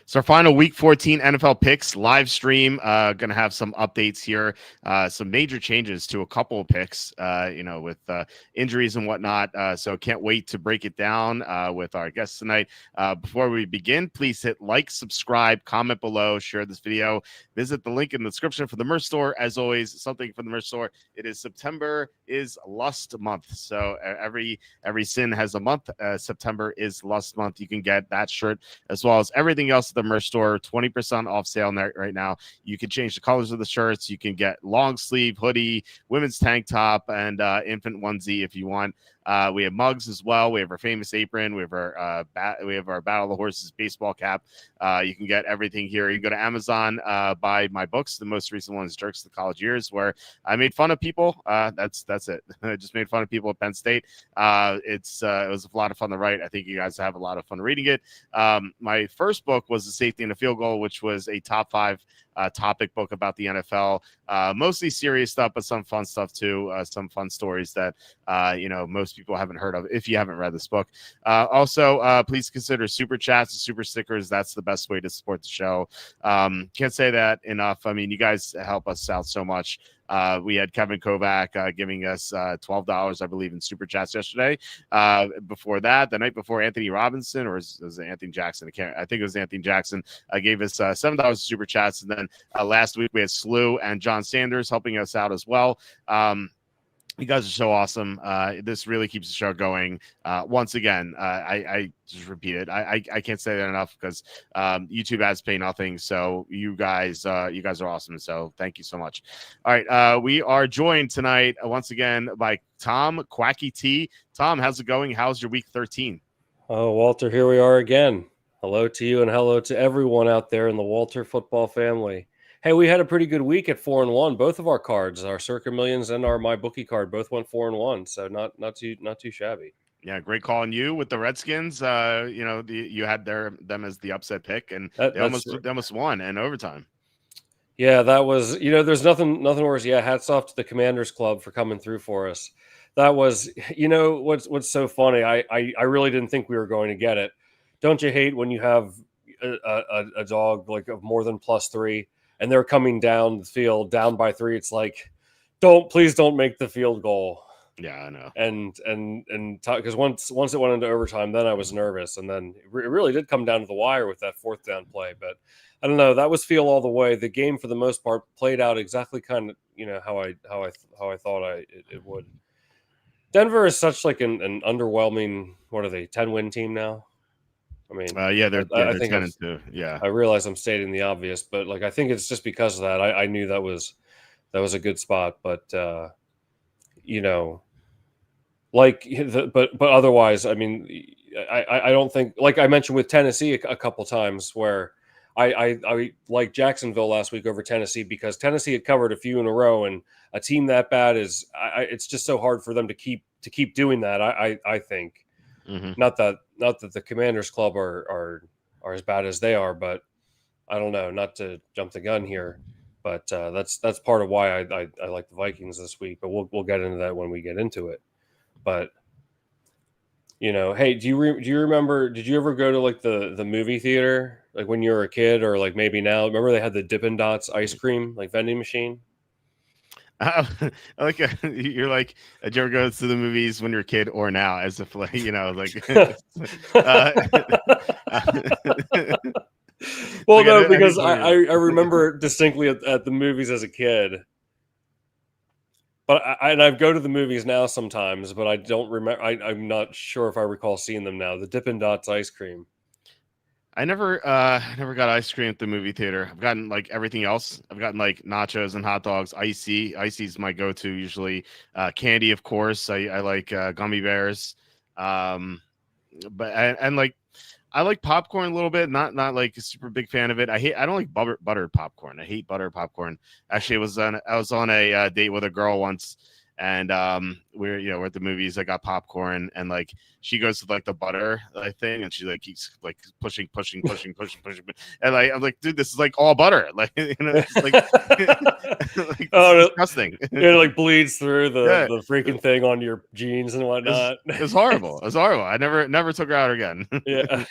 So our final Week 14 NFL picks live stream. Going to have some updates here, some major changes to a couple of picks, with injuries and whatnot. So can't wait to break it down with our guests tonight. Before we begin, please hit like, subscribe, comment below, share this video. Visit the link in the description for the merch store. As always, something for the merch store. It is September is Lust Month. So every sin has a month. September is Lust Month. You can get that shirt as well as everything else at the merch store. 20% off sale right now. You can change the colors of the shirts. You can get long sleeve hoodie, women's tank top, and infant onesie if you want. We have mugs as well. We have our famous apron. We have our Battle of the Horses baseball cap. You can get everything here. You can go to Amazon, buy my books. The most recent one is Jerks to the College Years, where I made fun of people. That's it. I just made fun of people at Penn State. It was a lot of fun to write. I think you guys have a lot of fun reading it. My first book was The Safety and the Field Goal, which was a top 5 topic book about the NFL. Mostly serious stuff, but some fun stuff too. Some fun stories that most people haven't heard of if you haven't read this book. Also, please consider super chats and super stickers. That's the best way to support the show. Can't say that enough. I mean, you guys help us out so much. We had Kevin Kovac giving us $12, I believe, in super chats yesterday. Before that, the night before, Anthony Robinson, or was it Anthony Jackson? I think it was Anthony Jackson, gave us $7 in super chats. And then last week we had Slew and John Sanders helping us out as well. You guys are so awesome. This really keeps the show going. Once again, I just repeat it. I can't say that enough because YouTube ads pay nothing. So you guys are awesome. So thank you so much. All right. We are joined tonight once again by Tom Quacky T. Tom, how's it going? How's your week 13? Oh, Walter, here we are again. Hello to you and hello to everyone out there in the Walter football family. Hey, we had a pretty good week at 4-1. Both of our cards, our Circa Millions and our MyBookie card, both went 4-1. So not too shabby. Yeah, great call on you with the Redskins. You had them as the upset pick, and they almost won in overtime. Yeah, that was there's nothing worse. Yeah, hats off to the Commanders Club for coming through for us. That was what's so funny. I really didn't think we were going to get it. Don't you hate when you have a dog like of more than +3? And they're coming down the field down by 3. It's like, please don't make the field goal. Yeah, I know. And because once it went into overtime, then I was nervous, and then it really did come down to the wire with that 4th down play. But I don't know. That was feel all the way. The game for the most part played out exactly kind of how I thought it would. Denver is such like an underwhelming. What are they? 10-win team now. I mean, they're 10-2. Yeah, I realize I'm stating the obvious, but like I think it's just because of that. I knew that was a good spot, but but otherwise, I mean, I don't think, like I mentioned with Tennessee a couple times, where I like Jacksonville last week over Tennessee because Tennessee had covered a few in a row, and a team that bad it's just so hard for them to keep doing that. I think. Mm-hmm. Not that the Commanders Club are as bad as they are, but I don't know. Not to jump the gun here, but that's part of why I like the Vikings this week. But we'll get into that when we get into it. But hey, do you remember? Did you ever go to like the movie theater, like when you were a kid, or like maybe now? Remember they had the Dippin' Dots ice cream like vending machine. You're like, did you ever go to the movies when you're a kid or now, as if like well, no, because I remember distinctly at the movies as a kid, but I go to the movies now sometimes, but I don't remember. I'm not sure if I recall seeing them now. The Dippin' Dots ice cream. I never got ice cream at the movie theater. I've gotten like everything else. I've gotten like nachos and hot dogs. Icy's my go-to usually. Candy, of course. I like gummy bears. But I like popcorn a little bit. Not like a super big fan of it. I don't like buttered popcorn. I hate buttered popcorn. Actually, I was on a date with a girl once, and we're at the movies. I got popcorn, and like she goes to like the butter thing, and she like keeps like pushing, and like I'm like, dude, this is like all butter, like it's like, like Oh, it's disgusting. it like bleeds through Yeah. the freaking thing on your jeans and whatnot. It's horrible. It's horrible. I never took her out again. Yeah.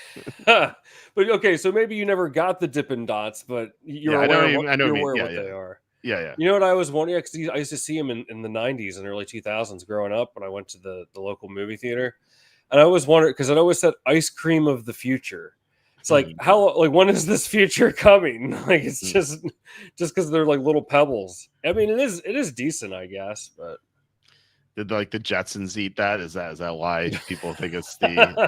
But okay, so maybe you never got the Dippin' Dots, but you're I aware know. of what, I know. you're What you aware mean. of what they are. Yeah. You know what I was wondering? Because I used to see them in the 90s and early 2000s growing up when I went to the local movie theater. And I always wondered, because it always said ice cream of the future. It's like, when is this future coming? Like, it's just because they're like little pebbles. I mean, it is decent, I guess, but. Did like the Jetsons eat that? Is that why people think it's the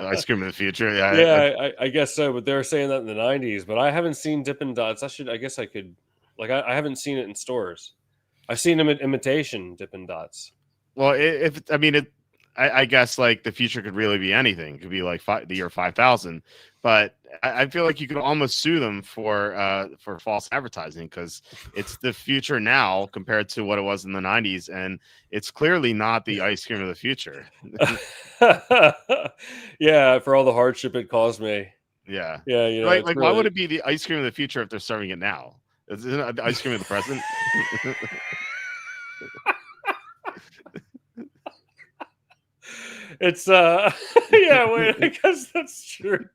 ice cream of the future? Yeah, I guess so. But they were saying that in the 90s. But I haven't seen Dippin' Dots. I guess I could. Like, I haven't seen it in stores. I've seen them at imitation Dippin' Dots. Well, I guess like the future could really be anything. It could be like the year 5000, but I feel like you could almost sue them for false advertising, because it's the future now compared to what it was in the 90s, and it's clearly not the ice cream of the future. Yeah, for all the hardship it caused me. Yeah, yeah. Like really... why would it be the ice cream of the future if they're serving it now? Isn't it the ice cream of the present? It's yeah, wait, I guess that's true.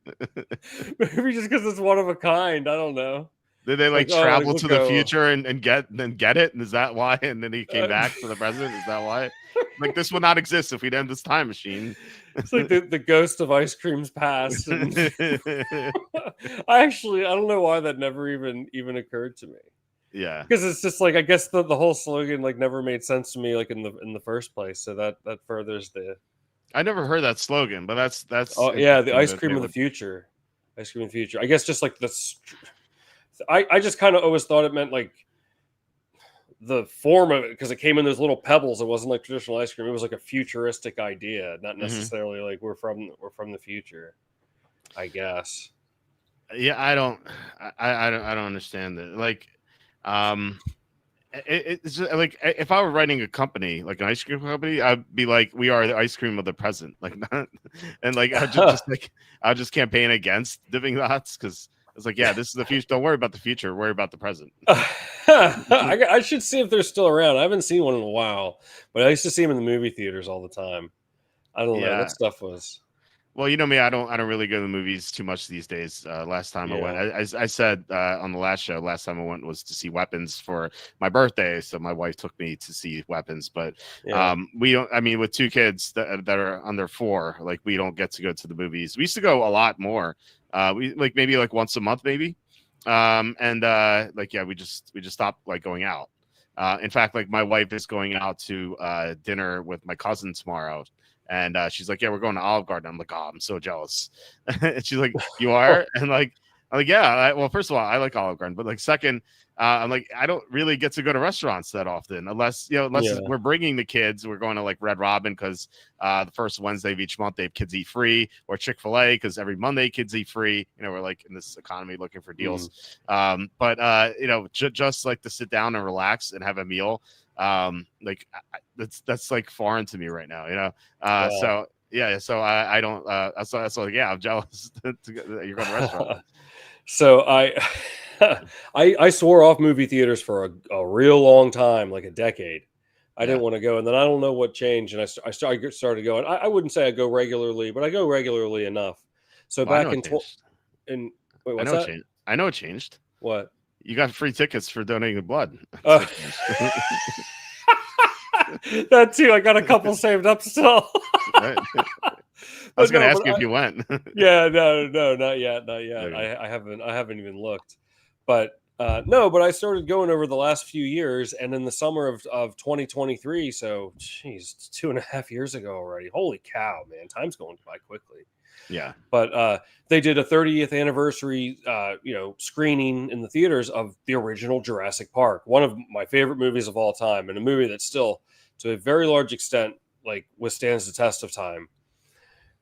Maybe just because it's one of a kind. I don't know. Did they like travel to the future and get it? And is that why? And then he came back to the present. Is that why? Like, this would not exist if we didn't have this time machine. It's like the ghost of ice cream's past. And... I don't know why that never even occurred to me. Yeah, because it's just like, I guess the whole slogan like never made sense to me, like in the first place. So that furthers the. I never heard that slogan, but that's. Oh yeah, the ice cream of the future, ice cream of the future. I guess just like this. I just kind of always thought it meant like the form of it, because it came in those little pebbles. It wasn't like traditional ice cream. It was like a futuristic idea, not necessarily like we're from the future, I guess. Yeah, I don't understand it. Like, it's just, like, if I were writing a company, like an ice cream company, I'd be like, we are the ice cream of the present, like that. And like I'll just campaign against Dippin' Dots, because it's like, yeah, this is the future. Don't worry about the future. Worry about the present. I should see if they're still around. I haven't seen one in a while, but I used to see them in the movie theaters all the time. I don't know. That stuff was. Well, you know me, I don't really go to the movies too much these days. Last time I went, I said on the last show, last time I went was to see Weapons for my birthday. So my wife took me to see Weapons, but we don't. I mean, with two kids that are under 4, like, we don't get to go to the movies. We used to go a lot more. We like maybe like once a month, maybe. We just stopped like going out. In fact, like, my wife is going out to dinner with my cousin tomorrow. And she's like, yeah, we're going to Olive Garden. I'm like, oh, I'm so jealous. And she's like, you are? And like, I'm like, yeah. Well, first of all, I like Olive Garden, but like, second, I'm like, I don't really get to go to restaurants that often, unless we're bringing the kids. We're going to like Red Robin because the first Wednesday of each month they have Kids Eat Free, or Chick-fil-A because every Monday Kids Eat Free. We're like in this economy looking for deals. Just like to sit down and relax and have a meal. That's like foreign to me right now, So I don't so yeah, I'm jealous that you're going to restaurant. So I swore off movie theaters for a real long time, like a decade. I didn't want to go, and then I don't know what changed, and I started going. I wouldn't say I go regularly, but I go regularly enough. So back in wait, what's that? I know it changed. What? You got free tickets for donating blood. That too. I got a couple saved up still. Right. I was going to ask you if you went. Yeah, no, not yet. Okay. I haven't even looked. But but I started going over the last few years, and in the summer of 2023. So, geez, 2.5 years ago already. Holy cow, man! Time's going by quickly. Yeah. But they did a 30th anniversary, screening in the theaters of the original Jurassic Park, one of my favorite movies of all time, and a movie that still, to a very large extent, like, withstands the test of time.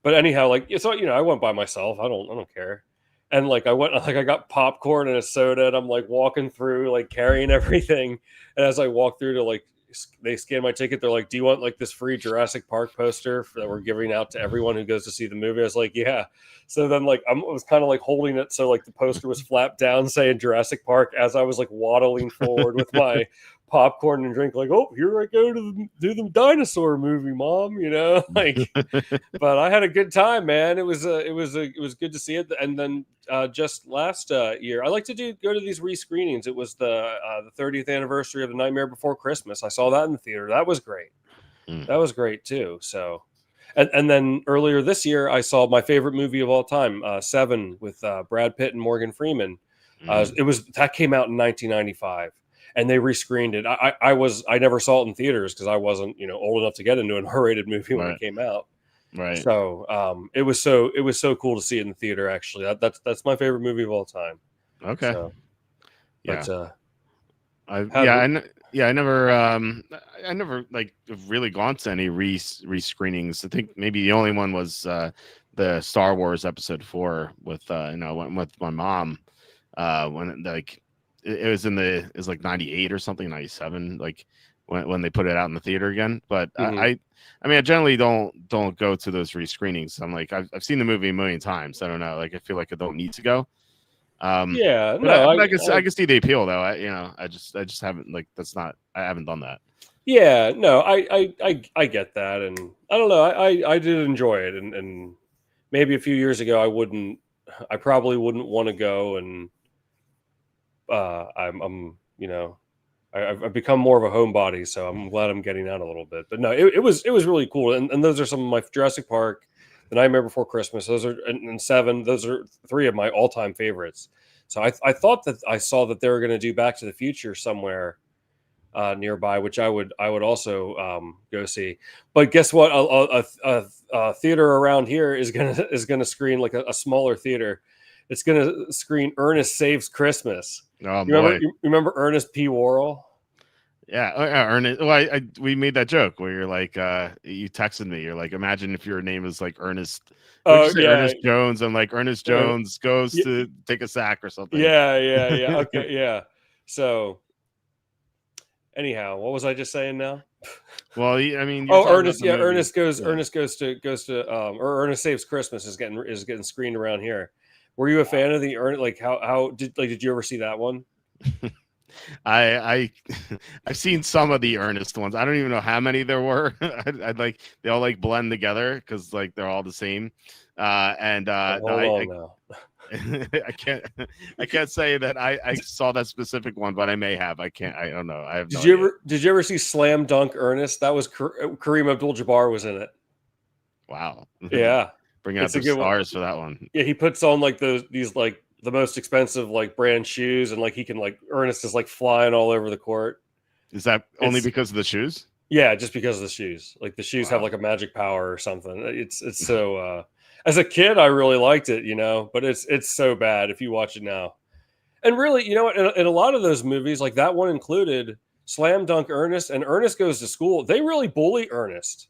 But anyhow, like, so I went by myself. I don't care. And like, I went, like, I got popcorn and a soda, and I'm like walking through, like, carrying everything. And as I walk through to like they scanned my ticket. They're like, "Do you want like this free Jurassic Park poster that we're giving out to everyone who goes to see the movie?" I was like, "Yeah." So then like I was kind of like holding it so like the poster was flapped down saying Jurassic Park as I was like waddling forward with my popcorn and drink, like, "Oh, here I go to do the dinosaur movie, Mom," like. But I had a good time, man. It was good to see it. And then just last year, I like to go to these re-screenings. It was the 30th anniversary of The Nightmare Before Christmas. I saw that in the theater. That was great. That was great too. So, and then earlier this year, I saw my favorite movie of all time, Seven, with Brad Pitt and Morgan Freeman. That came out in 1995. And they rescreened it. I never saw it in theaters because I wasn't, old enough to get into an R-rated movie when it came out. Right. So it was so cool to see it in the theater. Actually, that's my favorite movie of all time. Okay. So, yeah. But, I never like really gone to any re-screenings. I think maybe the only one was the Star Wars Episode 4 with went with my mom when it was like 98 or something, 97, like when they put it out in the theater again. But I generally don't go to those re-screenings. I'm like, I've seen the movie a million times. I don't know. Like, I feel like I don't need to go. I can see the appeal though. I just haven't, like, I haven't done that. Yeah, no, I get that. And I don't know. I did enjoy it. And maybe a few years ago, I probably wouldn't want to go. And I've become more of a homebody, so I'm glad I'm getting out a little bit. But no, it was really cool. And those are some of my Jurassic Park, The Nightmare Before Christmas. Those are and Seven. Those are three of my all-time favorites. So I thought that I saw that they were going to do Back to the Future somewhere nearby, which I would also go see. But guess what? A theater around here is gonna screen, like a smaller theater. It's gonna screen Ernest Saves Christmas. Oh, boy. You remember Ernest P. Worrell? Yeah, Ernest. Well, we made that joke where you're like, you texted me. You're like, imagine if your name is like Ernest. Oh, yeah. Ernest Jones. I'm like, Ernest Jones goes to take a sack or something. Yeah. Okay, yeah. So, anyhow, what was I just saying now? Well, I mean, Ernest. Yeah, Ernest goes to or Ernest Saves Christmas is getting screened around here. Were you a fan of the Ernest? Like, did you ever see that one? I've seen some of the Ernest ones. I don't even know how many there were. I'd like, they all like blend together because like they're all the same. I can't say that I saw that specific one, but I may have. I don't know. I have. Did you ever see Slam Dunk Ernest? That was Kareem Abdul-Jabbar was in it. Wow. Yeah. Bring out the stars for that one. Yeah, he puts on like these like the most expensive like brand shoes, and like he can, like, Ernest is like flying all over the court. Is that only because of the shoes? Yeah, just because of the shoes. Like the shoes have like a magic power or something. It's so as a kid I really liked it, but it's so bad if you watch it now. And really, in a lot of those movies, like that one included, Slam Dunk Ernest and Ernest Goes to School, they really bully Ernest.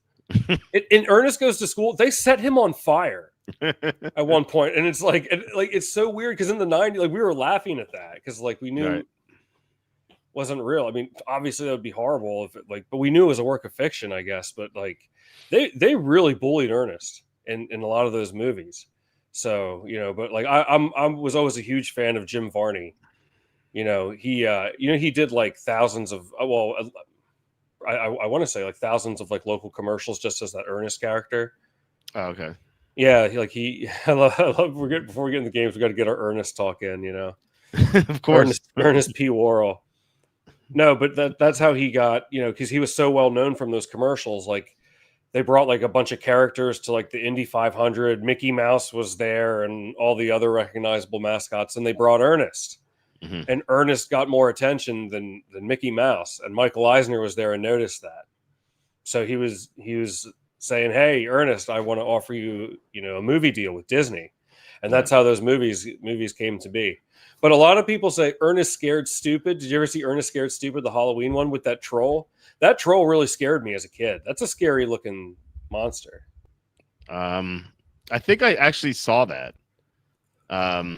In Ernest Goes to School, they set him on fire at one point, and it's like it's so weird because in the 90s, like, we were laughing at that because like we knew it wasn't real. I mean, obviously that would be horrible if but we knew it was a work of fiction, I guess. But like they really bullied Ernest in a lot of those movies. So but like I was always a huge fan of Jim Varney. He did like thousands of I want to say like thousands of like local commercials just as that Ernest character. Oh, okay. Yeah, I love before we get in the games, we got to get our Ernest talk in, Of course. Ernest P. Worrell. No, but that's how he got, because he was so well known from those commercials. Like they brought like a bunch of characters to like the Indy 500. Mickey Mouse was there and all the other recognizable mascots, and they brought Ernest. Mm-hmm. And Ernest got more attention than Mickey Mouse, and Michael Eisner was there and noticed that. So he was saying, "Hey, Ernest, I want to offer you, a movie deal with Disney," and that's how those movies came to be. But a lot of people say Ernest Scared Stupid. Did you ever see Ernest Scared Stupid, the Halloween one with that troll? That troll really scared me as a kid. That's a scary looking monster. I think I actually saw that.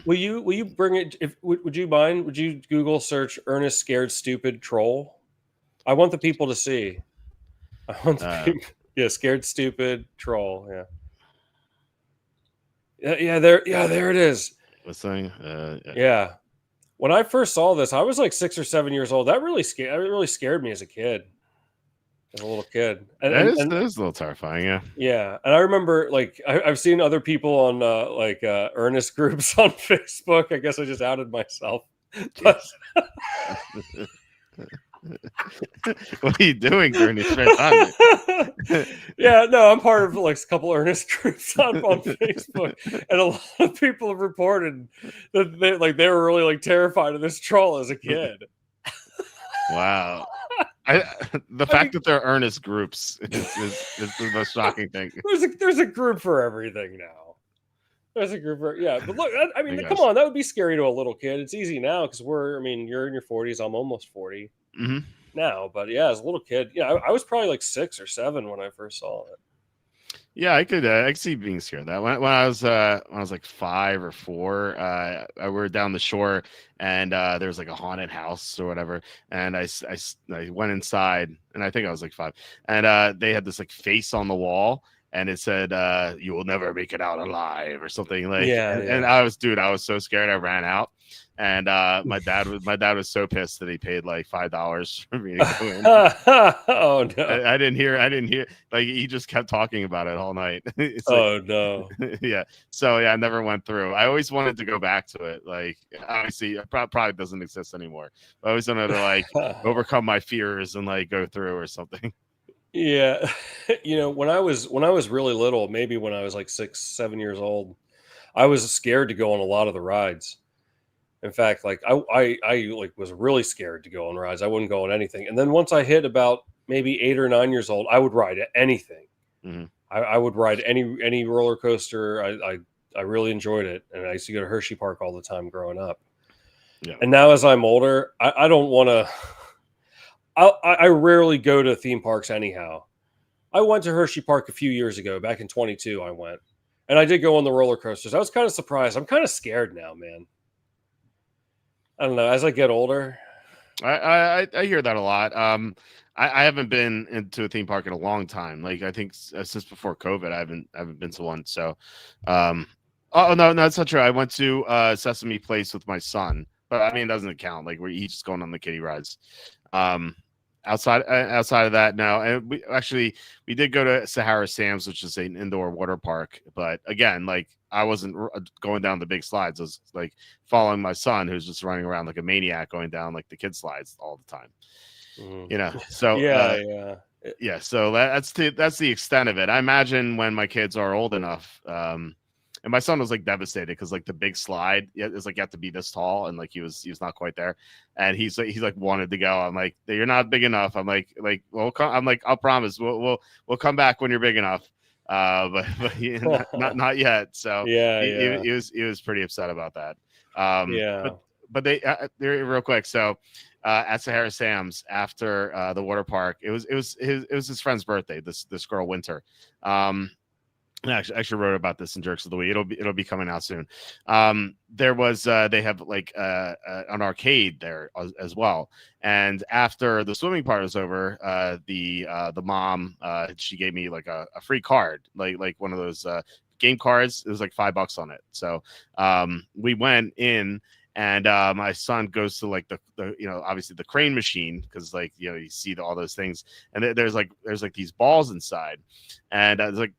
Will you bring it? Would you mind? Would you Google search Ernest Scared Stupid troll? I want the people to see. I want the people. Uh, Yeah, scared, stupid troll. Yeah. There it is. what's saying? Yeah. When I first saw this, I was like 6 or 7 years old. That really scared me as a kid, as a little kid. And That is a little terrifying. Yeah. yeah, and I remember like I've seen other people on earnest groups on Facebook. I guess I just outed myself. But What are you doing during your spare time? yeah, no, I'm part of like a couple earnest groups on Facebook, and a lot of people have reported that they were really like terrified of this troll as a kid. Wow. The I mean, fact that they're earnest groups is the most shocking thing. there's a group for everything now. There's a group for but look, I mean, I come guess. on, that would be scary to a little kid. It's easy now because you're in your 40s. I'm almost 40 Hmm. now, but yeah, as a little kid, I was probably like 6 or 7 when I first saw it. Yeah, I could see being scared of that when I was like 5 or 4. I were down the shore and there was like a haunted house or whatever, and I went inside, and I think I was like 5, and they had this like face on the wall, and it said "You will never make it out alive" or something like, and Yeah. I was so scared I ran out. And my dad was so pissed that he paid like $5 for me to go in. Oh no. I didn't hear like he just kept talking about it all night. It's like Oh no. yeah. So yeah, I never went through. I always wanted to go back to it. Like obviously it probably doesn't exist anymore. I always wanted to like overcome my fears and like go through or something. Yeah. When I was really little, maybe when I was like 6, 7 years old, I was scared to go on a lot of the rides. In fact, like I like was really scared to go on rides. I wouldn't go on anything. And then once I hit about maybe 8 or 9 years old, I would ride anything. Hmm. I would ride any roller coaster. I really enjoyed it, and I used to go to Hershey Park all the time growing up. Yeah. And now as I'm older, I don't want to. I rarely go to theme parks anyhow. I went to Hershey Park a few years ago, back in 22. I went, and I did go on the roller coasters. I was kind of surprised. I'm kind of scared now, man. I don't know. As I get older, I hear that a lot. I haven't been into a theme park in a long time. Like I think since before COVID, I haven't been to one. So, oh no, that's not true. I went to Sesame Place with my son, but I mean it doesn't count. Like we're each just going on the kiddie rides. Um, outside of that, no. And we did go to Sahara Sam's, which is an indoor water park. But again, like I wasn't going down the big slides. I was like following my son, who's just running around like a maniac, going down like the kid slides all the time. So yeah. So that's the extent of it. I imagine when my kids are old enough, and my son was like devastated because like the big slide is like you have to be this tall, and like he was not quite there, and he's like wanted to go. I'm like, you're not big enough. I'm like I'm like, I'll promise we'll come back when you're big enough. But not yet. So he was pretty upset about that. But they're real quick. So at Sahara Sam's after the water park, it was his friend's birthday. This girl Winter. I actually wrote about this in Jerks of the Week. It'll be coming out soon. There was they have like an arcade there as well. And after the swimming part was over, the mom she gave me like a free card, like one of those game cards. It was like $5 on it. So we went in. And my son goes to like the obviously the crane machine because like you see all those things, and there's like these balls inside, and it's like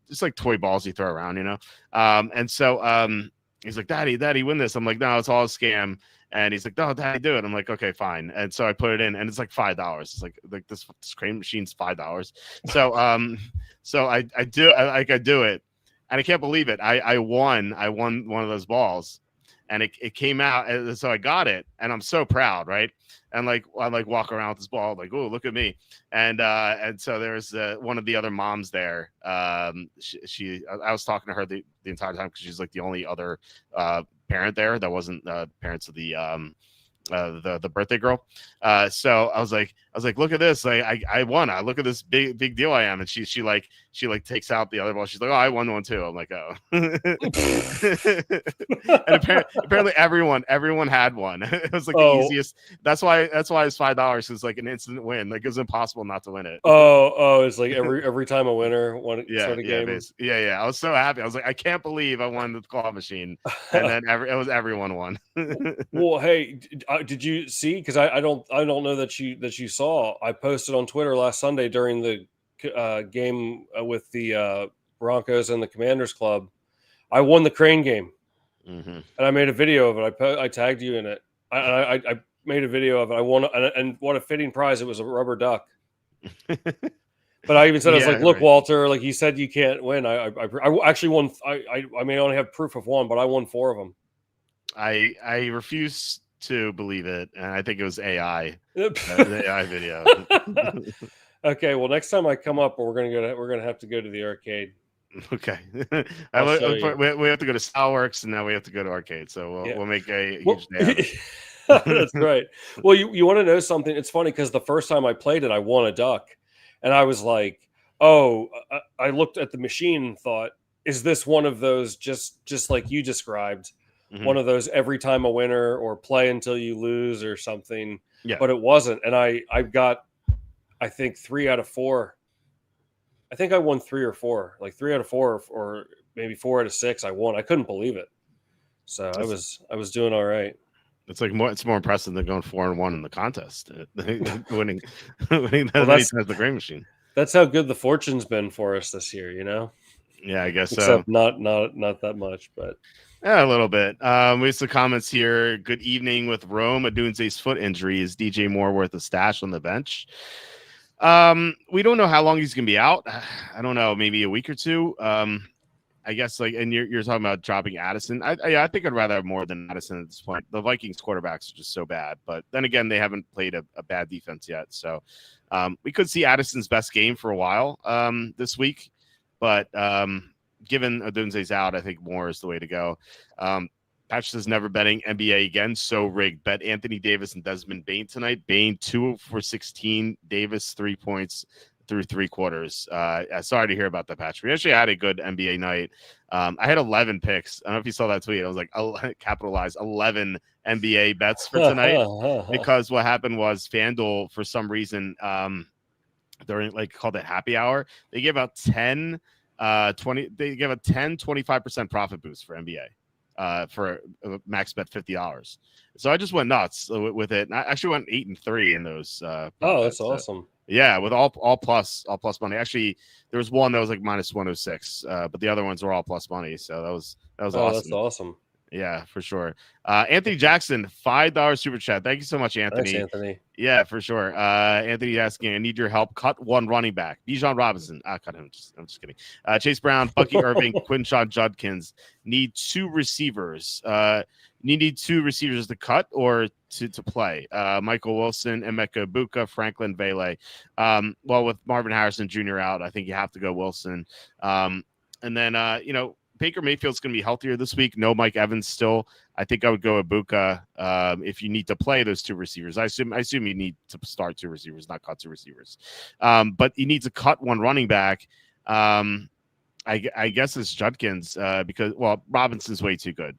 just like toy balls you throw around, and so he's like, Daddy, win this. I'm like, no, it's all a scam. And he's like, no, Daddy, do it. I'm like, okay, fine. And so I put it in, and it's like $5. It's like this crane machine's $5. So so I do it, and I can't believe it. I won one of those balls. And it came out, and so I got it, and I'm so proud, right? And like I like walk around with this ball, like, oh, look at me. And so there's one of the other moms there. I was talking to her the entire time because she's like the only other parent there that wasn't parents of the the birthday girl. So I was like, look at this, like I won. I look at this big deal I am, and she takes out the other ball. She's like, oh, I won one too. I'm like, oh. And apparently everyone had one. It was like the easiest. That's why it's $5. It's like an instant win. Like it was impossible not to win it. It's like every time a winner one sort of game. Yeah. I was so happy. I was like, I can't believe I won the claw machine, and then everyone won. Well, hey, did you see? Because I don't know that you saw. I posted on Twitter last Sunday during the game with the Broncos and the Commanders Club. I won the crane game, and I made a video of it. I tagged you in it. I made a video of it. I won, and what a fitting prize! It was a rubber duck. But I even said, I was like, look, right. Walter, like he said, you can't win. I actually won. I may only have proof of one, but I won 4 of them. I refuse to believe it, and I think it was AI. The AI video. Okay, well, next time I come up, we're gonna have to go to the arcade. Okay. We have to go to Styleworks, and now we have to go to arcade. So we'll make a huge day out of it. That's right. Well, you want to know something? It's funny because the first time I played it, I won a duck, and I was like, "Oh!" I looked at the machine and thought, "Is this one of those just like you described, one of those every time a winner or play until you lose or something?" Yeah. But it wasn't, and I got, I think 3 out of 4. I think I won 3 or 4, like 3 out of 4, or maybe 4 out of 6. I won. I couldn't believe it. So I was doing all right. It's more impressive than going 4-1 in the contest, winning that many times the grain machine. That's how good the fortune's been for us this year, you know. Yeah, I guess Except not that much, but yeah, a little bit. We have some comments here. Good evening with Rome. Adunze's foot injury. Is DJ Moore worth a stash on the bench? We don't know how long he's gonna be out. I don't know, maybe a week or two. I guess and you're talking about dropping Addison. I think I'd rather have more than Addison at this point. The Vikings quarterbacks are just so bad, but then again, they haven't played a bad defense yet. So we could see Addison's best game for a while this week, but given Odunze's out, I think Moore is the way to go. Patch says never betting NBA again. So rigged. Bet Anthony Davis and Desmond Bain tonight. Bain 2 for 16. Davis 3 points through 3 quarters. Sorry to hear about that, Patch. We actually had a good NBA night. I had 11 picks. I don't know if you saw that tweet. I was like, I'll capitalize 11 NBA bets for tonight because what happened was FanDuel, for some reason, during called it happy hour, they gave out 10, 20. They gave a 25% profit boost for NBA. For a max bet $50. So I just went nuts with it. And I actually went 8-3 in those. That's awesome. Yeah, with all plus money. Actually, there was one that was like minus 106, but the other ones were all plus money. So that was awesome. That's awesome. Yeah, for sure. Anthony Jackson, $5 super chat. Thank you so much, Anthony. Thanks, Anthony. Yeah, for sure. Anthony asking, I need your help. Cut one running back. Bijan Robinson. Cut him. I'm just kidding. Chase Brown, Bucky Irving, Quinshon Judkins. Need 2 receivers. You need 2 receivers to cut or to play. Michael Wilson, Emeka Buka, Franklin Vele. Well, with Marvin Harrison Jr. out, I think you have to go Wilson. And then, Baker Mayfield's going to be healthier this week. No Mike Evans still. I think I would go Ibuka if you need to play those 2 receivers. I assume you need to start 2 receivers, not cut 2 receivers. But you need to cut one running back. I guess it's Judkins because Robinson's way too good.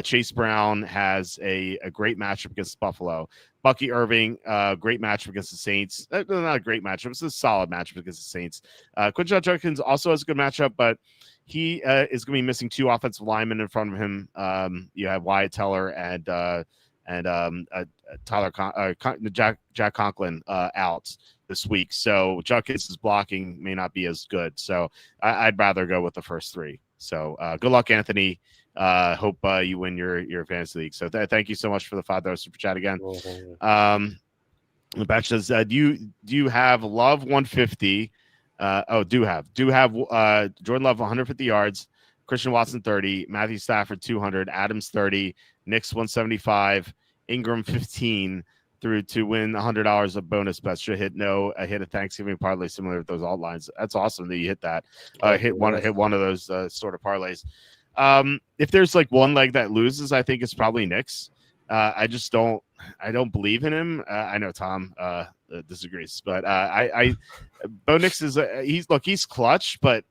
Chase Brown has a great matchup against Buffalo. Bucky Irving, great matchup against the Saints. Not a great matchup. It's a solid matchup against the Saints. Quinshon Judkins also has a good matchup, but he is going to be missing 2 offensive linemen in front of him. You have Wyatt Teller and Jack Conklin out this week. So Judkins' blocking may not be as good. So I'd rather go with the first 3. So good luck, Anthony. Hope you win your fantasy league. So thank you so much for the $5 super chat again. The batch says, do you have Love 150? Do have Jordan Love 150 yards, Christian Watson 30, Matthew Stafford 200, Adams 30, Knicks 175, Ingram 15 through to win $100 of bonus bets. Should hit a Thanksgiving parlay similar to those alt lines. That's awesome that you hit that. Hit one of those sort of parlays. If there's one leg that loses, I think it's probably Knicks. I just don't believe in him. I know Tom disagrees, but Bo Nix is he's clutch, but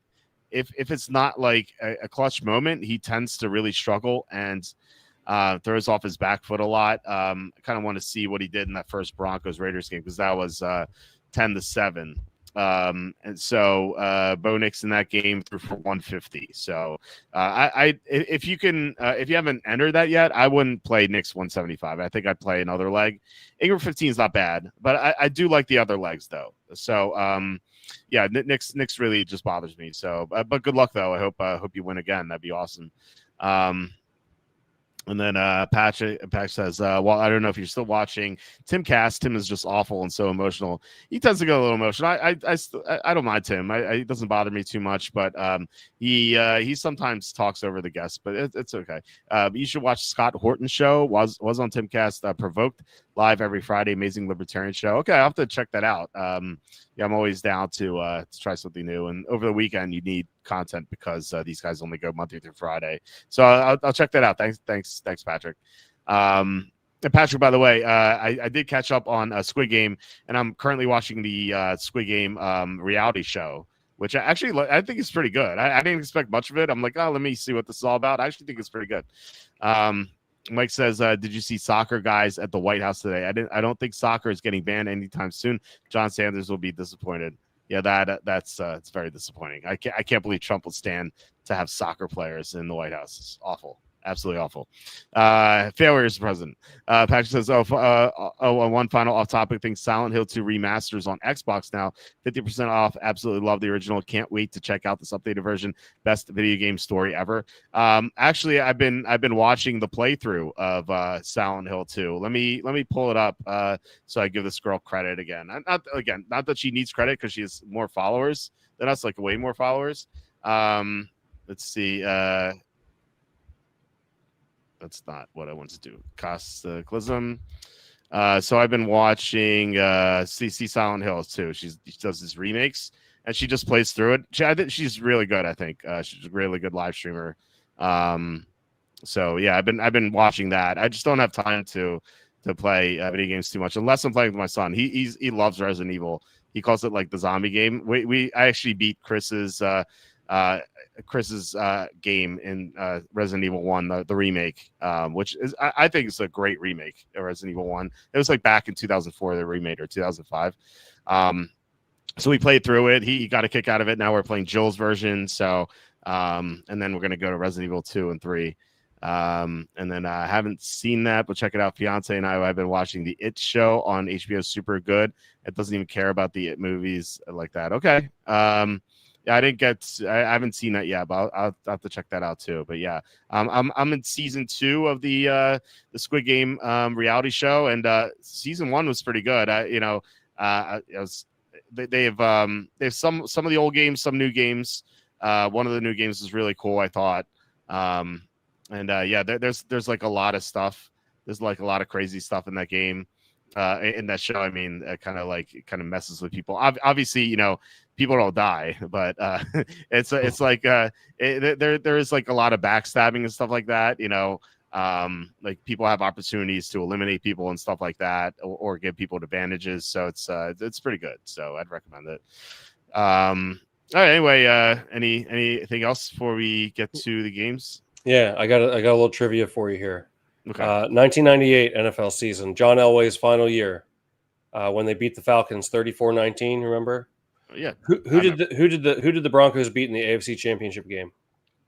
if it's not like a clutch moment, he tends to really struggle and throws off his back foot a lot. I kind of want to see what he did in that first Broncos Raiders game because that was 10-7. And so Bo Nix in that game threw for 150. So if you haven't entered that yet, I wouldn't play Nix 175. I think I'd play another leg. Ingram 15 is not bad, but I do like the other legs though. So yeah, Nix really just bothers me. So but good luck though. I hope you win again. That'd be awesome. And then Patch says, well, I don't know if you're still watching Tim Cast. Tim is just awful and so emotional. He tends to get a little emotional. I don't mind Tim. It doesn't bother me too much, but he sometimes talks over the guests, but it's okay. You should watch Scott Horton's show. Was on Tim Cast, Provoked, live every Friday. Amazing Libertarian show. Okay, I'll have to check that out. Yeah, I'm always down to try something new. And over the weekend, you need content because these guys only go Monday through Friday. So I'll check that out. Thanks, Patrick. And Patrick, by the way, I did catch up on Squid Game, and I'm currently watching the Squid Game reality show, which I think is pretty good. I didn't expect much of it. I'm like, oh, let me see what this is all about. I actually think it's pretty good. Mike says, did you see soccer guys at the White House today? I don't think soccer is getting banned anytime soon. John Sanders will be disappointed. Yeah, that's it's very disappointing. I can't believe Trump would stand to have soccer players in the White House. It's awful. Absolutely awful. Failure is present. Patrick says, one final off-topic thing. Silent Hill 2 remasters on Xbox now. 50% off. Absolutely love the original. Can't wait to check out this updated version. Best video game story ever. Actually, I've been watching the playthrough of Silent Hill 2. Let me pull it up so I give this girl credit again. Not that she needs credit because she has more followers than us, like way more followers. Let's see. That's not what I want to do. Cataclysm. So I've been watching CC Silent Hills too. She does these remakes and she just plays through it. I think she's really good. I think she's a really good live streamer. So yeah, I've been watching that. I just don't have time to play video games too much unless I'm playing with my son. He loves Resident Evil. He calls it like the zombie game. I actually beat Chris's game in Resident Evil 1, the remake, which is I think it's a great remake of Resident Evil 1. It was like back in 2004 they remade, or 2005. So we played through it. He got a kick out of it. Now we're playing Jill's version. So and then we're gonna go to Resident Evil 2 and 3. And then I haven't seen that, but check it out. Fiance and I've been watching the It show on HBO. Super good. It doesn't even care about the It movies like that. Okay. Yeah, I haven't seen that yet, but I'll have to check that out too. But yeah, I'm in season 2 of the Squid Game reality show, and season 1 was pretty good. They have some of the old games, some new games. One of the new games is really cool, I thought. Yeah, there's like a lot of stuff. There's like a lot of crazy stuff in that game. In that show, I mean, it kind of messes with people. Obviously, people don't die, but it's like there is like a lot of backstabbing and stuff like that. Like people have opportunities to eliminate people and stuff like that, or give people advantages. So it's pretty good. So I'd recommend it. All right. Anyway, anything else before we get to the games? Yeah, I got a little trivia for you here. Okay. 1998 NFL season, John Elway's final year, when they beat the Falcons 34-19. Remember? Yeah. Who did the Broncos beat in the AFC Championship game?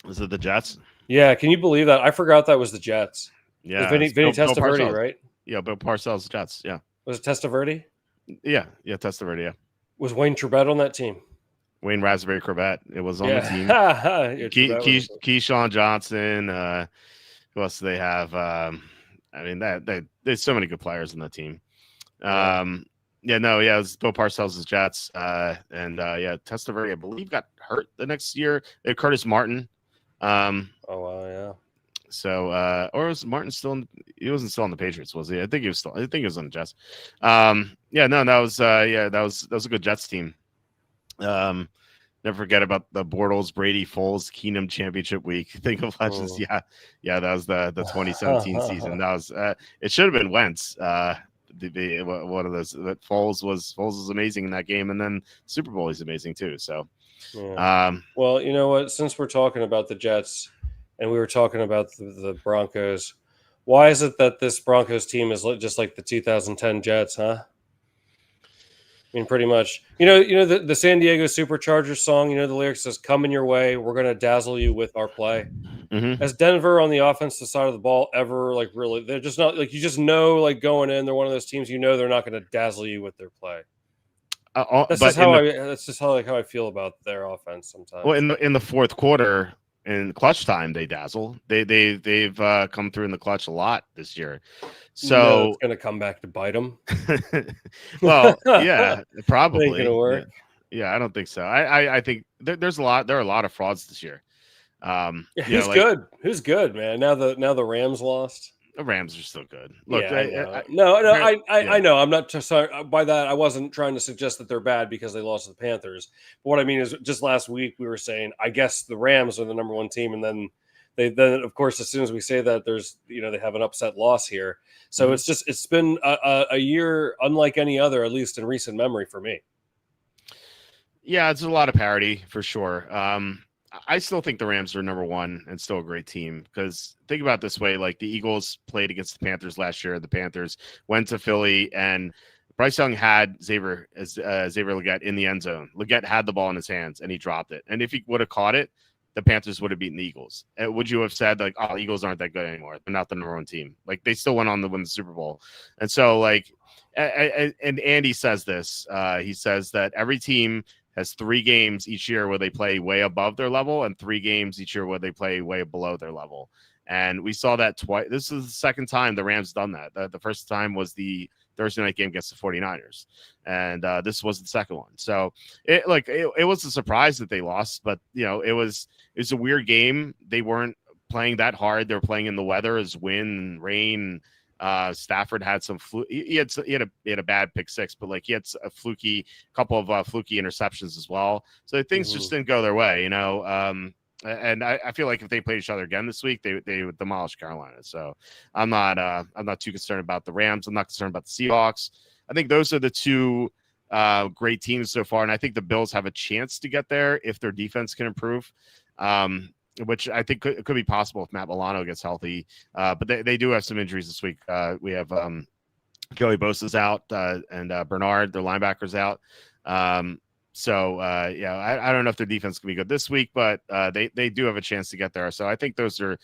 Was it the Jets? Yeah, can you believe that? I forgot that was the Jets. Yeah, Vinny Testaverde, right? Yeah, Bill Parcells, Jets. Yeah. Was it Testaverde? Yeah, Testaverde. Yeah. Was Wayne Trebet on that team? Wayne Raspberry Corbett. It was on the team. Keyshawn Johnson. Who else do they have? I mean, there's so many good players in that team. It was Bill Parcells' Jets. Testaverde, I believe, got hurt the next year. Curtis Martin. Yeah. So, or was Martin still? He wasn't still on the Patriots, was he? I think he was on the Jets. That was a good Jets team. Never forget about the Bortles, Brady, Foles, Keenum championship week. Think of Legends. Yeah, that was the 2017 season. That was it should have been Wentz. One of those. But Foles was amazing in that game, and then Super Bowl he's amazing too. So, well, you know what? Since we're talking about the Jets, and we were talking about the Broncos, why is it that this Broncos team is just like the 2010 Jets, huh? I mean, pretty much. You know the San Diego Superchargers song. You know the lyrics says, "Coming your way, we're gonna dazzle you with our play." mm-hmm. Has Denver on the offensive side of the ball ever like really? They're just not like you just know like going in. They're one of those teams you know they're not going to dazzle you with their play. That's just how I feel about their offense sometimes. Well, in the fourth quarter, in clutch time, they dazzle. They've come through in the clutch a lot this year. So it's going to come back to bite them. Well, yeah, probably. Ain't gonna work. Yeah, I don't think so. I think there's a lot. There are a lot of frauds this year. Who's good? Who's good, man? Now the Rams lost. The Rams are still good. Look, I know. I'm not sorry by that. I wasn't trying to suggest that they're bad because they lost to the Panthers. But what I mean is, just last week we were saying, I guess the Rams are the number one team, and then then of course as soon as we say that, there's they have an upset loss here. So it's been a year unlike any other, at least in recent memory for me. Yeah, it's a lot of parity for sure. I still think the Rams are number one and still a great team because think about it this way, like the Eagles played against the Panthers last year. The Panthers went to Philly and Bryce Young had Xavier Legette in the end zone. Legette had the ball in his hands and he dropped it. And if he would have caught it, the Panthers would have beaten the Eagles. Would you have said like, oh, Eagles aren't that good anymore? They're not the number one team. Like they still went on to win the Super Bowl. And so like, and Andy says this, he says that every team has 3 games each year where they play way above their level and 3 games each year where they play way below their level. And we saw that twice. This is the second time the Rams done that. The first time was the Thursday night game against the 49ers. And this was the second one. So it was a surprise that they lost, but it was a weird game. They weren't playing that hard. They were playing in the weather as wind and rain. Stafford had some he had a bad pick six, but like he had a couple of fluky interceptions as well. So things just didn't go their way, and I feel like if they played each other again this week, they would demolish Carolina. So I'm not too concerned about the Rams. I'm not concerned about the Seahawks. I think those are the two great teams so far, and I think the Bills have a chance to get there if their defense can improve. Which I think could be possible if Matt Milano gets healthy. But they do have some injuries this week. We have Joey Bosa's out and Bernard, their linebackers, out. I don't know if their defense can be good this week, but they do have a chance to get there. So I think those are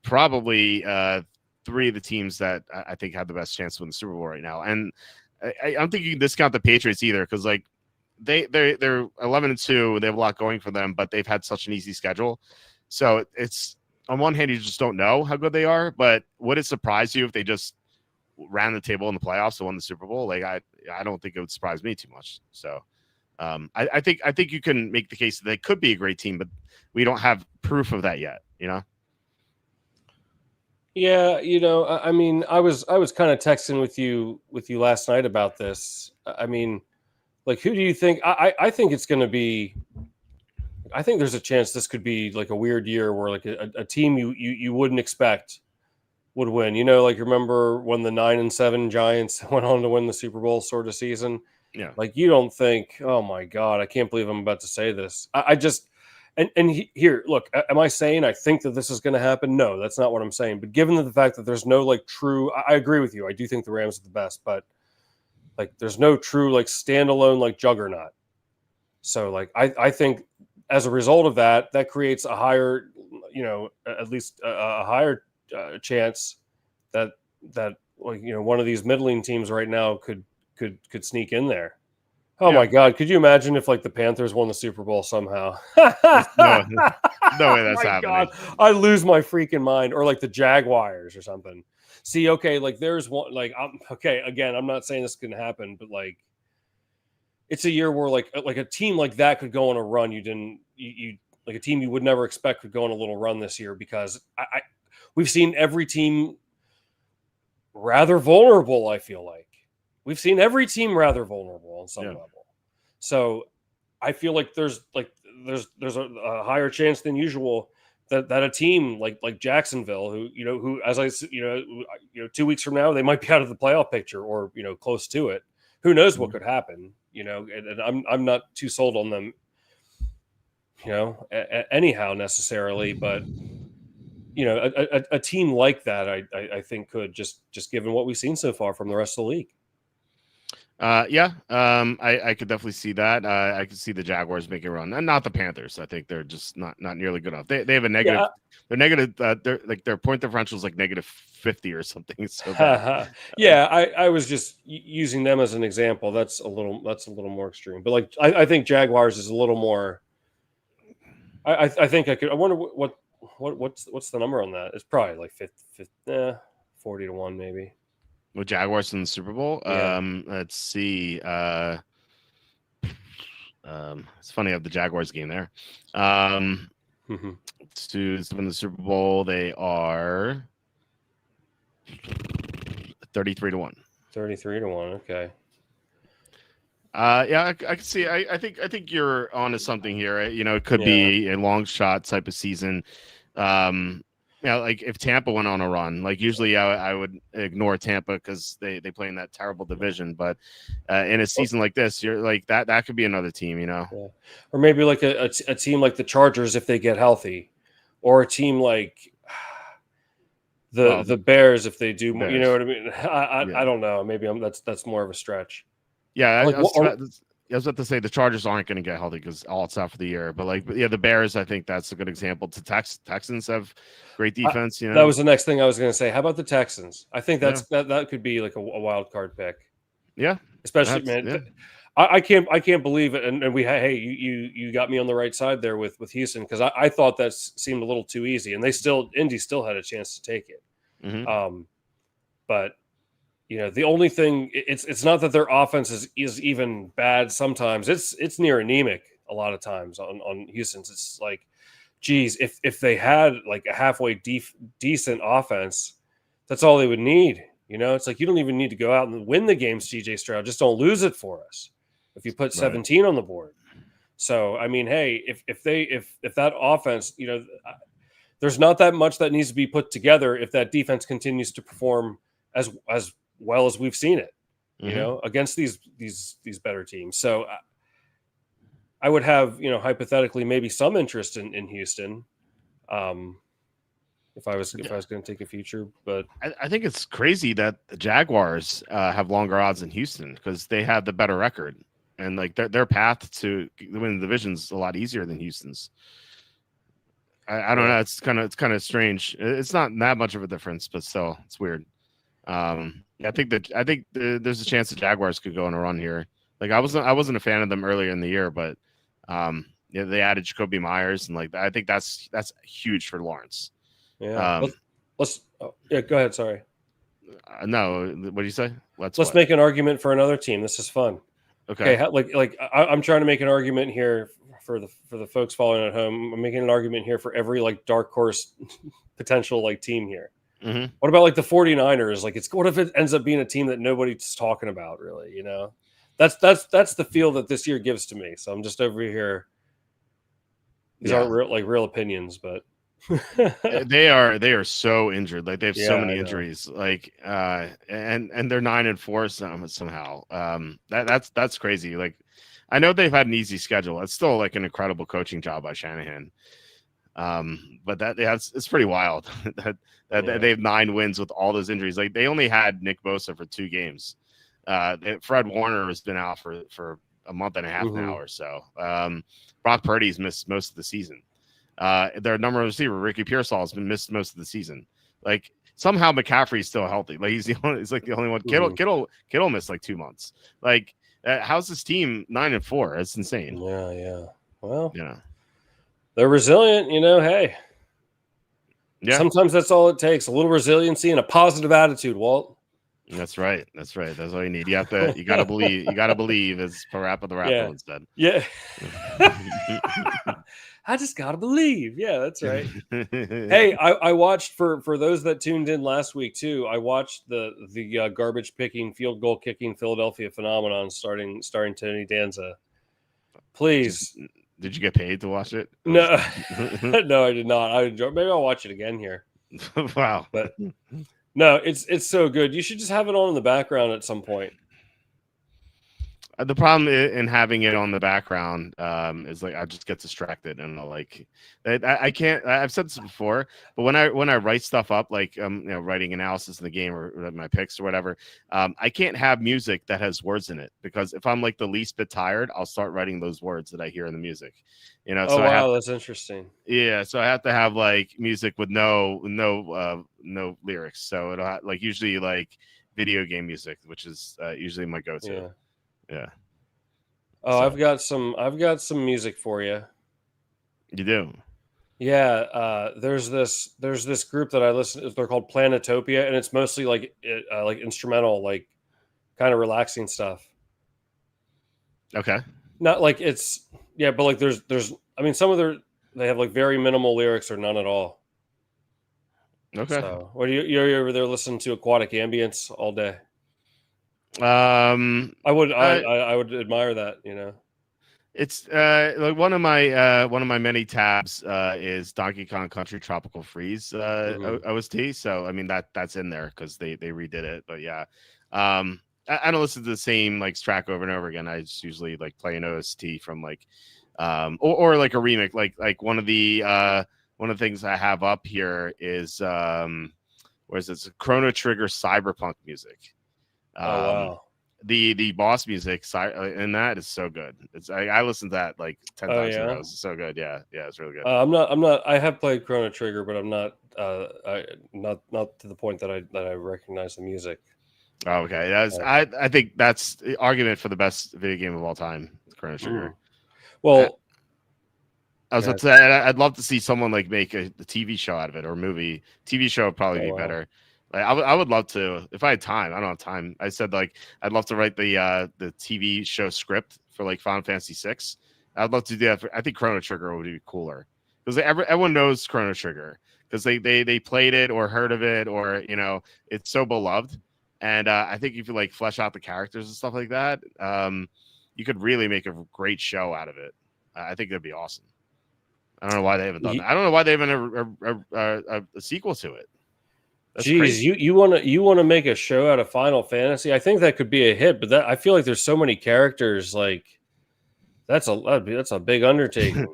probably 3 of the teams that I think have the best chance to win the Super Bowl right now. And I don't think you can discount the Patriots either because like they're 11-2. They have a lot going for them, but they've had such an easy schedule. So it's on one hand, you just don't know how good they are, but would it surprise you if they just ran the table in the playoffs and won the Super Bowl? Like I don't think it would surprise me too much. So I think you can make the case that they could be a great team, but we don't have proof of that yet. Yeah, I mean, I was kind of texting with you last night about this. I mean, like, who do you think? I think it's going to be. I think there's a chance this could be like a weird year where like a team you wouldn't expect would win. Like remember when the 9-7 Giants went on to win the Super Bowl sort of season? Yeah. Like you don't think, oh my God, I can't believe I'm about to say this. I just here, look, am I saying I think that this is going to happen? No, that's not what I'm saying. But given the fact that there's no like true, I agree with you. I do think the Rams are the best, but like there's no true like standalone like juggernaut. So like I think. As a result of that creates a higher, at least a higher chance that one of these middling teams right now could sneak in there. Oh my God! Could you imagine if like the Panthers won the Super Bowl somehow? no way that's happening. God, I lose my freaking mind. Or like the Jaguars or something. See, okay, like there's one. Like, again, I'm not saying this can happen, but like. It's a year where like a team like that could go on a run. You like a team you would never expect could go on a little run this year because we've seen every team rather vulnerable. I feel like we've seen every team rather vulnerable on some level. So I feel like there's like there's a higher chance than usual that a team like Jacksonville, who as I 2 weeks from now they might be out of the playoff picture or close to it. Who knows what could happen? And I'm not too sold on them, anyhow necessarily, but a team like that, I think could just given what we've seen so far from the rest of the league. I could definitely see that. I could see the Jaguars making a run, and not the Panthers. I think they're just not nearly good enough. They have a negative. Yeah. They're negative. They're like their point differential is like -50 or something. So yeah, I was just using them as an example. That's a little more extreme. But like I think Jaguars is a little more. I think I could. I wonder what's the number on that? It's probably like 40-1 maybe. With Jaguars in the Super Bowl, yeah. Let's see. It's funny I have the Jaguars game there. To win the Super Bowl, they are 33-1. 33-1. Okay. Yeah, I can see. I think you're onto something here. It could be a long shot type of season. Like if Tampa went on a run, like usually I would ignore Tampa because they play in that terrible division. But in a season like this, you're like that could be another team, Yeah. Or maybe like a team like the Chargers if they get healthy, or a team like the Bears if they do. Bears. You know what I mean? I don't know. Maybe that's more of a stretch. Yeah, I was about to say the Chargers aren't going to get healthy because all it's out for the year. But the Bears, I think that's a good example. Texans have great defense. That was the next thing I was going to say. How about the Texans? I think that could be like a wild card pick. Yeah, especially man. Yeah. I can't believe it. And you got me on the right side there with Houston because I thought that seemed a little too easy, and Indy still had a chance to take it. Mm-hmm. But. The only thing it's not that their offense is even bad. Sometimes it's near anemic. A lot of times on Houston's, it's like, geez, if they had like a halfway decent offense, that's all they would need. It's like you don't even need to go out and win the game, CJ Stroud. Just don't lose it for us. If you put 17 on the board, so I mean, hey, if that offense, there's not that much that needs to be put together if that defense continues to perform as well as we've seen it, against these better teams. So I would have, hypothetically, maybe some interest in Houston, if I was going to take a future. But I think it's crazy that the Jaguars have longer odds than Houston because they have the better record, and like their path to win the division's a lot easier than Houston's. I don't know. It's kind of strange. It's not that much of a difference, but still, it's weird. I think there's a chance the Jaguars could go on a run here. Like I wasn't a fan of them earlier in the year, but they added Jacoby Myers, and like I think that's huge for Lawrence. Yeah. Let's go ahead. Sorry. No, what do you say? Let's make an argument for another team. This is fun. Okay. I'm trying to make an argument here for the folks following at home. I'm making an argument here for every like dark horse potential like team here. Mm-hmm. What about like the 49ers? Like, what if it ends up being a team that nobody's talking about, really? That's the feel that this year gives to me. So I'm just over here. These aren't real opinions, but they are so injured. Like they have so many injuries. Like and they're 9-4 somehow. That's crazy. Like I know they've had an easy schedule. It's still like an incredible coaching job by Shanahan. But it's pretty wild that they have 9 wins with all those injuries. Like they only had Nick Bosa for 2 games. Fred Warner has been out for a month and a half now or so. Brock Purdy's missed most of the season. Their number one receiver, Ricky Pearsall, has been missed most of the season. Like somehow McCaffrey's still healthy. Like he's the only one. Kittle missed like 2 months. Like how's this team 9-4? It's insane. Yeah. Well, they're resilient, Hey, sometimes that's all it takes. A little resiliency and a positive attitude, Walt. That's right. That's all you need. You gotta believe. You gotta believe, as Parappa the Rapper once said. Yeah. I just gotta believe. Yeah, that's right. Hey, I watched for those that tuned in last week too. I watched the garbage picking, field goal kicking Philadelphia phenomenon starring Tony Danza. Please. Did you get paid to watch it? No, no, I did not. I enjoy. Maybe I'll watch it again here. Wow. But no, it's so good. You should just have it on in the background at some point. The problem in having it on the background is like I just get distracted and I can't. I've said this before, but when I write stuff up, like writing analysis in the game or my picks or whatever, I can't have music that has words in it, because if I'm like the least bit tired, I'll start writing those words that I hear in the music. Oh So wow, that's interesting. yeah, so I have to have like music with no lyrics. So it'll like usually like video game music, which is usually my go-to. Yeah. Yeah. Oh, So, I've got some music for you. you do. Yeah, there's this group that I listen to. They're called Planetopia, and it's mostly like instrumental, like kind of relaxing stuff. Okay. Not like it's but like there's I mean some of they have like very minimal lyrics or none at all. Okay. So what are you're over there listening to aquatic ambience all day? I would admire that, you know. It's like one of my many tabs is Donkey Kong Country Tropical Freeze OST. So I mean that's in there because they redid it. But yeah, I don't listen to the same like track over and over again. I just usually like play an OST from like or like a remix. Like one of the things I have up here is where is it? It's Chrono Trigger Cyberpunk music. Oh wow. The boss music and that is so good. I listened to that like 10,000 yeah? rows. It's so good. Yeah, it's really good. I'm not. I have played Chrono Trigger, but I'm not. Not to the point that I recognize the music. Oh, okay, I think that's the argument for the best video game of all time, Chrono Trigger. Well, I was about to say I'd love to see someone like make a TV show out of it or a movie. TV show would probably be better. Like, I would love to if I had time. I don't have time. I said like I'd love to write the TV show script for like Final Fantasy VI. I'd love to do that. I think Chrono Trigger would be cooler because everyone knows Chrono Trigger because they played it or heard of it or it's so beloved. And I think if you like flesh out the characters and stuff like that, you could really make a great show out of it. I think that'd be awesome. I don't know why they haven't done that. I don't know why they haven't a sequel to it. That's crazy. you want to make a show out of Final Fantasy? I think that could be a hit, but I feel like there's so many characters. Like that's a big undertaking.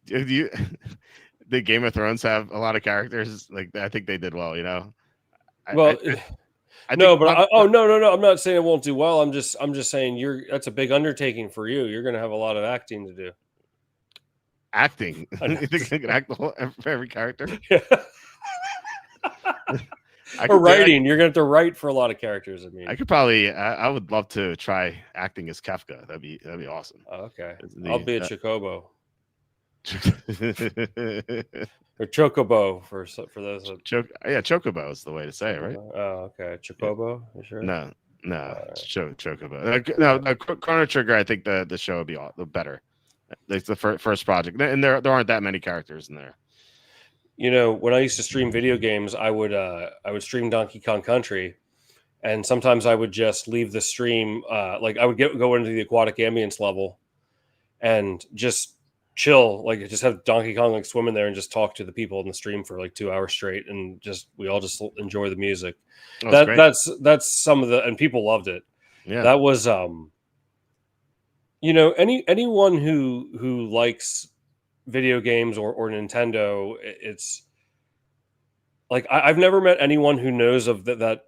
The Game of Thrones have a lot of characters. Like I think they did well. No, I'm not saying it won't do well. I'm just saying that's a big undertaking for you. You're going to have a lot of acting to do. Acting? You think I can act for every character? Yeah. Or writing. You're going to have to write for a lot of characters. I mean, I could probably. I would love to try acting as Kefka. That'd be awesome. Oh, okay, I'll be a Chocobo. Or Chocobo for those. Chocobo is the way to say it, right? Oh, okay, Chocobo. You sure? No, Chocobo. No, Chrono Trigger. I think the show would be better. It's the first project, and there aren't that many characters in there. When I used to stream video games, I would stream Donkey Kong Country, and sometimes I would just leave the stream. Like I would go into the aquatic ambience level, and just chill. Like just have Donkey Kong like swim in there and just talk to the people in the stream for like 2 hours straight, and we all just enjoy the music. That's some of and people loved it. Yeah, that was anyone who likes video games or Nintendo, it's like I've never met anyone who knows of that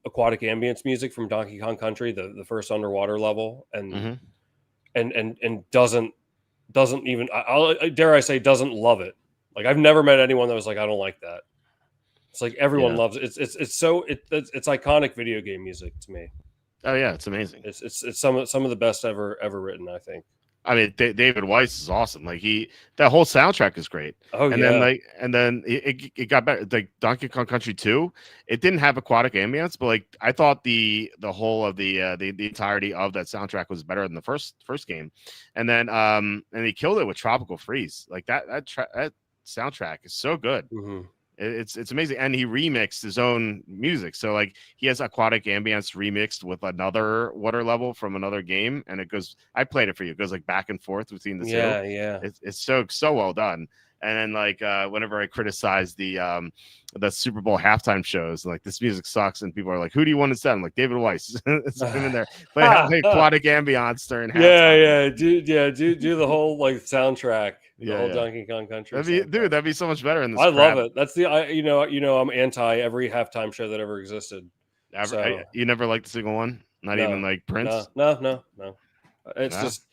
aquatic ambience music from Donkey Kong Country, the first underwater level, and doesn't even dare I say doesn't love it. Like I've never met anyone that was like I don't like that. It's like everyone loves it. It's iconic video game music to me. Oh yeah, it's amazing. It's some of the best ever written, I think. I mean, David Weiss is awesome. Like that whole soundtrack is great. Oh, and then it got better. Like Donkey Kong Country 2, it didn't have aquatic ambience, but like I thought the whole of the entirety of that soundtrack was better than the first game. And then and he killed it with Tropical Freeze. Like that soundtrack is so good. Mm-hmm. It's amazing. And he remixed his own music. So like he has Aquatic Ambience remixed with another water level from another game, and it goes, I played it for you. It goes like back and forth between the two. Yeah. It's so well done. And then like whenever I criticize the Super Bowl halftime shows, like this music sucks, and people are like, "Who do you want instead?" I'm like, David Weiss. It's him in there. Play Aquatic Ambience during halftime. Do the whole like soundtrack, the whole Yeah. Donkey Kong Country. That'd be so much better in this. I love it. That's I'm anti every halftime show that ever existed. You never liked a single one, not even like Prince. No. It's just.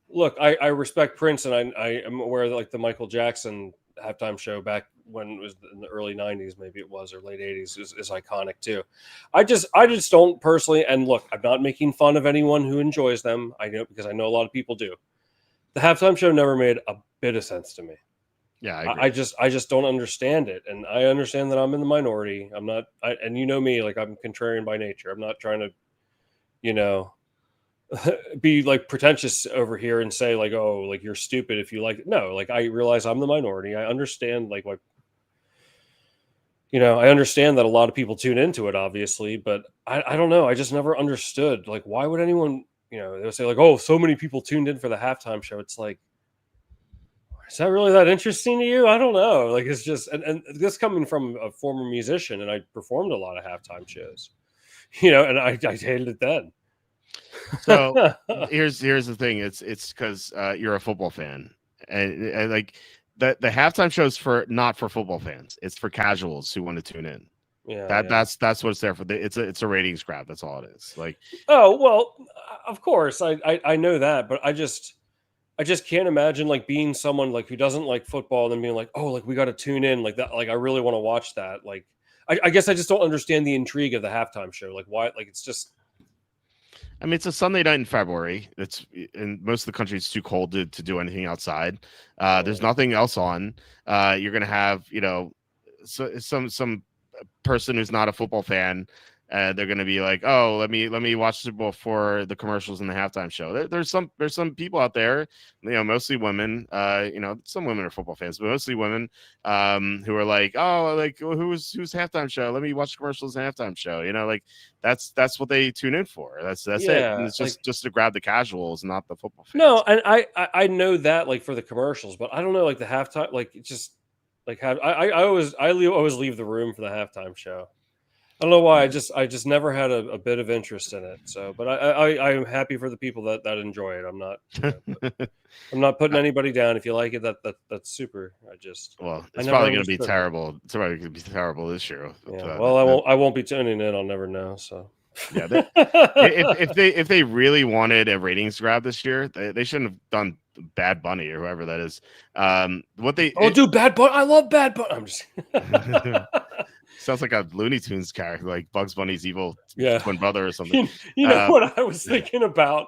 Look, I respect Prince, and I am aware that like the Michael Jackson halftime show back when it was in the early 90s, maybe it was, or late 80s, is iconic too. I just don't personally, and look, I'm not making fun of anyone who enjoys them. I know, because I know a lot of people do. The halftime show never made a bit of sense to me. Yeah, I just don't understand it, and I understand that I'm in the minority. I'm not, and you know me, like I'm contrarian by nature. I'm not trying to, be like pretentious over here and say like, oh, like you're stupid if you like it. No, like I realize I'm the minority. I understand like what, I understand that a lot of people tune into it, obviously, but I don't know. I just never understood like why would anyone, they'll say like, oh, so many people tuned in for the halftime show. It's like, is that really that interesting to you? I don't know. Like it's just, and this coming from a former musician, and I performed a lot of halftime shows, and I hated it then. So here's the thing. It's because you're a football fan, and like the halftime show's not for football fans. It's for casuals who want to tune in. Yeah, that's what it's there for. It's a ratings grab. That's all it is. Like, oh well, of course I know that, but I just can't imagine like being someone like who doesn't like football and then being like, oh, like we got to tune in like that. Like I really want to watch that. Like I guess I just don't understand the intrigue of the halftime show. Like why? Like it's just. I mean, it's a Sunday night in February. It's in most of the country. It's too cold to do anything outside. There's nothing else on. You're gonna have some person who's not a football fan. They're gonna be like, oh, let me watch Super Bowl for the commercials and the halftime show. There's some people out there, mostly women. Some women are football fans, but mostly women who are like, oh, like who's halftime show? Let me watch commercials and halftime show. Like that's what they tune in for. That's it. And it's just to grab the casuals, not the football fans. No, and I know that like for the commercials, but I don't know like the halftime. Like it just like I always leave the room for the halftime show. I don't know why. I just never had a bit of interest in it. So, but I'm happy for the people that enjoy it. I'm not, I'm not putting anybody down. If you like it, that's super. It's probably going to be terrible. It's probably going to be terrible this year. Yeah. I won't be tuning in. I'll never know. So. Yeah. If they really wanted a ratings grab this year, they shouldn't have done Bad Bunny or whoever that is. Do Bad Bunny. I love Bad Bunny. I'm just. Sounds like a Looney Tunes character, like Bugs Bunny's evil twin brother or something. You know what I was thinking about?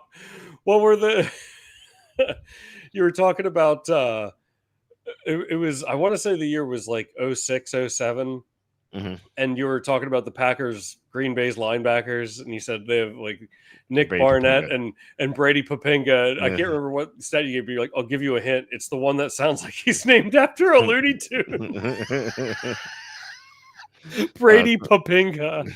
What were the? You were talking about. It was. I want to say the year was like 06, 07. Mm-hmm. And you were talking about the Packers, Green Bay's linebackers, and you said they have like Nick Brady Barnett Papinga. and Brady Papinga. Yeah. I can't remember what stat you gave me. Like, I'll give you a hint. It's the one that sounds like he's named after a Looney Tune. Brady Papinga.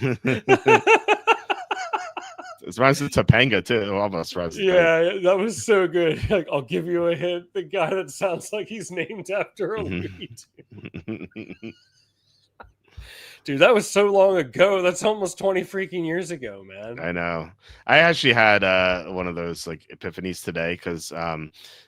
It rhymes with Topanga too. It almost rhymes. Yeah, that was so good. Like, I'll give you a hint. The guy that sounds like he's named after a Looney Tune. Dude, that was so long ago. That's almost 20 freaking years ago, man. I know. I actually had one of those like epiphanies today because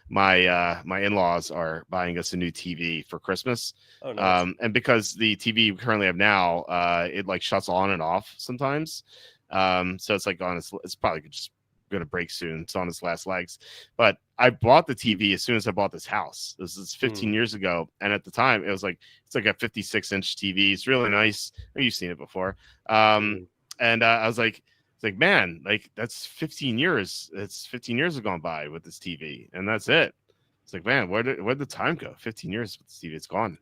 my in-laws are buying us a new TV for Christmas. Oh, nice. And because the TV we currently have now, it like shuts on and off sometimes. So it's like it's probably just going to break soon. It's on its last legs. But I bought the TV as soon as I bought this house. This is 15 years ago. And at the time it's like a 56-inch TV. It's really nice. You've seen it before. And I was like, it's like, man, like that's 15 years. It's 15 years have gone by with this TV. And that's it. It's like, man, where'd the time go? 15 years with this TV. It's gone.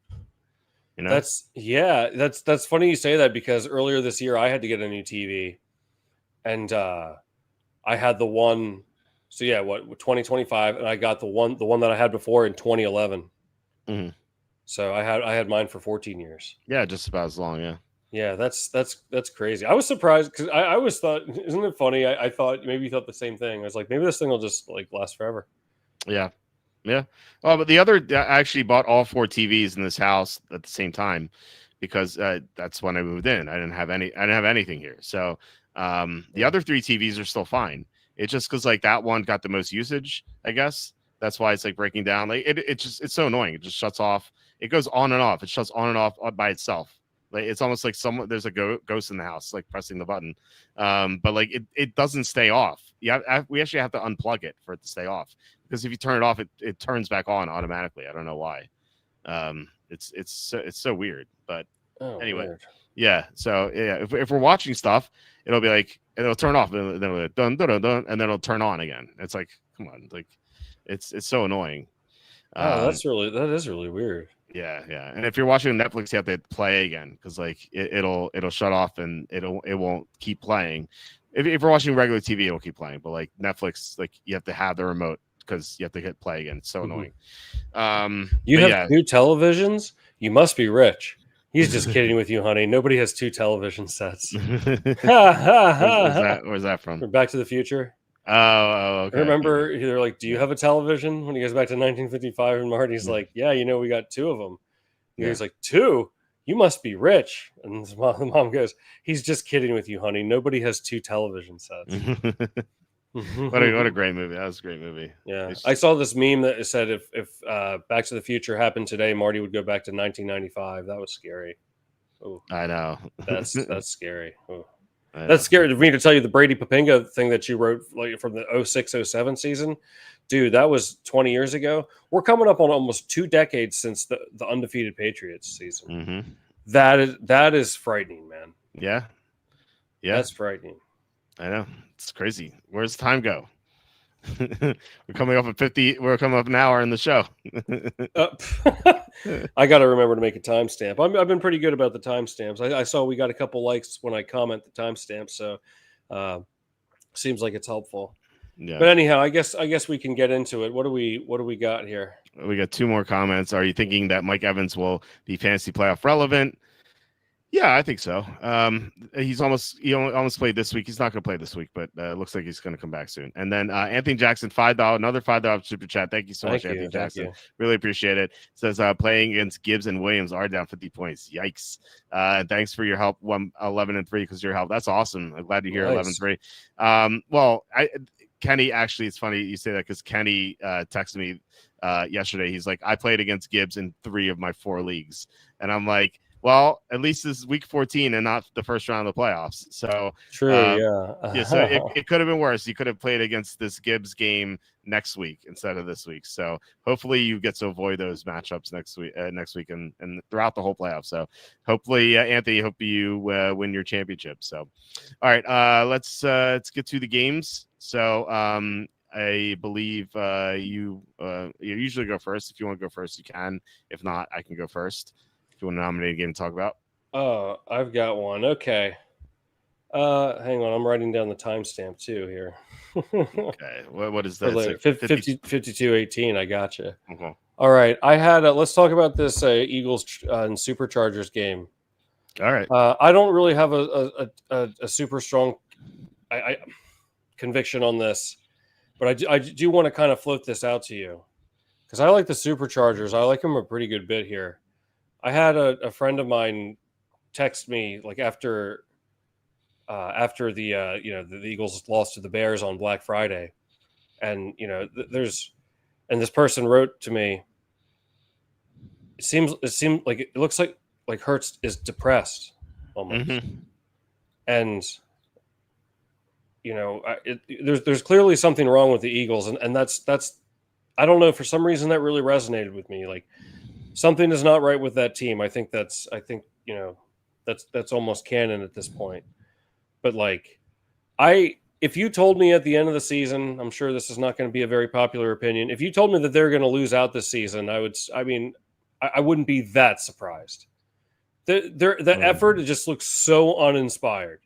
That's funny you say that because earlier this year I had to get a new TV. And I had the one, 2025, and I got the one that I had before in 2011. Mm-hmm. So I had mine for 14 years. Yeah, just about as long. Yeah. Yeah, that's crazy. I was surprised because I always thought, isn't it funny? I thought maybe you thought the same thing. I was like, maybe this thing will just like last forever. Yeah. Yeah. Well, but I actually bought all 4 TVs in this house at the same time because that's when I moved in. I didn't have anything here. So the other 3 TVs are still fine. It's just because like that one got the most usage, I guess. That's why it's like breaking down. Like it's so annoying. It just shuts off. It goes on and off. It shuts on and off by itself. Like it's almost like there's a ghost in the house, like pressing the button. But like it doesn't stay off. Yeah, we actually have to unplug it for it to stay off. Because if you turn it off, it turns back on automatically. I don't know why. It's so weird. But anyway, weird. Yeah. So yeah, if we're watching stuff, it'll be like it'll turn off, and then it'll dun, dun, dun, dun, and then it'll turn on again. It's like, come on, like it's so annoying. That is really weird. Yeah, yeah. And if you're watching Netflix, you have to play again because like it'll shut off and it won't keep playing. If you're watching regular TV, it'll keep playing. But like Netflix, like you have to have the remote because you have to hit play again. It's so annoying. You have 2 televisions? You must be rich. He's just kidding with you, honey. Nobody has 2 television sets. Where's that from? From Back to the Future. Oh, okay. I remember they're like, "Do you have a television?" When he goes back to 1955, and Marty's like, "Yeah, we got 2 of them." And he's like, "2? You must be rich." And the mom goes, "He's just kidding with you, honey. Nobody has 2 television sets." What a great movie. That was a great movie. Yeah. I saw this meme that said if Back to the Future happened today, Marty would go back to 1995. That was scary. Oh, I know. That's scary. Oh. That's scary for me to tell you the Brady Papinga thing that you wrote like from the 06-07 season. Dude, that was 20 years ago. We're coming up on almost 2 decades since the undefeated Patriots season. Mm-hmm. That is frightening, man. Yeah. That's frightening. I know. It's crazy. Where's time go? We're coming up an hour in the show. I got to remember to make a timestamp. I've been pretty good about the timestamps. I saw we got a couple likes when I comment the timestamp, so seems like it's helpful. Yeah. But anyhow, I guess we can get into it. What do we got here? We got 2 more comments. Are you thinking that Mike Evans will be fantasy playoff relevant? Yeah, I think so. He almost played this week. He's not going to play this week, but it looks like he's going to come back soon. And then Anthony Jackson, $5, another $5 super chat. Thank you so much, Anthony Jackson. Really appreciate it. Says playing against Gibbs and Williams are down 50 points. Yikes! And thanks for your help. 11-3 because your help. That's awesome. I'm glad to hear 11-3. Well, Kenny actually, it's funny you say that because Kenny texted me yesterday. He's like, I played against Gibbs in 3 of my 4 leagues, and I'm like, well, at least this is week 14 and not the first round of the playoffs. So true, yeah. So it could have been worse. You could have played against this Gibbs game next week instead of this week. So hopefully you get to avoid those matchups next week and throughout the whole playoff. So hopefully, Anthony, hope you win your championship. So, all right, let's get to the games. So I believe you usually go first. If you want to go first, you can. If not, I can go first. You want to nominate a game to talk about? Oh, I've got one. Okay. Hang on. I'm writing down the timestamp too here. Okay. What is that? 52-18. I got you. Okay. All right. I had let's talk about this Eagles and Superchargers game. All right. I don't really have a super strong conviction on this, but I do want to kind of float this out to you because I like the Superchargers. I like them a pretty good bit here. I had a friend of mine text me like after the the Eagles lost to the Bears on Black Friday, and this person wrote to me. It seemed like it looks like Hurts is depressed almost, and there's clearly something wrong with the Eagles, and that's I don't know, for some reason that really resonated with me. Like, something is not right with that team. I think that's almost canon at this point. But like, if you told me at the end of the season, I'm sure this is not going to be a very popular opinion. If you told me that they're going to lose out this season, I wouldn't be that surprised. The effort, it just looks so uninspired.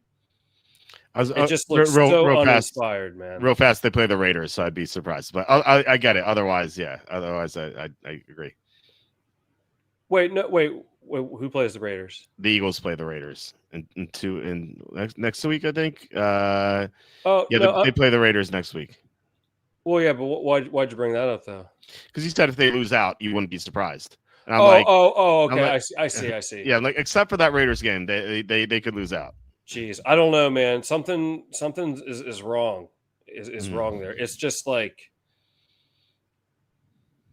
It just looks so uninspired, man. Real fast, they play the Raiders, so I'd be surprised. But I get it. Otherwise, yeah. Otherwise, I agree. Wait, no, wait. Who plays the Raiders? The Eagles play the Raiders in next week, I think. Oh Yeah, no. they play the Raiders next week. Well, yeah, but why'd you bring that up though? Because you said if they lose out, you wouldn't be surprised. And I'm Okay. like, I see. yeah, like except for that Raiders game, they could lose out. Jeez, I don't know, man. Something is wrong. Is Mhm. wrong there. It's just like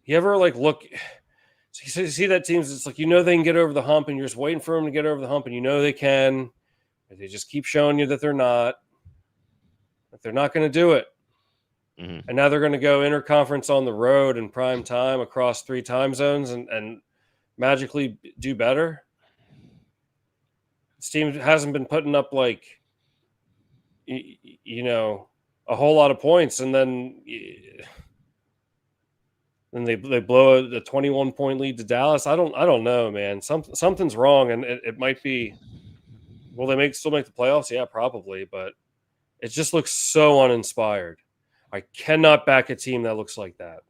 you ever like look. So you see that teams. It's like they can get over the hump, and you're just waiting for them to get over the hump, and they can. But they just keep showing you that they're not. That they're not going to do it. Mm-hmm. And now they're going to go interconference on the road in prime time across 3 time zones and magically do better. This team hasn't been putting up like, a whole lot of points, and then they blow a 21-point lead to Dallas. I don't know, man. Something's wrong, and it might be. Will they still make the playoffs? Yeah, probably, but it just looks so uninspired. I cannot back a team that looks like that.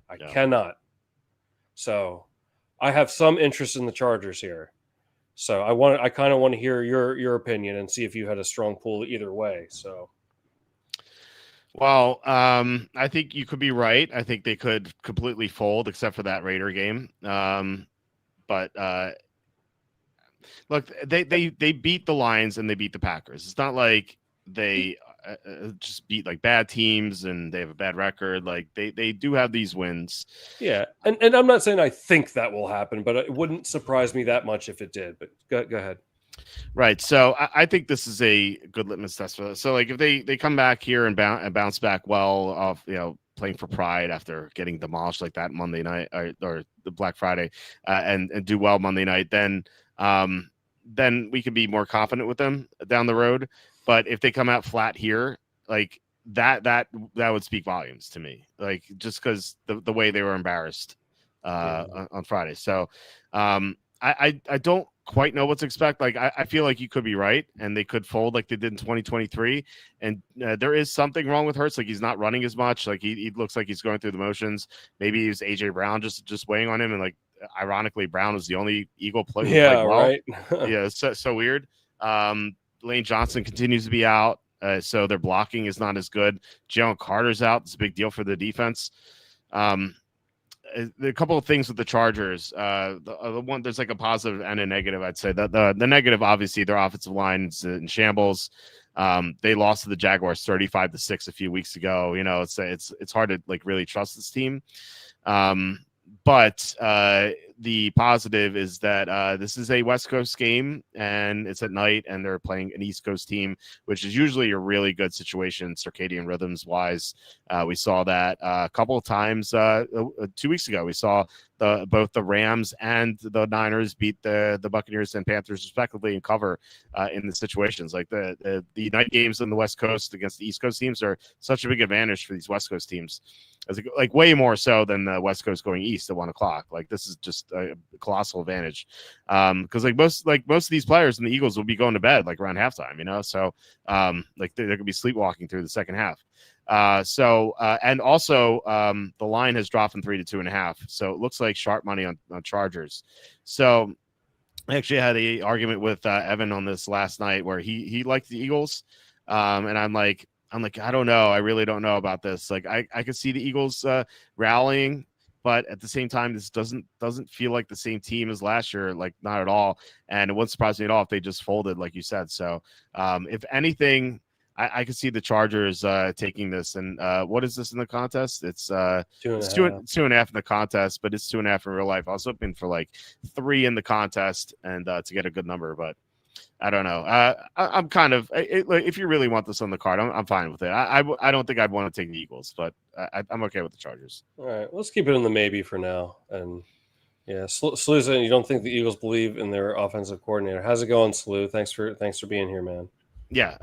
I cannot. So I have some interest in the Chargers here. So I kind of want to hear your opinion and see if you had a strong pull either way. So, well, I think you could be right. I think they could completely fold except for that Raider game. But look, they beat the Lions and they beat the Packers. It's not like they just beat like bad teams and they have a bad record. Like they do have these wins. Yeah, and I'm not saying I think that will happen, but it wouldn't surprise me that much if it did. But go ahead. Right. So I think this is a good litmus test for this. So like if they come back here and bounce back well off, playing for pride after getting demolished like that Monday night or the Black Friday and do well Monday night, then we can be more confident with them down the road. But if they come out flat here, like that would speak volumes to me, like just because the way they were embarrassed on Friday. So I don't quite know what to expect. Like I feel like you could be right, and they could fold like they did in 2023. And there is something wrong with Hurts. Like he's not running as much. Like he looks like he's going through the motions. Maybe he was AJ Brown just weighing on him, and like ironically, Brown was the only Eagle player who played well. Right. Yeah, so weird. Lane Johnson continues to be out, so their blocking is not as good. Jalen Carter's out. It's a big deal for the defense. A couple of things with the Chargers. The one, there's like a positive and a negative. I'd say that the negative, obviously, their offensive line is in shambles. They lost to the Jaguars 35-6 a few weeks ago. It's hard to like really trust this team. But the positive is that this is a West Coast game and it's at night and they're playing an East Coast team, which is usually a really good situation circadian rhythms wise. We saw that a couple of times 2 weeks ago. We saw both the Rams and the Niners beat the Buccaneers and Panthers respectively and cover in the situations. Like the night games on the West Coast against the East Coast teams are such a big advantage for these West Coast teams. Like way more so than the West Coast going east at 1 o'clock. Like this is just a colossal advantage. Because most of these players in the Eagles will be going to bed like around halftime, so like they're gonna be sleepwalking through the second half. And also the line has dropped from 3 to 2.5. So it looks like sharp money on Chargers. So I actually had an argument with Evan on this last night where he liked the Eagles. And I'm like, I don't know. I really don't know about this. Like I could see the Eagles rallying, but at the same time, this doesn't feel like the same team as last year, like not at all. And it wouldn't surprise me at all if they just folded, like you said. So if anything, I could see the Chargers taking this. And what is this in the contest? It's 2.5 in the contest, but it's 2.5 in real life. I was hoping for like 3 in the contest and to get a good number, but I don't know. I'm kind of if you really want this on the card, I'm fine with it. I don't think I'd want to take the Eagles, but I'm okay with the Chargers. All right, let's keep it in the maybe for now. And yeah, Slew's, you don't think the Eagles believe in their offensive coordinator? How's it going, Slew? Thanks for being here, man. Yeah.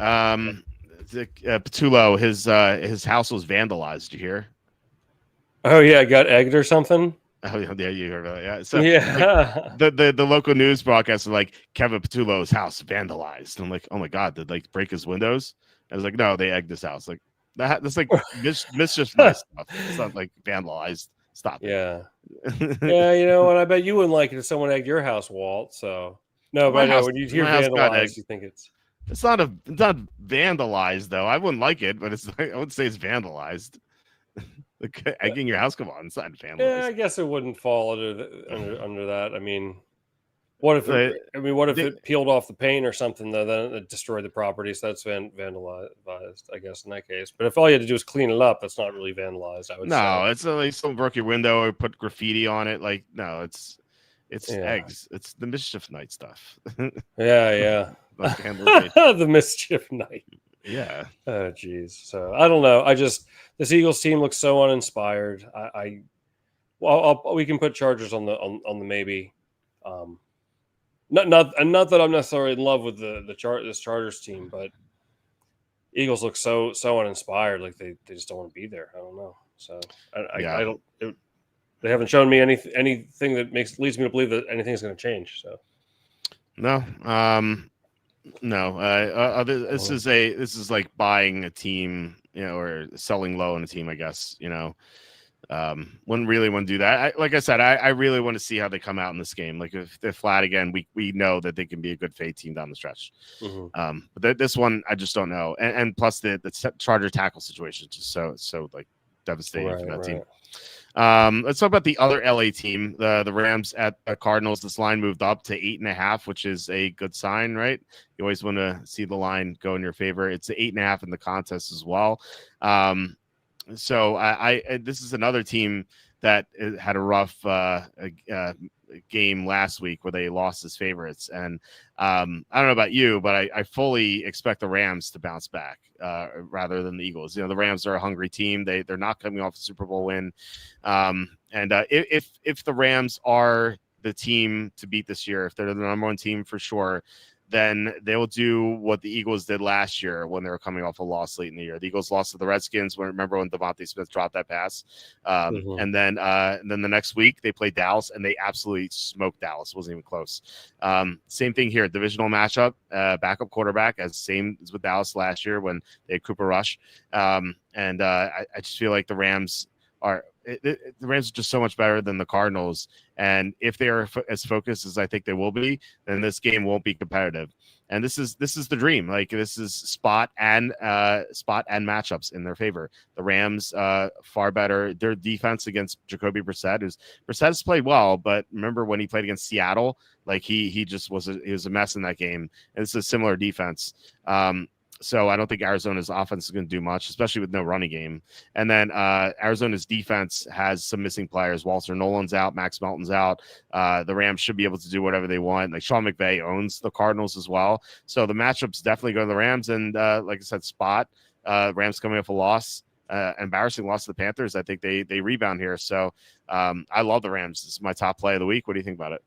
Patullo, his house was vandalized. Did you hear? Oh yeah, got egged or something. Oh yeah, you heard about it. Yeah. So yeah, like, the local news broadcast was like Kevin Patullo's house vandalized. I'm like, oh my god, did like break his windows? I was like, no, they egged his house. Like that's like mischief stuff. It's not like vandalized. Stop Yeah. it. Yeah, you know, and I bet you wouldn't like it if someone egged your house, Walt. So no, but I know when you hear my house got vandalized, egged. you think it's It's not vandalized though. I wouldn't like it, but it's I wouldn't say it's vandalized. Like, egging your house, come on, it's not yeah, vandalized. I guess it wouldn't fall under that. I mean, what if But what if they, it peeled off the paint or something though, then it destroyed the property, so that's vandalized, I guess, in that case. But if all you had to do is clean it up, that's not really vandalized, I would say. no, it's like someone broke your window or put graffiti on it. Like, no, it's Yeah. eggs. It's the mischief night stuff. Yeah. Not vandalization. The mischief night. Yeah. Oh, geez. So I don't know. This Eagles team looks so uninspired. We can put Chargers on the maybe. Not that I'm necessarily in love with this Chargers team, but Eagles look so uninspired. Like they just don't want to be there. I don't know. So I don't. They haven't shown me anything that leads me to believe that anything's going to change. So No. No. This is like buying a team, or selling low on a team, I guess. Wouldn't really want to do that. Like I said, I really want to see how they come out in this game. Like if they're flat again, we know that they can be a good fade team down the stretch. But this one, I just don't know. And plus the Charger tackle situation is just so like devastating for that team. Let's talk about the other LA team, the Rams at the Cardinals. This line moved up to 8.5, which is a good sign, right? You always want to see the line go in your favor. It's 8.5 in the contest as well. So this is another team that had a rough game last week where they lost as favorites. And I don't know about you, but I fully expect the Rams to bounce back rather than the Eagles. The Rams are a hungry team. They're not coming off a Super Bowl win. If the Rams are the team to beat this year, if they're the number one team for sure, then they'll do what the Eagles did last year when they were coming off a loss late in the year. The Eagles lost to the Redskins. Remember when Devontae Smith dropped that pass? And then the next week they played Dallas and they absolutely smoked Dallas. It wasn't even close. Same thing here. Divisional matchup, backup quarterback, same as with Dallas last year when they had Cooper Rush. I just feel like the Rams are just so much better than the Cardinals. And if they are as focused as I think they will be, then this game won't be competitive. And this is the dream. Like this is spot and matchups in their favor. The Rams far better. Their defense against Jacoby Brissett has played well, but remember when he played against Seattle, like he just was a mess in that game. And it's a similar defense. So I don't think Arizona's offense is going to do much, especially with no running game. And then Arizona's defense has some missing players. Walter Nolan's out. Max Melton's out. The Rams should be able to do whatever they want. Like Sean McVay owns the Cardinals as well. So the matchups definitely go to the Rams. And like I said, Rams coming off a loss, embarrassing loss to the Panthers. I think they rebound here. So I love the Rams. This is my top play of the week. What do you think about it?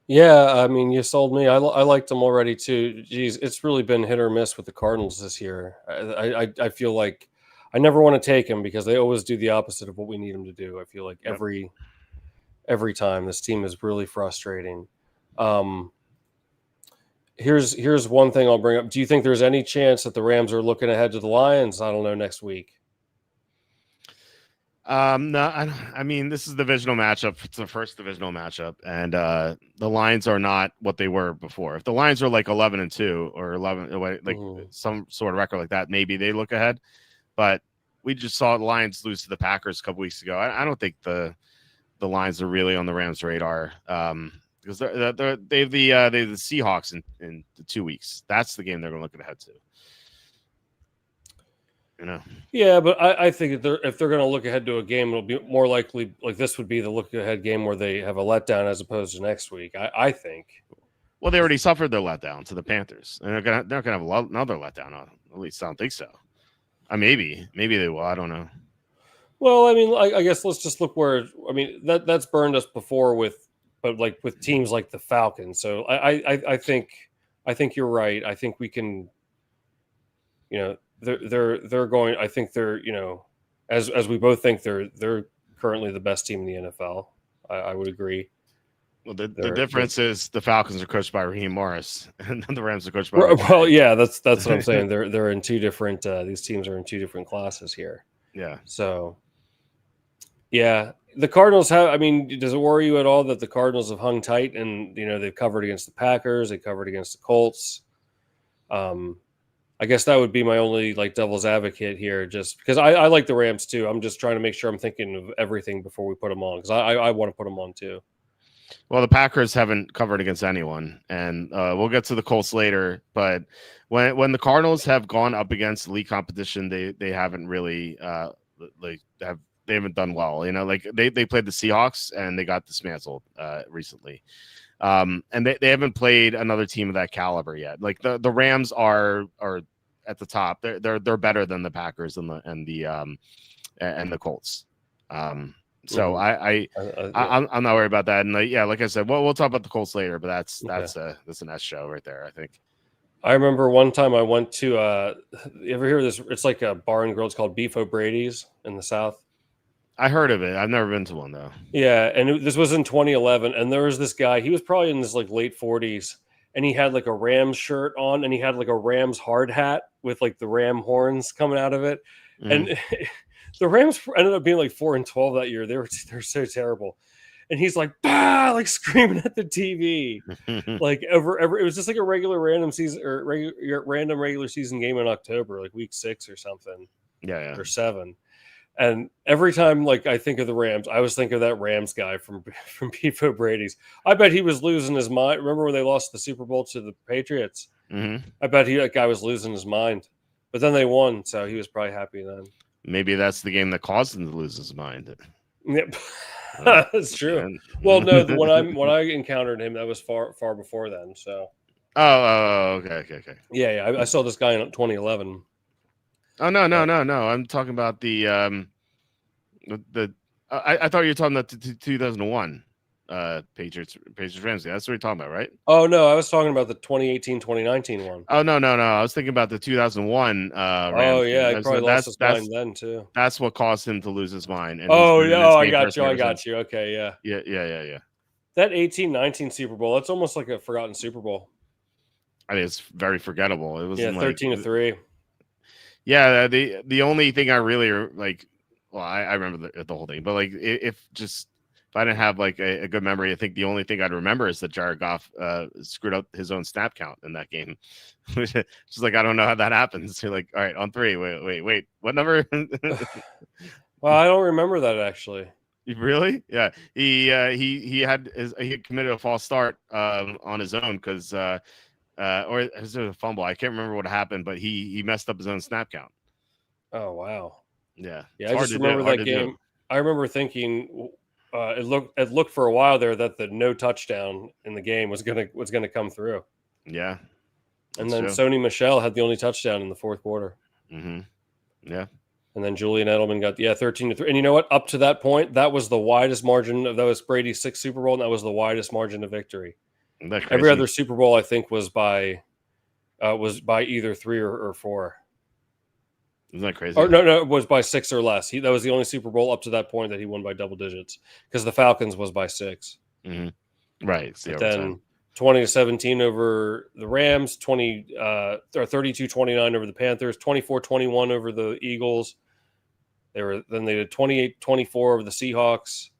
Yeah, I mean, you sold me. I liked them already too. Geez, it's really been hit or miss with the Cardinals this year. I feel like I never want to take them because they always do the opposite of what we need them to do. I feel like every time this team is really frustrating. Here's one thing I'll bring up. Do you think there's any chance that the Rams are looking ahead to the Lions? I don't know, next week. No, I mean, this is a divisional matchup. It's the first divisional matchup, and the Lions are not what they were before. If the Lions are like 11-2 or 11, some sort of record like that, maybe they look ahead. But we just saw the Lions lose to the Packers a couple weeks ago. I don't think the Lions are really on the Rams' radar because they have the Seahawks in 2 weeks. That's the game they're going to look ahead to. Yeah, but I think if they're going to look ahead to a game, it'll be more likely like this would be the look ahead game where they have a letdown as opposed to next week. I think. Well, they already suffered their letdown to the Panthers, and they're gonna have another letdown. At least I don't think so. Maybe they will. I don't know. Well, I mean, I guess let's just look where. I mean, that's burned us before with teams like the Falcons. So I think you're right. I think we can. They're going. I think they're as we both think they're currently the best team in the NFL. I would agree. Well, the difference is the Falcons are coached by Raheem Morris, and the Rams are coached by. Well, yeah, that's what I'm saying. They're in two different. These teams are in two different classes here. Yeah. So, yeah, The Cardinals have. I mean, does it worry you at all that the Cardinals have hung tight and they've covered against the Packers, they covered against the Colts? I guess that would be my only like devil's advocate here, just because I like the Rams too. I'm just trying to make sure I'm thinking of everything before we put them on, because I want to put them on too. Well, the Packers haven't covered against anyone, and we'll get to the Colts later. But when the Cardinals have gone up against elite competition, they haven't really they haven't done well. Like they played the Seahawks and they got dismantled recently. And they haven't played another team of that caliber yet. Like the Rams are at the top. They're better than the Packers and the Colts. So I'm not worried about that. And like I said, we'll talk about the Colts later. But that's an S show right there, I think. I remember one time I went to you ever hear of this? It's like a bar and grill. It's called Beef O'Brady's in the South. I heard of it. I've never been to one though. Yeah, and this was in 2011, and there was this guy. He was probably in his like late 40s, and he had like a Rams shirt on, and he had like a Rams hard hat with like the Ram horns coming out of it. And the Rams ended up being like 4-12 that year. They're so terrible. And he's like, bah, like screaming at the TV, like ever. It was just like a random regular season game in October, like week 6 or something, or 7. And every time, like I think of the Rams, I always think of that Rams guy from Beef O'Brady's. I bet he was losing his mind. Remember when they lost the Super Bowl to the Patriots? I bet that guy was losing his mind. But then they won, so he was probably happy then. Maybe that's the game that caused him to lose his mind. Yep, that's true. Well, no, when I encountered him, that was far before then. So. Okay. Yeah. I saw this guy in 2011. Oh no! I'm talking about the I thought you were talking about the 2001 Patriots Rams. That's what you're talking about, right? Oh no, I was talking about the 2018-2019 one. Oh no! I was thinking about the 2001 Rams. Oh yeah, he probably lost his mind then too. That's what caused him to lose his mind. And I got you. Okay, yeah. That 18-19 Super Bowl, that's almost like a forgotten Super Bowl. I mean, it's very forgettable. It was 13-3. Yeah, the only thing I really like, well, I remember the whole thing, but like if I didn't have like a good memory, I think the only thing I'd remember is that Jared Goff screwed up his own snap count in that game. Just like, I don't know how that happens. You're like, all right, on 3, wait, what number? Well, I don't remember that actually. Really? Yeah, he had committed a false start on his own because. Or is it a fumble? I can't remember what happened, but he messed up his own snap count. Oh wow! Yeah. I just remember that game. I remember thinking it looked for a while there that the no touchdown in the game was gonna come through. Yeah. And then Sony Michel had the only touchdown in the fourth quarter. Yeah. And then Julian Edelman got 13-3. And you know what? Up to that point, that was the widest margin. That was Brady's 6th Super Bowl, and that was the widest margin of victory. Every other Super Bowl, I think, was by either 3 or 4. Isn't that crazy? Or no, it was by 6 or less. That was the only Super Bowl up to that point that he won by double digits, because the Falcons was by 6. Right. Then 20-17 over the Rams, 32-29 over the Panthers, 24-21 over the Eagles. They did 28-24 over the Seahawks.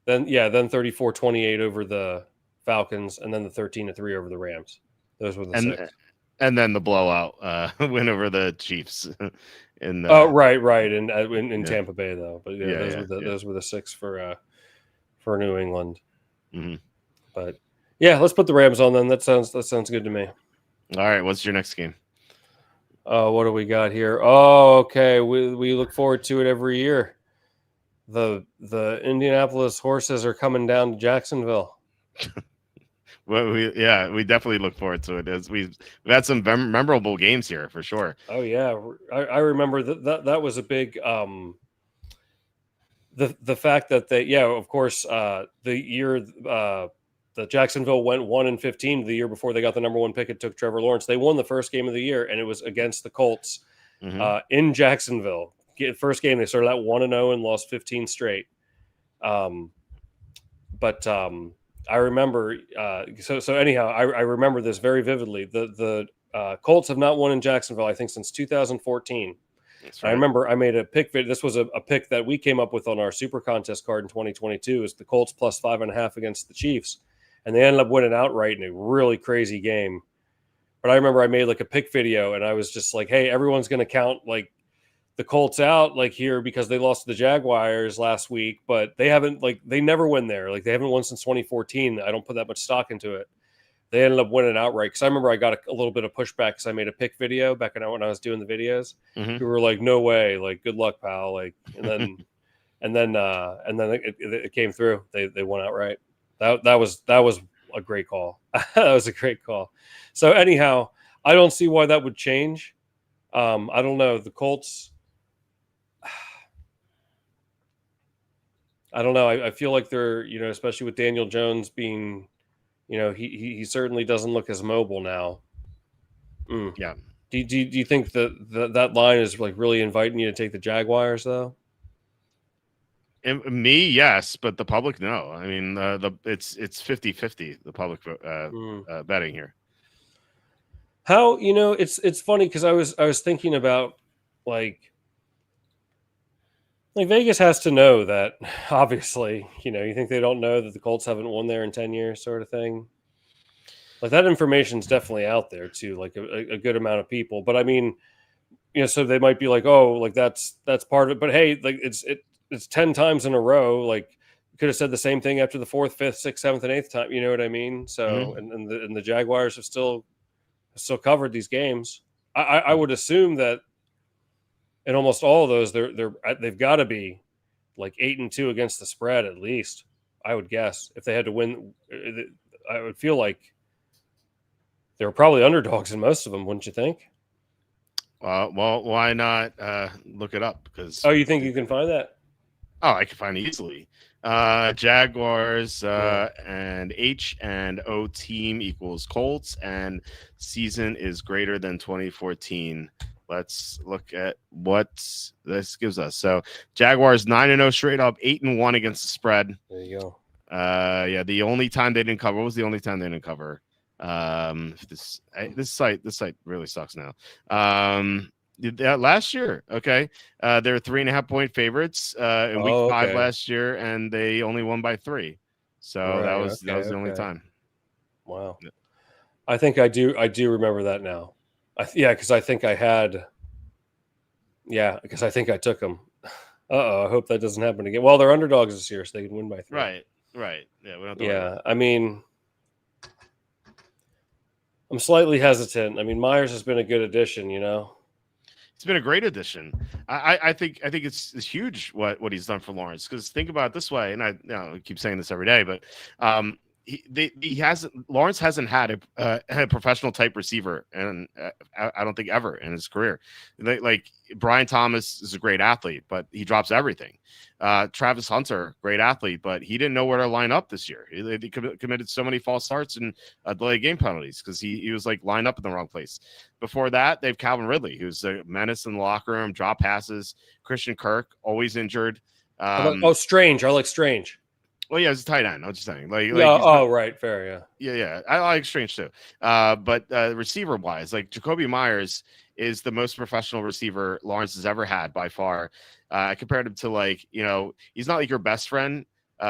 Then 34-28 over the Falcons, and then the 13-3 over the Rams. Those were the 6. And then the blowout win over the Chiefs. Right, in Tampa Bay though. But those were the 6 for New England. But yeah, let's put the Rams on then. That sounds good to me. All right, what's your next game? What do we got here? Oh, okay. We look forward to it every year. The Indianapolis Horses are coming down to Jacksonville. Well, we definitely look forward to it. As we've had some memorable games here for sure. Oh yeah, I remember that was a big the fact that of course the year the Jacksonville went 1-15 the year before they got the number 1 pick and took Trevor Lawrence. They won the first game of the year, and it was against the Colts in Jacksonville. First game they started out 1-0 and lost 15 straight. I remember. So anyhow, I remember this very vividly. The Colts have not won in Jacksonville, I think, since 2014. That's I right. remember I made a pick. This was a pick that we came up with on our super contest card in 2022. Is the Colts plus 5.5 against the Chiefs, and they ended up winning outright in a really crazy game. But I remember I made like a pick video, and I was just like, "Hey, everyone's going to count like the Colts out like here because they lost to the Jaguars last week, but they haven't they never win there. Like they haven't won since 2014. I don't put that much stock into it. They ended up winning outright because I remember I got a little bit of pushback because I made a pick video back when I was doing the videos. Mm-hmm. People were like, "No way! Like, good luck, pal!" Like, and then it came through. They won outright. That was a great call. That was a great call. So anyhow, I don't see why that would change. I don't know. The Colts. I don't know. I feel like they're, especially with Daniel Jones being, he certainly doesn't look as mobile now. Yeah. Do you think that line is like really inviting you to take the Jaguars though? Me, yes, but the public, no. I mean, it's 50-50, the public betting here. How, it's funny because I was thinking about like Vegas has to know that obviously, you think they don't know that the Colts haven't won there in 10 years sort of thing. Like that information is definitely out there too, like a good amount of people. But I mean, so they might be like, oh, like that's part of it. But hey, like it's 10 times in a row. Like you could have said the same thing after the 4th, 5th, 6th, 7th, and 8th time. You know what I mean? So and the Jaguars have still covered these games. I would assume that in almost all of those, they've got to be like 8-2 against the spread at least. I would guess if they had to win, I would feel like they were probably underdogs in most of them, wouldn't you think? Well, why not look it up? Because you think you can find that? Oh, I can find it easily. Jaguars and H&O team equals Colts, and season is greater than 2014. Let's look at what this gives us. So Jaguars 9-0 straight up, 8-1 against the spread. There you go. Yeah, the only time they didn't cover. What was the only time they didn't cover? This site really sucks now. Last year, okay, they're 3.5-point favorites in week 5 last year, and they only won by 3. So that was the only time. Wow. Yeah. I think I do remember that now. Because I think I had. Yeah, because I think I took them. I hope that doesn't happen again. Well, they're underdogs this year, so they can win by 3. Right. Yeah, we don't have to worry. I mean, I'm slightly hesitant. I mean, Myers has been a good addition, It's been a great addition. I think it's huge what he's done for Lawrence, because think about it this way, and I keep saying this every day, but Lawrence hasn't had a professional type receiver, and I don't think ever in his career. Like Brian Thomas is a great athlete, but he drops everything. Travis Hunter, great athlete, but he didn't know where to line up this year. He committed so many false starts and delayed game penalties because he was like lined up in the wrong place. Before that, they have Calvin Ridley, who's a menace in the locker room, drop passes. Christian Kirk, always injured. Strange. I like Strange. Well, yeah, it's a tight end. I'm just saying. Right, fair, yeah. Yeah. I like Strange too. But receiver wise, like Jacoby Myers is the most professional receiver Lawrence has ever had by far. I compared him to he's not like your best friend.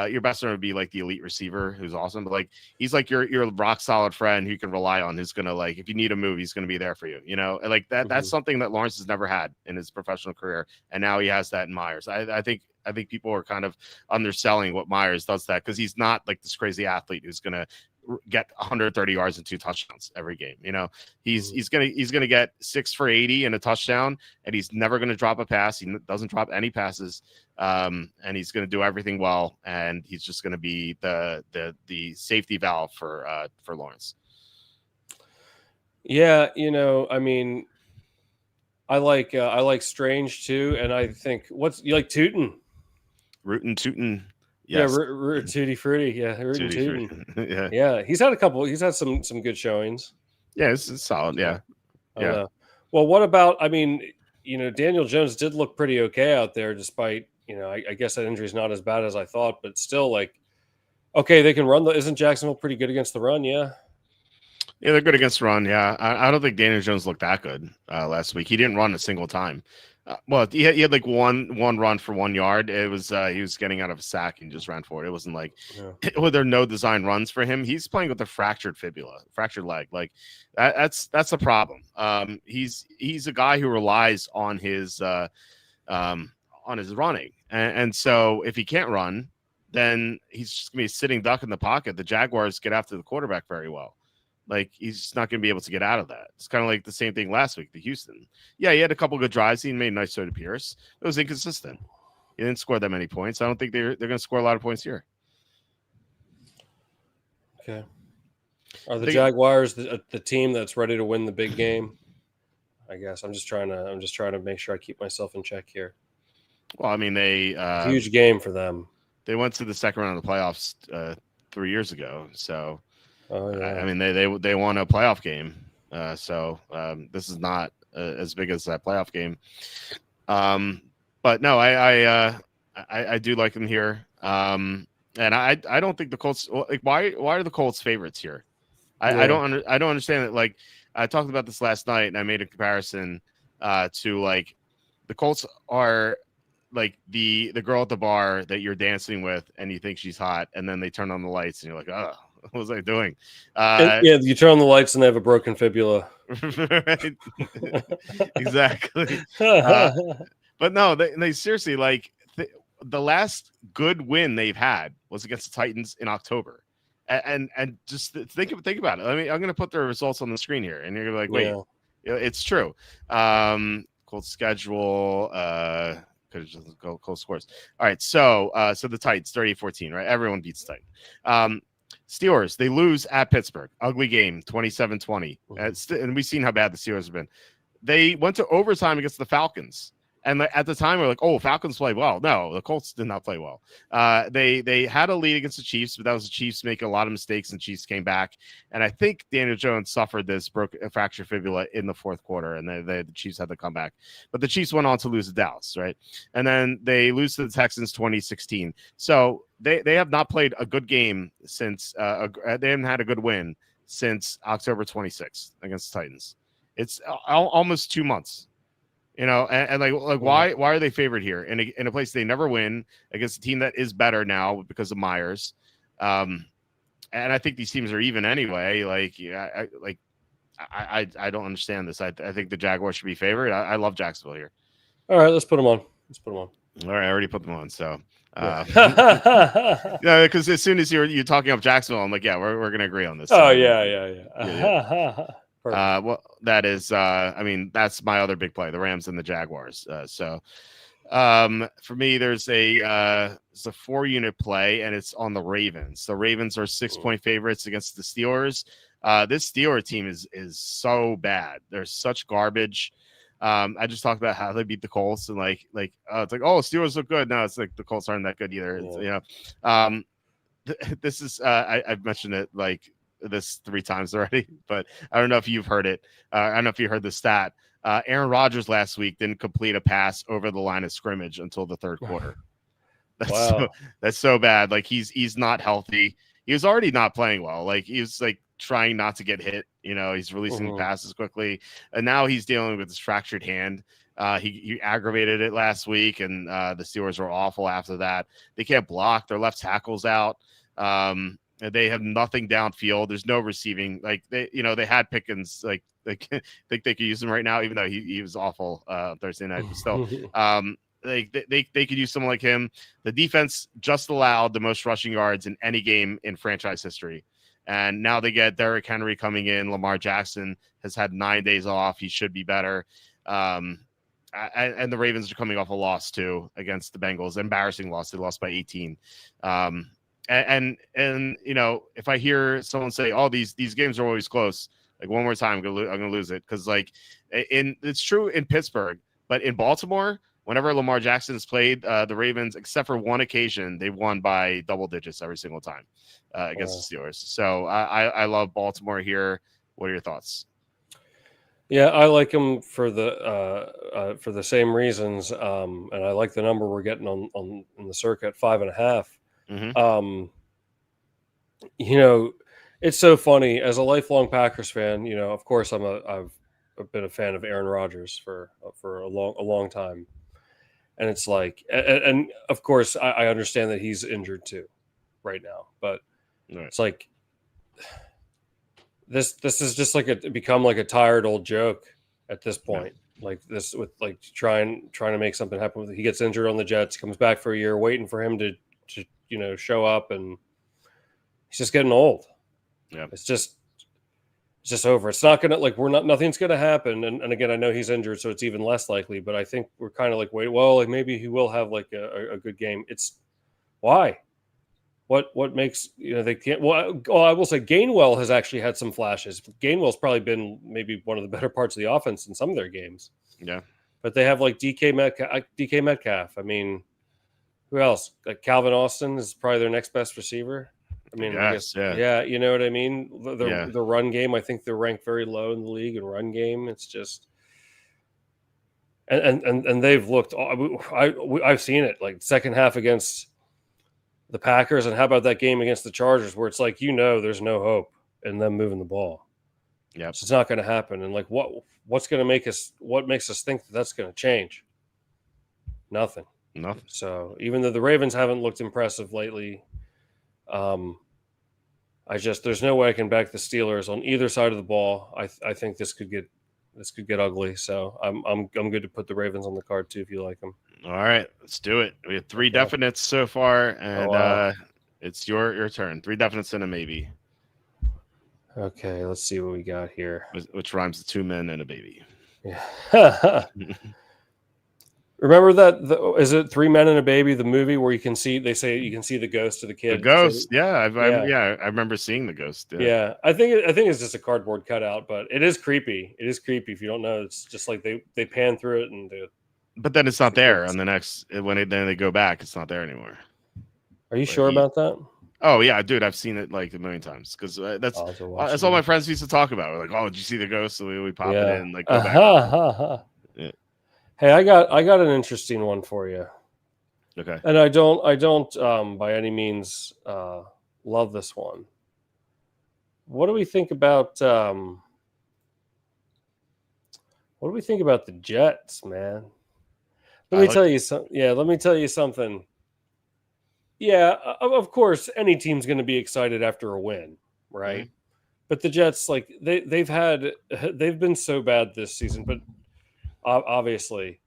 Your best friend would be like the elite receiver who's awesome, but like he's like your rock solid friend who you can rely on, who's gonna if you need a move, he's gonna be there for you. And like that. That's something that Lawrence has never had in his professional career, and now he has that in Myers. I think people are kind of underselling what Myers does, that because he's not like this crazy athlete who's gonna get 130 yards and 2 touchdowns every game. He's gonna get 6 for 80 and a touchdown, and he's never gonna drop a pass. He doesn't drop any passes, and he's gonna do everything well, and he's just gonna be the safety valve for Lawrence. Yeah, I mean, I like Strange too, and I think you like Tootin? Rootin' Tootin'. Yes. Yeah, Tutti Frutti. Yeah, Rootin' Tootin'. Yeah. He's had some good showings. Yeah, it's solid. Yeah. Well, what about? I mean, Daniel Jones did look pretty okay out there, despite I guess that injury is not as bad as I thought, but still, okay, they can run. Isn't Jacksonville pretty good against the run? Yeah. Yeah, they're good against the run. Yeah, I don't think Daniel Jones looked that good last week. He didn't run a single time. Well, he had like one run for 1 yard. It was he was getting out of a sack and just ran for it. It wasn't like Yeah. were there no design runs for him. He's playing with a fractured fibula, fractured leg. Like that's a problem. He's a guy who relies on his running, and so if he can't run, then he's just gonna be a sitting duck in the pocket. The Jaguars get after the quarterback very well. Like he's just not going to be able to get out of that. It's kind of like the same thing last week, the Houston. Yeah, he had a couple good drives. He made a nice throw to Pierce. It was inconsistent. He didn't score that many points. I don't think they're going to score a lot of points here. Okay. Are the Jaguars the team that's ready to win the big game? I guess I'm just trying to make sure I keep myself in check here. Well, I mean, huge game for them. They went to the second round of the playoffs 3 years ago. So. Oh, yeah. I mean, they won a playoff game, so this is not as big as that playoff game. But no, I do like them here, and I don't think the Colts. Like, why are the Colts favorites here? I don't understand it. Like I talked about this last night, and I made a comparison to like the Colts are like the girl at the bar that you're dancing with, and you think she's hot, and then they turn on the lights, and you're like, oh. What was I doing? Yeah, you turn on the lights and they have a broken fibula. Exactly. But no, they seriously, like the last good win they've had was against the Titans in October, and just think about it. I mean, I'm going to put their results on the screen here, and you're gonna be like, wait, it's true. Cold schedule. Could just go close scores. All right, so the Titans 30-14, right? Everyone beats the Titans. Steelers, they lose at Pittsburgh. Ugly game, 27-20. And we've seen how bad the Steelers have been. They went to overtime against the Falcons. And at the time, we were like, oh, Falcons play well. No, the Colts did not play well. They had a lead against the Chiefs, but that was the Chiefs making a lot of mistakes, and Chiefs came back. And I think Daniel Jones suffered this fractured fibula in the fourth quarter, and the Chiefs had to come back. But the Chiefs went on to lose to Dallas, right? And then they lose to the Texans 2016. So they have not played a good game since they haven't had a good win since October 26th against the Titans. It's almost 2 months. You know, and like why are they favored here in a place they never win against a team that is better now because of Myers, and I think these teams are even anyway. Like, I don't understand this. I think the Jaguars should be favored. I love Jacksonville here. All right, let's put them on. All right, I already put them on. So, yeah, because as soon as you're talking up Jacksonville, I'm like, yeah, we're gonna agree on this. Oh so, yeah. Well, that is, I mean, that's my other big play, the Rams and the Jaguars. For me, there's it's a 4-unit play, and it's on the Ravens. The Ravens are 6-point favorites against the Steelers. This Steelers team is so bad. They're such garbage. I just talked about how they beat the Colts, and it's like, oh, Steelers look good. No, it's like the Colts aren't that good either. This is, I've mentioned it like this 3 times already, but I don't know if you've heard it. I don't know if you heard the stat. Aaron Rodgers last week didn't complete a pass over the line of scrimmage until the third quarter. That's so bad. Like he's not healthy. He was already not playing well. Like he was like trying not to get hit. You know, he's releasing passes quickly, and now he's dealing with this fractured hand. He aggravated it last week, and the Steelers were awful after that. They can't block. Their left tackle's out. They have nothing downfield. There's no receiving. Like they had Pickens. Like they think they could use him right now, even though he was awful Thursday night. But still, they could use someone like him. The defense just allowed the most rushing yards in any game in franchise history, and now they get Derrick Henry coming in. Lamar Jackson has had 9 days off. He should be better. And the Ravens are coming off a loss too against the Bengals. Embarrassing loss. They lost by 18. And if I hear someone say, "Oh, these games are always close," like one more time, I'm gonna lose it, because it's true in Pittsburgh, but in Baltimore, whenever Lamar Jackson has played, the Ravens, except for one occasion, they've won by double digits every single time against the Steelers. So I love Baltimore here. What are your thoughts? Yeah, I like them for the same reasons, and I like the number we're getting on the circuit, 5.5. It's so funny as a lifelong Packers fan. Of course, I've been a fan of Aaron Rodgers for for a long time. And it's like, and of course, I understand that he's injured too right now, but it's like this is just like become like a tired old joke at this point. Like this with like trying to make something happen. He gets injured on the Jets, comes back for a year, waiting for him to show up, and he's just getting old. Yeah, it's just over. It's not gonna nothing's gonna happen. And again, I know he's injured, so it's even less likely. But I think we're kind of like, wait, well, like maybe he will have like a good game. It's why. What makes they can't? Well, I will say Gainwell has actually had some flashes. Gainwell's probably been maybe one of the better parts of the offense in some of their games. Yeah, but they have like DK Metcalf. I mean, who else? Like Calvin Austin is probably their next best receiver. I mean, I guess, yeah, you know what I mean. The run game, I think they're ranked very low in the league in run game. It's just, and they've looked. I've seen it like second half against the Packers, and how about that game against the Chargers, where it's like there's no hope in them moving the ball. Yeah, so it's not going to happen. And like what's going to make us? What makes us think that that's going to change? Nothing. So even though the Ravens haven't looked impressive lately. There's no way I can back the Steelers on either side of the ball. I think this could get ugly. So I'm good to put the Ravens on the card too if you like them. All right, let's do it. We have 3 definites so far, and it's your turn. 3 definites and a maybe. Okay, let's see what we got here. Which rhymes with 2 men and a baby. Yeah. Remember that? Is it 3 Men and a Baby, the movie where you can see the ghost of the kid? The ghost, I remember seeing the ghost. Yeah, I think it's just a cardboard cutout, but it is creepy. It is creepy if you don't know. It's just like they pan through it and but then it's not there on the next when they go back. It's not there anymore. Are you sure about that? Oh yeah, dude, I've seen it like a million times because that's all my friends used to talk about. We're like, oh, did you see the ghost? So we pop it in, like go back. Yeah. Hey, I got an interesting one for you. Okay. And I don't by any means love this one. What do we think about the Jets, man? Let me tell you something. Yeah, of course, any team's going to be excited after a win, right? Mm-hmm. But the Jets, like they've been so bad this season, but obviously.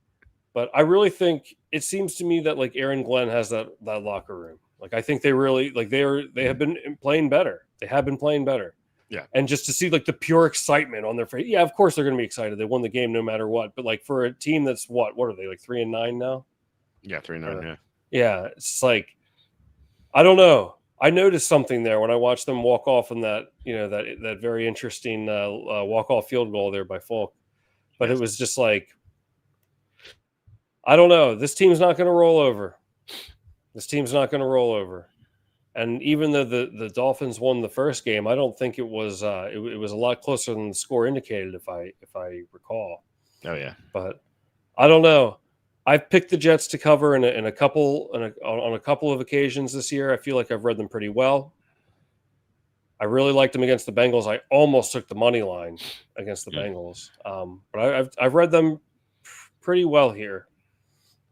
But I really think it seems to me that like Aaron Glenn has that locker room. Like I think they really they have been playing better. They have been playing better. Yeah. And just to see like the pure excitement on their face. Yeah, of course they're going to be excited. They won the game no matter what. But like for a team that's what are they, like 3-9 now? Yeah, 3-9, yeah. Yeah, it's like I don't know. I noticed something there when I watched them walk off in that, that very interesting walk-off field goal there by Falk. But It was just like, I don't know. This team's not going to roll over. And even though the Dolphins won the first game, I don't think it was it was a lot closer than the score indicated, if I recall. Oh yeah. But I don't know. I've picked the Jets to cover on a couple of occasions this year. I feel like I've read them pretty well. I really liked them against the Bengals. I almost took the money line against the Bengals, but I've read them pretty well here.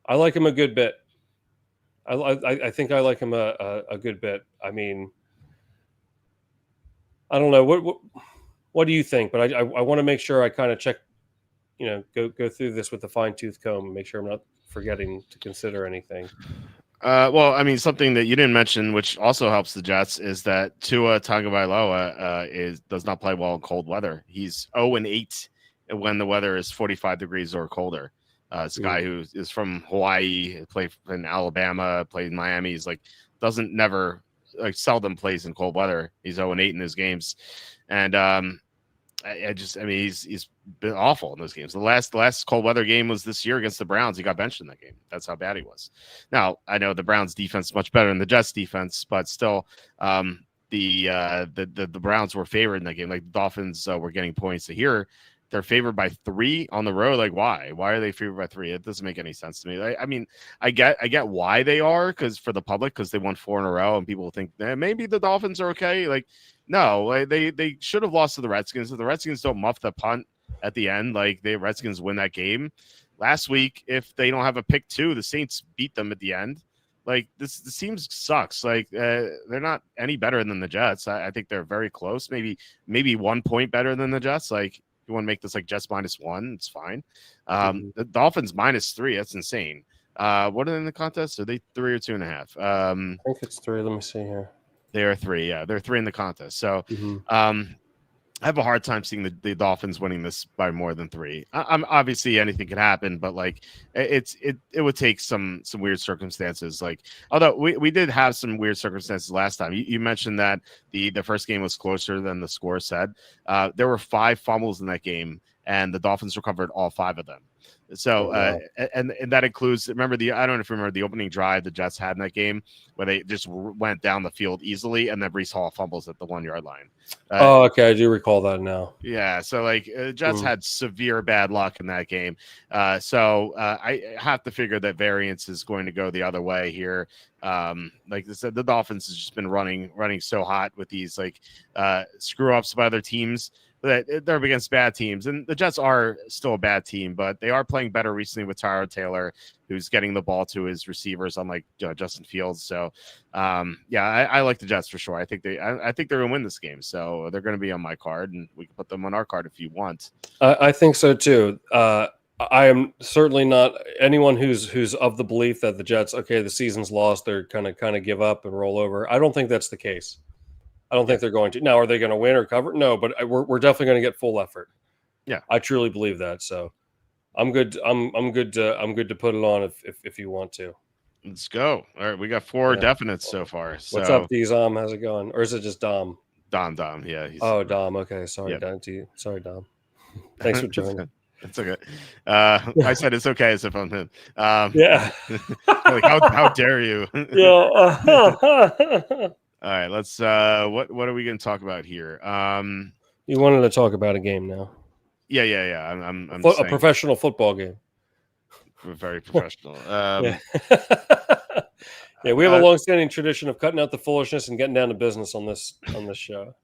I like them a good bit. I think I like him a good bit. I mean, I don't know what do you think, but I want to make sure I kind of check, go through this with a fine-tooth comb and make sure I'm not forgetting to consider anything. Well, I mean, something that you didn't mention, which also helps the Jets, is that Tua Tagovailoa does not play well in cold weather. He's 0-8 when the weather is 45 degrees or colder. It's a guy who is from Hawaii, played in Alabama, played in Miami. He's like seldom plays in cold weather. He's 0-8 in his games, and he's been awful in those games. The last cold weather game was this year against the Browns. He got benched in that game. That's how bad he was. Now I know the Browns defense is much better than the Jets defense, but still, the Browns were favored in that game. Like the Dolphins were getting points. So here they're favored by 3 on the road. Like why? Why are they favored by 3? It doesn't make any sense to me. I mean, I get why they are, because for the public, because they won 4 in a row, and people think maybe the Dolphins are okay. Like no, they should have lost to the Redskins. If the Redskins don't muff the punt at the end. Like the Redskins win that game. Last week, if they don't have a pick two, the Saints beat them at the end. Like this team sucks. Like they're not any better than the Jets. I think they're very close. Maybe 1 point better than the Jets. Like you want to make this like Jets -1, it's fine. The Dolphins -3. That's insane. What are they in the contest? Are they 3 or 2.5? I think it's 3. Let me see here. They are 3. Yeah, they're 3 in the contest. So I have a hard time seeing the Dolphins winning this by more than 3. I'm obviously anything can happen, but like it would take some weird circumstances. Like although we did have some weird circumstances last time. You mentioned that the first game was closer than the score said. There were 5 fumbles in that game, and the Dolphins recovered all 5 of them. So and that includes, remember I don't know if you remember the opening drive the Jets had in that game where they just went down the field easily, and then Breece Hall fumbles at the 1 yard line. Okay, I do recall that now. Yeah, so like Jets had severe bad luck in that game. So I have to figure that variance is going to go the other way here. Like I said, the Dolphins has just been running so hot with these like screw ups by other teams. They're up against bad teams, and the Jets are still a bad team, but they are playing better recently with Tyrod Taylor, who's getting the ball to his receivers, unlike Justin Fields. So, I like the Jets for sure. I think they're going to win this game, so they're going to be on my card, and we can put them on our card if you want. I think so too. I am certainly not anyone who's of the belief that the Jets, the season's lost, they're kind of give up and roll over. I don't think that's the case. I don't think they're going to. Now, are they going to win or cover? No, but we're definitely going to get full effort. Yeah, I truly believe that. So, I'm good. I'm good to put it on if you want to. Let's go. All right, we got 4 definites so far. So. What's up, Dom? How's it going? Or is it just Dom? Dom. Yeah. Dom. Okay, sorry, Dom. Sorry, Dom. Thanks for joining. It's okay. I said it's okay as if I'm him. Yeah. Like how dare you? Yeah. All right, let's what are we going to talk about here? You wanted to talk about a game now. Yeah. I'm a professional football game. We're very professional. Yeah, we have a long-standing tradition of cutting out the foolishness and getting down to business on this show.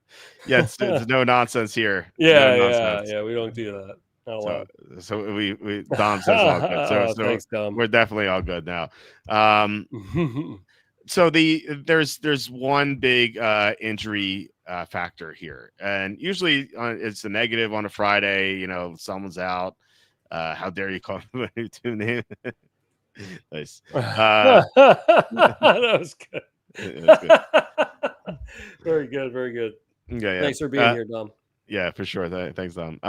Yeah, it's no nonsense here. Yeah, we don't do that. So we Dom says all good. So thanks, Dom. We're definitely all good now. So there's one big injury factor here, and usually it's a negative on a Friday. Someone's out. How dare you call me a new name? Nice. That was good. Very good. Yeah. Thanks for being here, Dom. Yeah, for sure. Thanks, Dom.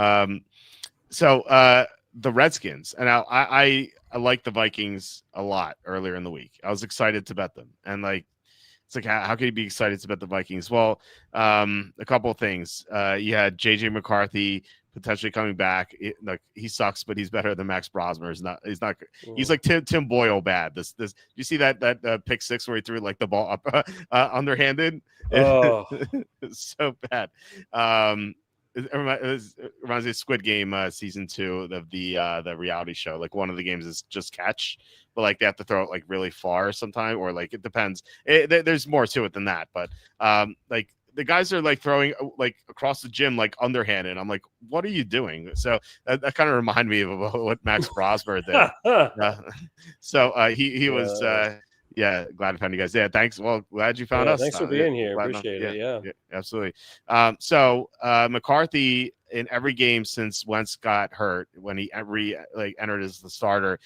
So the Redskins, and I like the Vikings a lot earlier in the week. I was excited to bet them, and it's like how can you be excited to bet the Vikings? Well, a couple of things. You had JJ McCarthy potentially coming back. He sucks, but he's better than Max Brosmer. He's like Tim Boyle bad. This you see that pick 6 where he threw like the ball up underhanded. Oh. It's so bad. It reminds me of Squid Game season 2 of the reality show. Like one of the games is just catch, but like they have to throw it like really far sometime, or like it depends. There's more to it than that, but like the guys are like throwing like across the gym like underhanded. I'm like, what are you doing? So that kind of reminded me of what Max Brosmer did. So he was glad to find you guys. Yeah, thanks. Well, glad you found us. Thanks for being here. Appreciate it. Yeah, absolutely. So McCarthy in every game since Wentz got hurt, when he entered as the starter,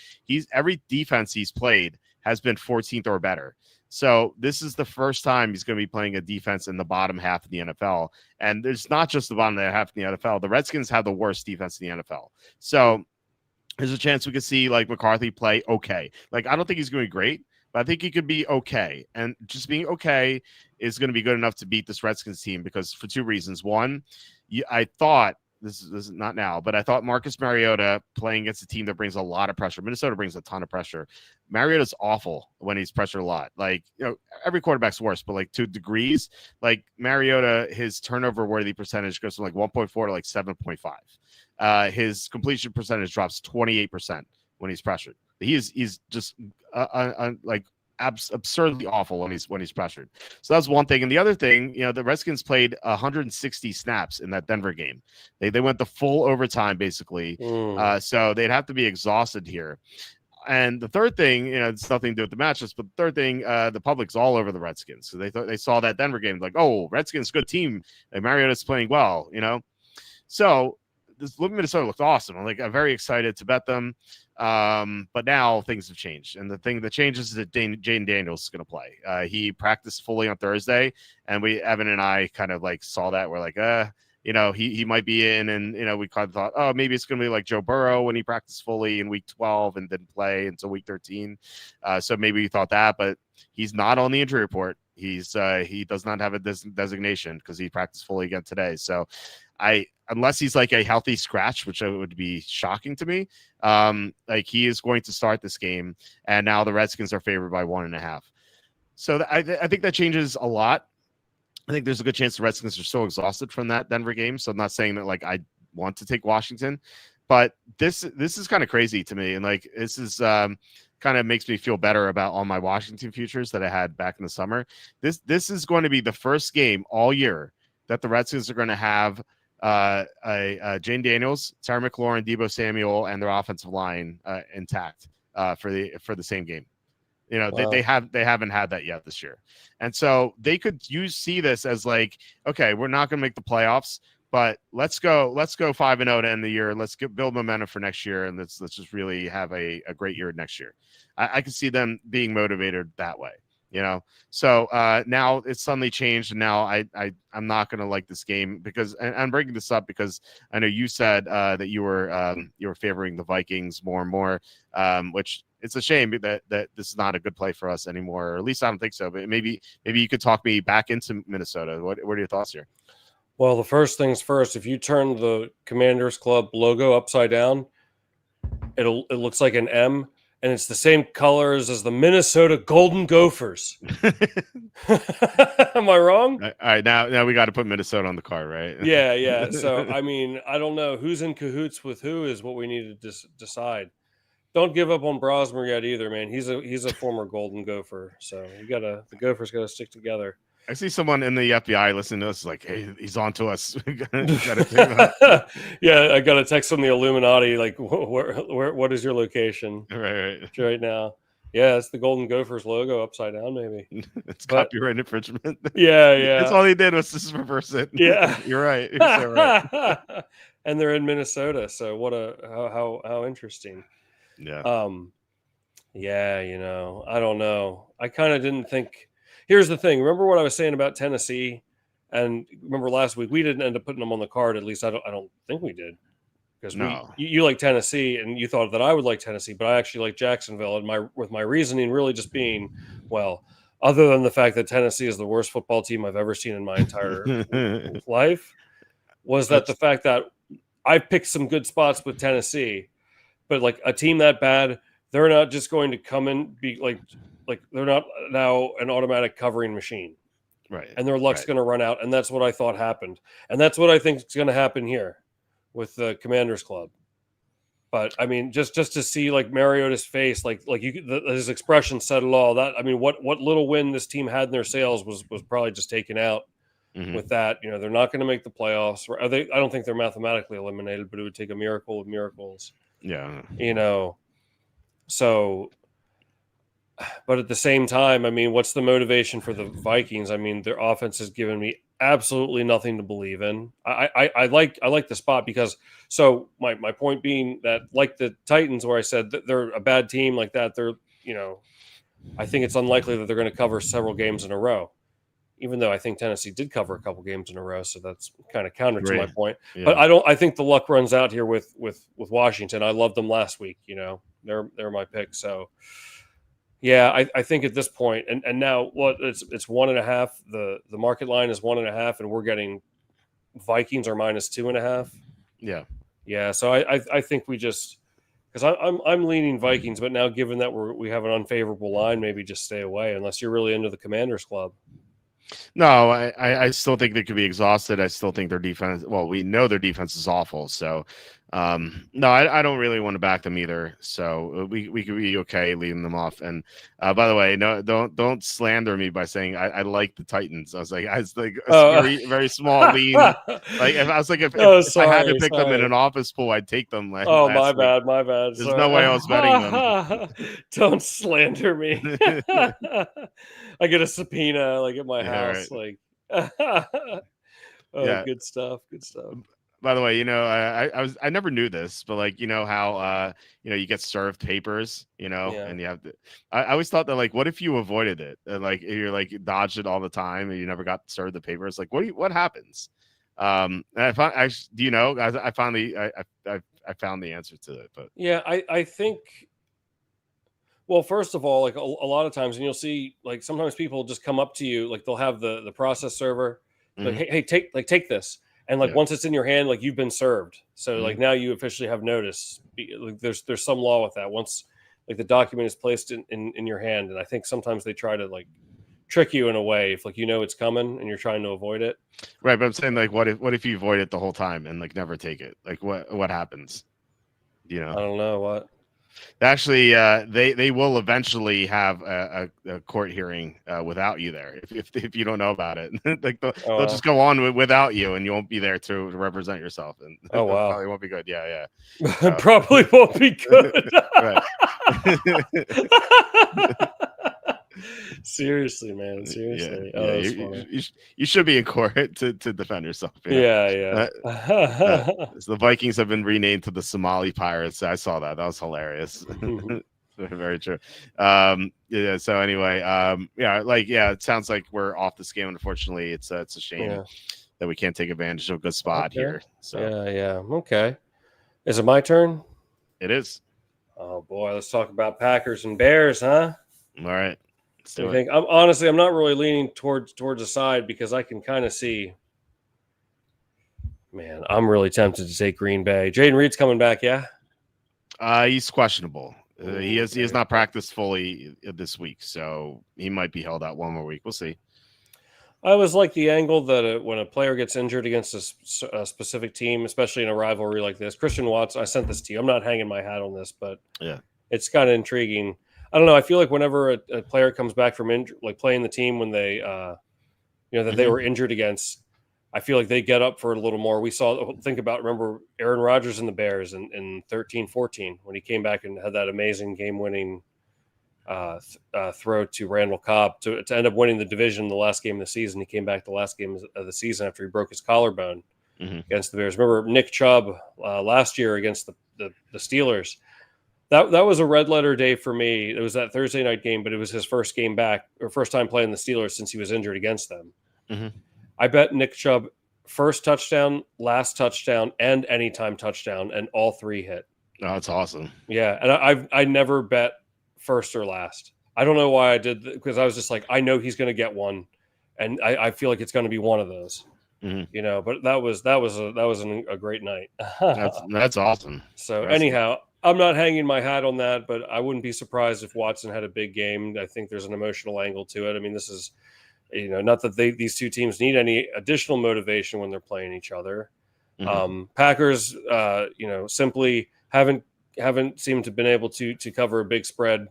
every defense he's played has been 14th or better. So this is the first time he's going to be playing a defense in the bottom half of the NFL. And there's not just the bottom half of the NFL. The Redskins have the worst defense in the NFL. So there's a chance we could see like McCarthy play okay. Like I don't think he's going to be great, but I think he could be okay. And just being okay is going to be good enough to beat this Redskins team because for 2 reasons. One, I thought, this is not now, but I thought Marcus Mariota playing against a team that brings a lot of pressure. Minnesota brings a ton of pressure. Mariota's awful when he's pressured a lot. Like, every quarterback's worse, but like to degrees, like Mariota, his turnover worthy percentage goes from like 1.4 to like 7.5. His completion percentage drops 28% when he's pressured. He's just like absurdly awful when he's pressured. So that's one thing. And the other thing, the Redskins played 160 snaps in that Denver game. They went the full overtime basically. So they'd have to be exhausted here. And the third thing, it's nothing to do with the matches, but the third thing, the public's all over the Redskins. So they saw that Denver game, like, oh, Redskins, good team. And Mariota's playing well, So this Minnesota looked awesome. I'm very excited to bet them. But now things have changed. And the thing that changes is that Jaden Daniels is going to play. He practiced fully on Thursday, and Evan and I kind of saw that. We're like, he might be in, and we kind of thought, oh, maybe it's going to be like Joe Burrow when he practiced fully in week 12 and didn't play until week 13. So maybe we thought that, but he's not on the injury report. He does not have a designation because he practiced fully again today. So unless he's a healthy scratch, which would be shocking to me, he is going to start this game, and now the Redskins are favored by 1.5. So I think that changes a lot. I think there's a good chance the Redskins are so exhausted from that Denver game. So I'm not saying that I want to take Washington, but this is kind of crazy to me. And this is kind of makes me feel better about all my Washington futures that I had back in the summer. This is going to be the first game all year that the Redskins are going to have Jane Daniels, Terry McLaurin, Deebo Samuel, and their offensive line intact for the same game. Wow. they haven't had that yet this year. And so they could see this as okay, we're not going to make the playoffs, but let's go 5-0 to end the year. Let's build momentum for next year. And let's just really have a great year next year. I can see them being motivated that way, So now it's suddenly changed. And now I'm not going to like this game because, and I'm breaking this up because I know you said that you were favoring the Vikings more and more, which it's a shame that this is not a good play for us anymore, or at least I don't think so. But maybe you could talk me back into Minnesota. What are your thoughts here? Well, the first things first, if you turn the Commanders Club logo upside down, it looks like an M, and it's the same colors as the Minnesota Golden Gophers. Am I wrong? All right, now we got to put Minnesota on the card, right? Yeah. So, I mean, I don't know who's in cahoots with who is what we need to decide. Don't give up on Brosmer yet either, man. He's a former Golden Gopher, so the Gophers got to stick together. I see someone in the FBI listening to us hey, he's on to us. Yeah, I got to text from the Illuminati, what is your location? Right now. Yeah, it's the Golden Gophers logo upside down, maybe. It's copyright infringement. Yeah. That's all they did was just reverse it. Yeah. You're right. You're right. And they're in Minnesota, so how interesting. Yeah. Yeah, I don't know. I kind of didn't think. Here's the thing. Remember what I was saying about Tennessee? And remember last week we didn't end up putting them on the card. At least I don't think we did, because you like Tennessee and you thought that I would like Tennessee, but I actually like Jacksonville. And with my reasoning really just being, well, other than the fact that Tennessee is the worst football team I've ever seen in my entire life, was that the fact that I picked some good spots with Tennessee, but a team that bad, they're not just going to come and be like they're not now an automatic covering machine, right? And their luck's going to run out, and that's what I thought happened, and that's what I think is going to happen here with the Commanders Club. But I mean, just to see Mariota's face, his expression said it all. That, I mean, what little win this team had in their sails was probably just taken out with that. They're not going to make the playoffs. I don't think they're mathematically eliminated, but it would take a miracle of miracles. Yeah. So, but at the same time, I mean, what's the motivation for the Vikings? I mean, their offense has given me absolutely nothing to believe in. I like the spot because, so my point being that, like the Titans, where I said that they're a bad team like that, they're, I think it's unlikely that they're going to cover several games in a row, even though I think Tennessee did cover a couple games in a row. So that's kind of counter to my point. Yeah. But I think the luck runs out here with Washington. I loved them last week. They're my pick. So yeah, I think at this point, and now it's 1.5. The market line is 1.5, and we're getting Vikings are -2.5. Yeah. So I think we just, because I'm leaning Vikings, but now given that we have an unfavorable line, maybe just stay away unless you're really into the Commanders Club. No, I still think they could be exhausted. I still think their defense. Well, we know their defense is awful, so No, I don't really want to back them either. So we could be okay leaving them off. And by the way, no, don't slander me by saying I like the Titans. I was like a Oh, very very small lean. Like if I was like oh, if I had to sorry, pick them in sorry. an office pool, I'd take them Oh, my last week. bad, my bad. There's no way I was betting them. Sorry. Don't slander me. I get a subpoena like at my Yeah, right. house. Like, oh, Yeah. good stuff. Good stuff. By the way, I never knew this, but like how you get served papers, Yeah. and you have to. I always thought that, like, what if you avoided it, and like you're like dodged it all the time, and you never got served the papers? Like, what happens? And I found actually, do you know? Guys, I finally I found the answer to it, but Yeah, I think. Well, first of all, like a lot of times, and you'll see, like sometimes people just come up to you, like they'll have the process server, like, mhm, hey, take this, and like yeah, once it's in your hand, like you've been served. So mhm. like now you officially have notice. Like there's some law with that. Once like the document is placed in your hand, and I think sometimes they try to like trick you in a way if like it's coming and you're trying to avoid it. Right. But I'm saying, like, what if you avoid it the whole time and like never take it? Like, what happens? You I know. don't know what. Actually, they will eventually have a court hearing without you there. If you don't know about it, like Oh they'll just wow. go on without you, and you won't be there to represent yourself, and Oh that wow. probably won't be good. Yeah, Probably won't be good. right. Seriously, man. Yeah, Seriously. Oh, yeah. that's funny. You should be in court to defend yourself. Yeah. Yeah, Uh, yeah. so the Vikings have been renamed to the Somali Pirates. I saw that. That was hilarious. Very true. Yeah. So anyway, yeah, it sounds like we're off this game. Unfortunately, it's a shame Yeah. that we can't take advantage of a good spot Okay. here. So Yeah. Okay. Is it my turn? it is. Oh boy, let's talk about Packers and Bears, huh? All right. Let's What do do you it. think? I'm not really leaning towards the side because I can kind of see. Man, I'm really tempted to take Green Bay. Jaden Reed's coming back, yeah. He's questionable. He Ooh, has not practiced fully this week, so he might be held out one more week. We'll see. I always like the angle that when a player gets injured against a specific team, especially in a rivalry like this. Christian Watts, I sent this to you. I'm not hanging my hat on this, but Yeah. it's kind of intriguing. I don't know. I feel like whenever a player comes back from like playing the team when they, that they were injured against, I feel like they get up for it a little more. We saw, remember Aaron Rodgers and the Bears in 13-14 when he came back and had that amazing game-winning throw to Randall Cobb to end up winning the division the last game of the season. He came back the last game of the season after he broke his collarbone against the Bears. Remember Nick Chubb last year against the Steelers. That was a red letter day for me. It was that Thursday night game, but it was his first game back or first time playing the Steelers since he was injured against them. I bet Nick Chubb first touchdown, last touchdown, and anytime touchdown, and all three hit. Oh, that's awesome. Yeah, and I never bet first or last. I don't know why I did because I was just like, I know he's going to get one, and I feel like it's going to be one of those. But that was a great night. That's awesome. So anyhow, I'm not hanging my hat on that, but I wouldn't be surprised if Watson had a big game. I think there's an emotional angle to it. I mean, this is, not that these two teams need any additional motivation when they're playing each other. Packers, simply haven't seemed to have been able to cover a big spread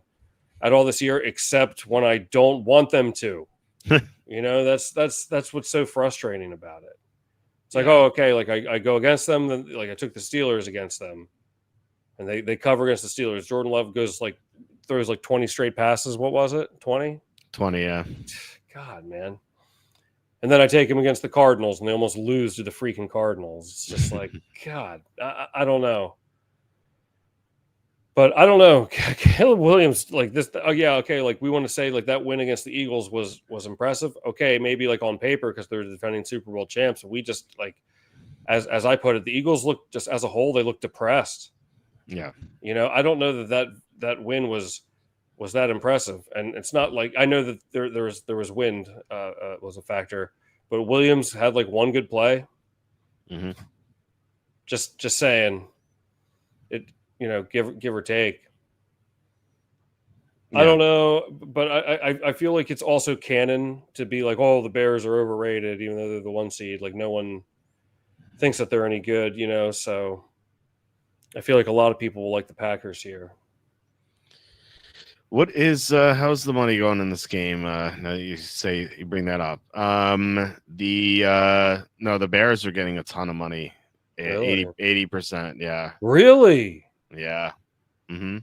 at all this year, except when I don't want them to. That's what's so frustrating about it. It's like, oh, okay, like I go against them, then like I took the Steelers against them, and they cover against the Steelers. Jordan Love throws like 20 straight passes. What was it? 20? 20, yeah. God, man. And then I take him against the Cardinals, and they almost lose to the freaking Cardinals. It's just like, God, I don't know. But I don't know. Caleb Williams, like this. Oh yeah, okay. Like we want to say, like that win against the Eagles was impressive. Okay, maybe like on paper because they're the defending Super Bowl champs. We just like, as I put it, the Eagles look just as a whole, they look depressed. Yeah. I don't know that win was that impressive, and it's not like I know that there was wind was a factor, but Williams had like one good play. Just saying, it. Give or take. Yeah. I don't know, but I feel like it's also canon to be like, oh, the Bears are overrated, even though they're the 1 seed. Like no one thinks that they're any good, So I feel like a lot of people will like the Packers here. What is how's the money going in this game? Now that you bring that up. The Bears are getting a ton of money. Really? 80%. Yeah. Really? Yeah. Mm-hmm.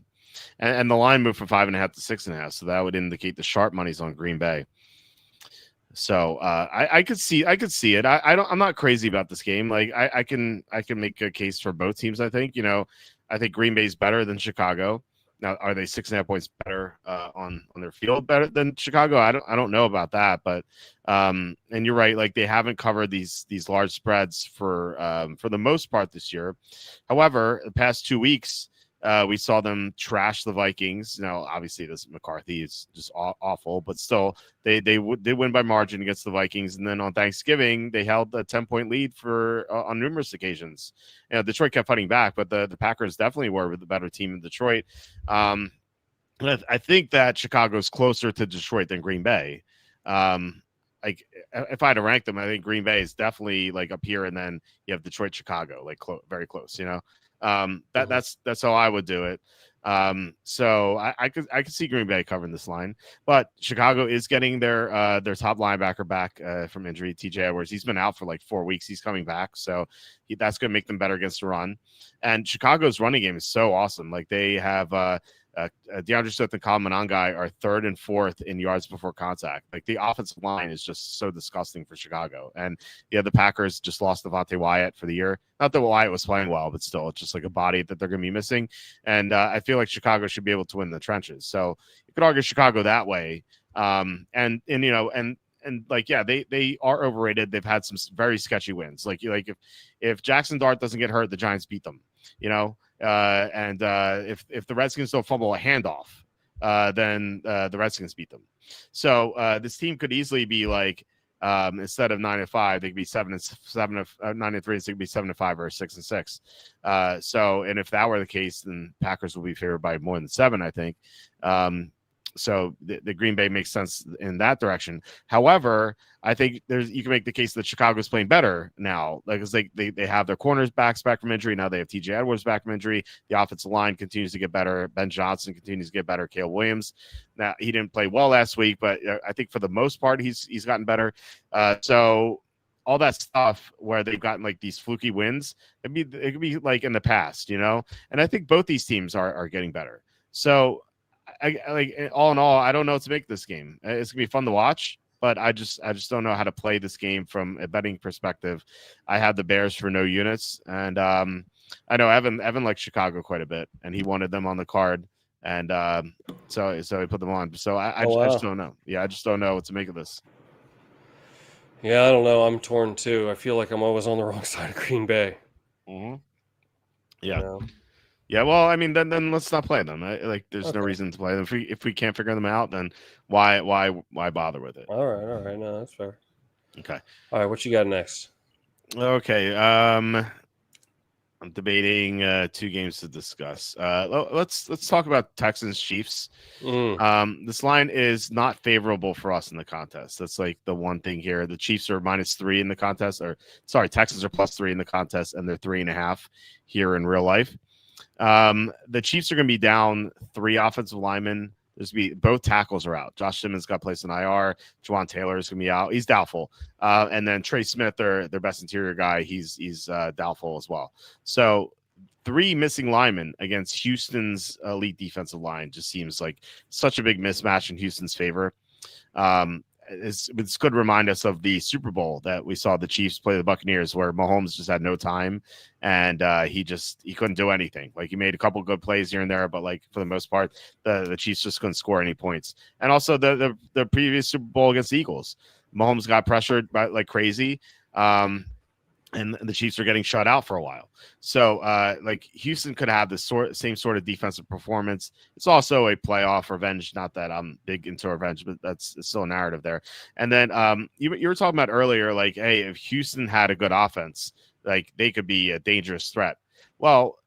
And the line moved from 5.5 to 6.5, so that would indicate the sharp money's on Green Bay. So I could see it. I'm not crazy about this game. Like I can make a case for both teams. I think I think Green Bay's better than Chicago. Now, are they 6.5 points better on their field better than Chicago? I don't know about that, but and you're right. Like they haven't covered these large spreads for the most part this year. However, the past 2 weeks. We saw them trash the Vikings. Now, obviously, this McCarthy is just awful, but still, they did win by margin against the Vikings. And then on Thanksgiving, they held a 10-point lead for on numerous occasions. Detroit kept fighting back, but the Packers definitely were the better team in Detroit. I think that Chicago's closer to Detroit than Green Bay. Like if I had to rank them, I think Green Bay is definitely like up here, and then you have Detroit, Chicago, like very close. That's how I would do it. So I could see Green Bay covering this line, but Chicago is getting their top linebacker back from injury, TJ Edwards. He's been out for like 4 weeks. He's coming back, so that's going to make them better against the run. And Chicago's running game is so awesome. Like they have DeAndre Swift and Colin Monangai are 3rd and 4th in yards before contact. Like the offensive line is just so disgusting for Chicago. And the Packers just lost Devontae Wyatt for the year. Not that Wyatt was playing well, but still, it's just like a body that they're going to be missing. And I feel like Chicago should be able to win the trenches. So you could argue Chicago that way. They are overrated. They've had some very sketchy wins. Like if Jackson Dart doesn't get hurt, the Giants beat them. If the Redskins don't fumble a handoff, then the Redskins beat them. So this team could easily be like instead of 9-5, they could be 7-7, 9-3. So it could be 7-5 or 6-6. And if that were the case, then Packers will be favored by more than 7, I think. So the Green Bay makes sense in that direction. However, I think you can make the case that Chicago's playing better now, because they have their corners back from injury. Now they have TJ Edwards back from injury. The offensive line continues to get better. Ben Johnson continues to get better. Caleb Williams. Now he didn't play well last week, but I think for the most part he's gotten better. So all that stuff where they've gotten like these fluky wins, it could be like in the past, And I think both these teams are getting better. So. All in all, I don't know what to make this game. It's gonna be fun to watch, but I just don't know how to play this game from a betting perspective. I have the Bears for no units, and I know Evan likes Chicago quite a bit, and he wanted them on the card, and so he put them on. So I just don't know. Yeah, I just don't know what to make of this. Yeah, I don't know. I'm torn too. I feel like I'm always on the wrong side of Green Bay. Mm-hmm. Yeah. Yeah, well, I mean, then let's not play them. There's no reason to play them. If we can't figure them out, then why bother with it? All right. No, that's fair. Okay. All right, what you got next? Okay. I'm debating 2 games to discuss. Let's talk about Texans Chiefs. This line is not favorable for us in the contest. That's like the one thing here. The Chiefs are -3 in the contest, Texans are +3 in the contest, and they're 3.5 here in real life. The Chiefs are going to be down 3 offensive linemen. Both tackles are out. Josh Simmons got placed in IR. Juwan Taylor is going to be out. He's doubtful. And then Trey Smith, their best interior guy, he's doubtful as well. So 3 missing linemen against Houston's elite defensive line just seems like such a big mismatch in Houston's favor. It's good to remind us of the Super Bowl that we saw the Chiefs play the Buccaneers, where Mahomes just had no time, and he couldn't do anything. Like he made a couple good plays here and there, but like for the most part, the Chiefs just couldn't score any points. And also the previous Super Bowl against the Eagles, Mahomes got pressured by like crazy. And the Chiefs are getting shut out for a while. So, Houston could have the same sort of defensive performance. It's also a playoff revenge. Not that I'm big into revenge, but it's still a narrative there. And then you were talking about earlier, like, hey, if Houston had a good offense, like they could be a dangerous threat. Well,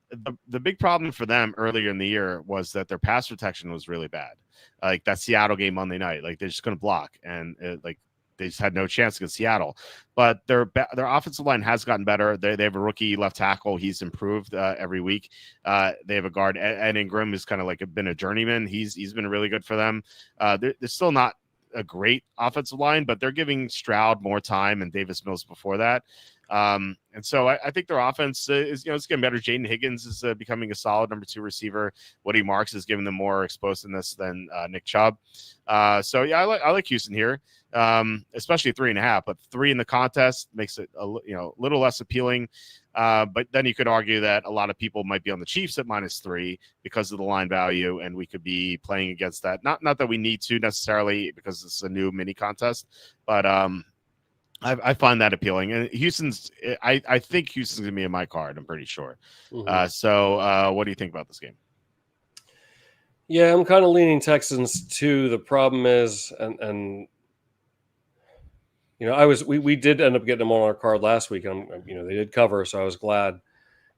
the big problem for them earlier in the year was that their pass protection was really bad. Like that Seattle game Monday night, like they're just going to block, and they just had no chance against Seattle. But their offensive line has gotten better. They have a rookie left tackle. He's improved every week. They have a guard. Ed Ingram is kind of like been a journeyman. He's been really good for them. They're still not a great offensive line, but they're giving Stroud more time and Davis Mills before that. And so I think their offense is, it's getting better. Jaden Higgins is becoming a solid number 2 receiver. Woody Marks is giving them more explosiveness than Nick Chubb. So yeah, I like Houston here, especially 3.5, but 3 in the contest makes it a little less appealing. But then you could argue that a lot of people might be on the Chiefs at -3 because of the line value, and we could be playing against that. Not that we need to necessarily because it's a new mini contest, but I find that appealing. And I think Houston's gonna be in my card. I'm pretty sure. So what do you think about this game? Yeah, I'm kind of leaning Texans too. The problem is, and we did end up getting them on our card last week, and they did cover, so I was glad.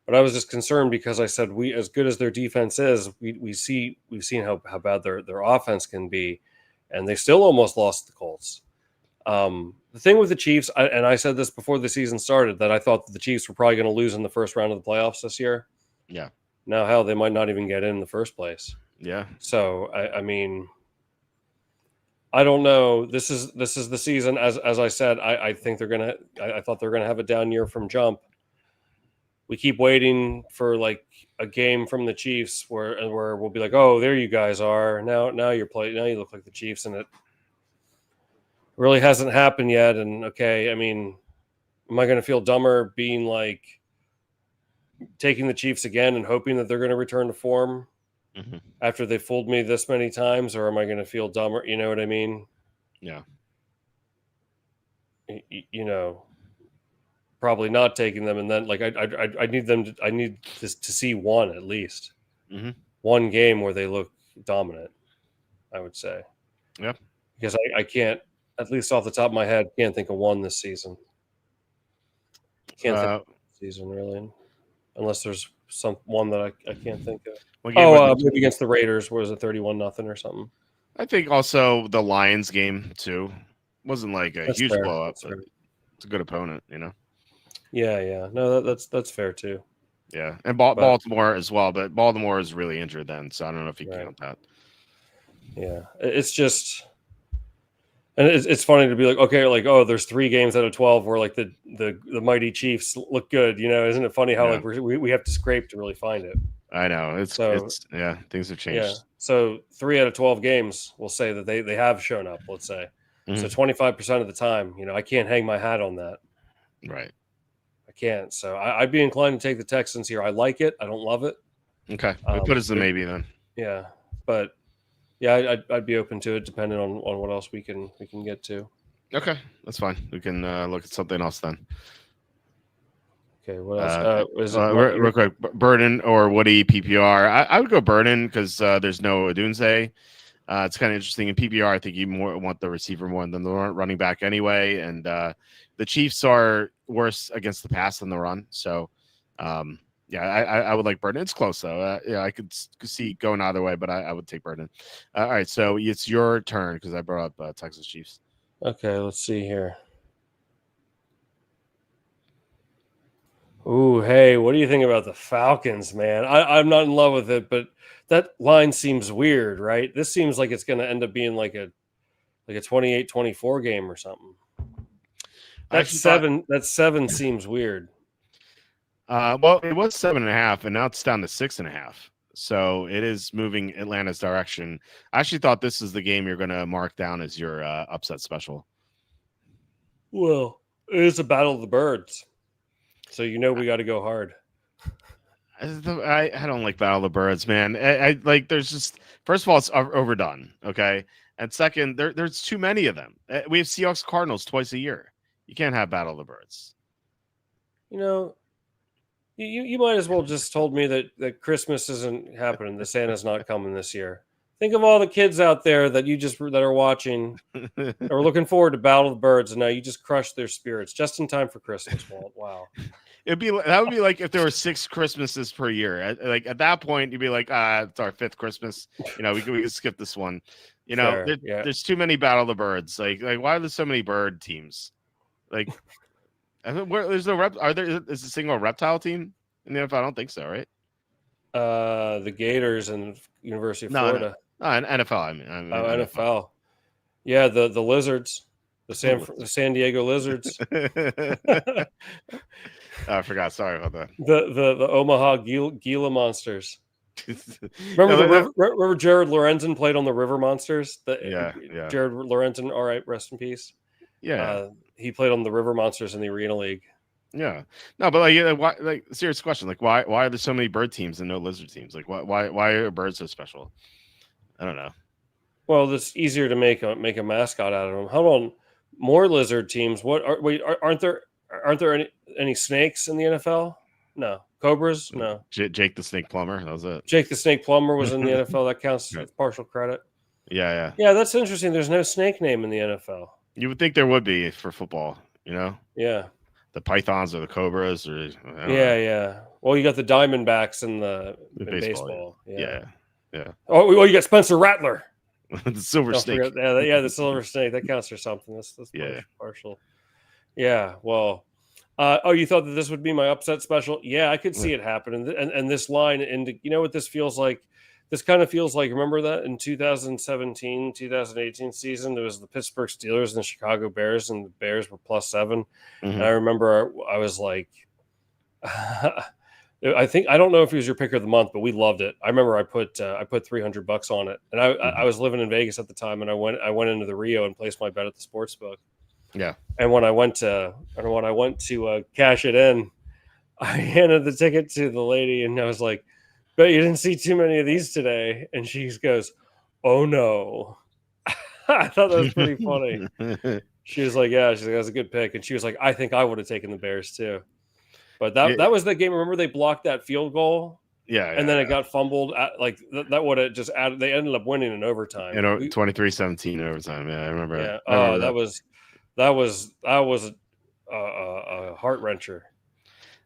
But I was just concerned because I said, as good as their defense is, we've seen how bad their offense can be, and they still almost lost the Colts. The thing with the Chiefs, and I said this before the season started, that I thought that the Chiefs were probably going to lose in the first round of the playoffs this year. Yeah. Now, hell, they might not even get in the first place. Yeah. So I mean, I don't know. This is the season. As I said, I think I thought they're gonna have a down year from jump. We keep waiting for like a game from the Chiefs where we'll be like, oh, there you guys are. Now you're playing. Now you look like the Chiefs, and it really hasn't happened yet. And okay, I mean, am I going to feel dumber being like taking the Chiefs again and hoping that they're going to return to form after they fooled me this many times, or am I going to feel dumber? You know what I mean? Yeah. Probably not taking them, and then like I need to see one at least, one game where they look dominant. I would say, yeah, because I can't, at least off the top of my head, can't think of one this season. Can't think of this season really, unless there's one that I can't think of. Maybe against the Raiders, was it 31-0 or something? I think also the Lions game too wasn't like a huge blow up, but it's a good opponent, Yeah. No, that's fair too. Yeah, and Baltimore as well, but Baltimore is really injured then, so I don't know if you can count that. Yeah, it's just, and it's funny to be like, okay, like, oh, there's 3 games out of 12 where like the mighty Chiefs look good, isn't it funny how like we have to scrape to really find it? I know it's things have changed. Yeah, so 3 out of 12 games, we'll say that they have shown up. Let's say, so 25% of the time, I can't hang my hat on that. Right. I can't. So I'd be inclined to take the Texans here. I like it. I don't love it. Okay, we put it as a maybe then. Yeah, but yeah, I'd be open to it depending on what else we can get to. Okay, that's fine. We can look at something else then. Okay, what else? Real quick, Burden or Woody PPR? I would go Burden because there's no Odunze. It's kind of interesting. In PPR, I think you want the receiver more than the running back anyway. And the Chiefs are worse against the pass than the run. So, I would like Burden. It's close, though. I could see going either way, but I would take Burden. All right, so it's your turn because I brought up Texas Chiefs. Okay, let's see here. Ooh, hey, what do you think about the Falcons, man? I'm not in love with it, but that line seems weird, right? This seems like it's going to end up being like a 28-24 game or something. That 7 seems weird. Well, it was 7.5, and now it's down to 6.5. So it is moving Atlanta's direction. I actually thought this is the game you're going to mark down as your upset special. Well, it is a battle of the birds. So we got to go hard. I don't like Battle of the Birds, man. I like. There's just, first of all, it's overdone. Okay, and second, there's too many of them. We have Seahawks Cardinals twice a year. You can't have Battle of the Birds. You might as well just told me that Christmas isn't happening. The Santa's not coming this year. Think of all the kids out there that are watching or looking forward to Battle of the Birds, and now you just crushed their spirits just in time for Christmas, Walt. Wow. that would be like if there were 6 Christmases per year. At that point, you'd be like, it's our 5th Christmas. We could skip this one. Fair, yeah. There's too many Battle of the Birds. Like why are there so many bird teams? Like, I mean, there's no is a single reptile team in the NFL? I don't think so, right? The Gators and University of Florida. No, NFL. I mean NFL. Yeah, the Lizards, the San Diego Lizards. I forgot. Sorry about that. The Omaha Gila Monsters. Remember Jared Lorenzen played on the River Monsters? Yeah. Jared Lorenzen, all right, rest in peace. Yeah. He played on the River Monsters in the Arena League. Yeah. No, but why, serious question. Like, why are there so many bird teams and no lizard teams? Like, why are birds so special? I don't know. Well, it's easier to make a mascot out of them. Hold on, more lizard teams. Aren't there any snakes in the NFL? No. Cobras? No. Jake the Snake Plumber. That was it. Jake the Snake Plumber was in the NFL. That counts as partial credit. Yeah. Yeah, that's interesting. There's no snake name in the NFL. You would think there would be for football, Yeah. The Pythons or the Cobras or yeah. Well, you got the Diamondbacks in baseball. Yeah. Oh, well, you got Spencer Rattler. The Silver Snake. The Silver Snake. That counts for something. That's partial. Yeah. Well. You thought that this would be my upset special? Yeah, I could see it happen. And this line, and you know what this feels like? This kind of feels like, remember that in 2017, 2018 season, there was the Pittsburgh Steelers and the Chicago Bears, and the Bears were +7. Mm-hmm. And I remember I was like, I don't know if it was your pick of the month, but we loved it. I remember I put $300 on it, and I was living in Vegas at the time, and I went into the Rio and placed my bet at the sports book. Yeah. And when I went to cash it in, I handed the ticket to the lady, and I was like, "Bet you didn't see too many of these today." And she goes, "Oh no." I thought that was pretty funny. She was like, "Yeah," she's like, "That's a good pick." And she was like, "I think I would have taken the Bears too." But that was the game. Remember they blocked that field goal? Yeah. And then it got fumbled. That would have just added. They ended up winning in overtime. 23-17 overtime. Yeah, I remember. Yeah. That was a heart wrencher.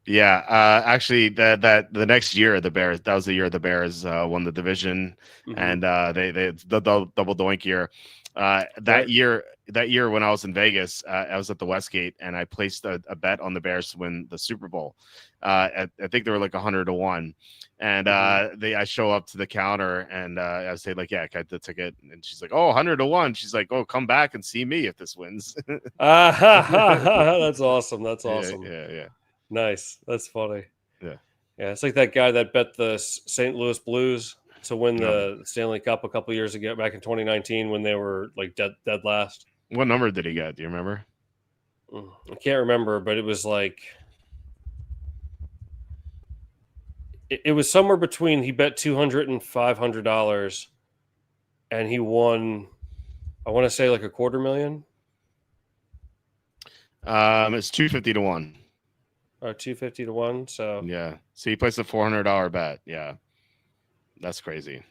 Yeah, actually, the next year the Bears, that was the year the Bears won the division, and they the double doink year. That year when I was in Vegas, I was at the Westgate, and I placed a bet on the Bears to win the Super Bowl. I think they were like 100 to 1, and I show up to the counter, and I say like, yeah, I got the ticket, and she's like, oh, 100 to 1. She's like, oh, come back and see me if this wins. That's awesome. That's awesome. Yeah. Nice. That's funny. Yeah. It's like that guy that bet the St. Louis Blues to win the Stanley Cup a couple years ago, back in 2019, when they were like dead last. What number did he get? Do you remember? I can't remember, but it was like it was somewhere between, he bet $200 and $500, and he won, I want to say like $250,000. It's 250 to 1. 250 to 1. So yeah. So he placed a $400 bet. Yeah. That's crazy.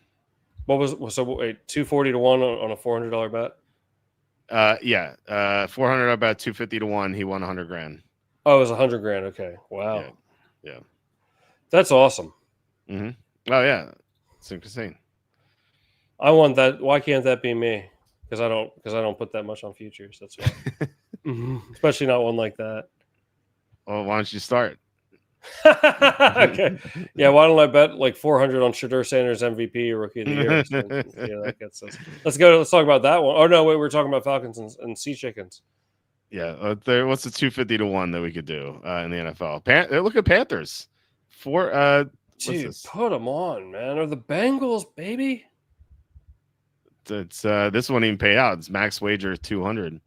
Wait, 240 to 1 on a $400 bet? Yeah. $400 bet, 250 to 1. He won $100,000. Oh, it was $100,000. Okay. Wow. Yeah. That's awesome. Mm-hmm. Oh yeah. It's insane. I want that. Why can't that be me? Because I don't put that much on futures. That's why. Especially not one like that. Well, why don't you start? Okay. Yeah, why don't I bet like 400 on Shedeur Sanders MVP Rookie of the Year? That gets us. Let's talk about that one. Oh no, wait, we're talking about Falcons and Sea Chickens. Yeah, what's the 250 to 1 that we could do in the NFL? Look at Panthers. Dude, put them on, man. Or the Bengals, baby. It's this one even pay out. It's max wager 200.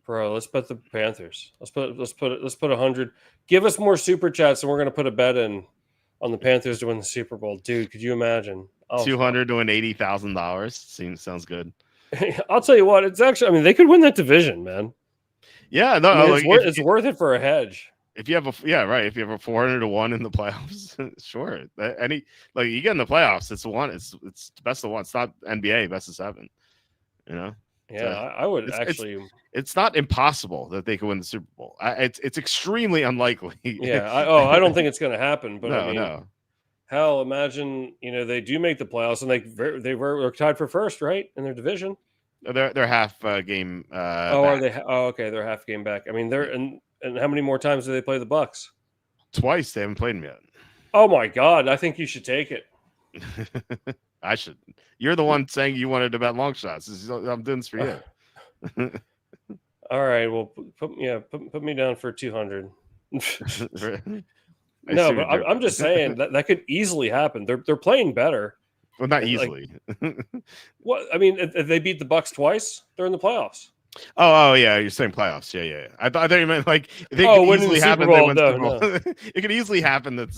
Bro, let's bet the Panthers. Let's put 100. Give us more super chats, and we're gonna put a bet in on the Panthers to win the Super Bowl, dude. Could you imagine? 200 to win $80,000 sounds good. I'll tell you what. It's actually, I mean, they could win that division, man. Yeah, no, I mean, it's worth it for a hedge. If you have a 400 to 1 in the playoffs, sure. You get in the playoffs, it's the best of one. It's not NBA best of 7. Yeah, I would it's, actually. It's not impossible that they could win the Super Bowl. It's extremely unlikely. Yeah, I don't think it's going to happen. But I mean, no. hell, imagine they do make the playoffs and they were tied for first, right, in their division. They're half game. Oh, back. are they? Oh, okay, they're half game back. I mean, they're and how many more times do they play the Bucks? Twice. They haven't played them yet. Oh my God, I think you should take it. I should. You're the one saying you wanted to bet long shots. I'm doing this for you. All right, well, put me down for 200. I No, see but what you're I'm just saying that could easily happen. They're playing better. well, not Like, easily. what I mean, if they beat the Bucks twice, they're in the playoffs. Oh, yeah. You're saying playoffs. Yeah. I thought you meant like they could winning easily the happen. Super They Bowl, win Super Bowl. It could easily happen that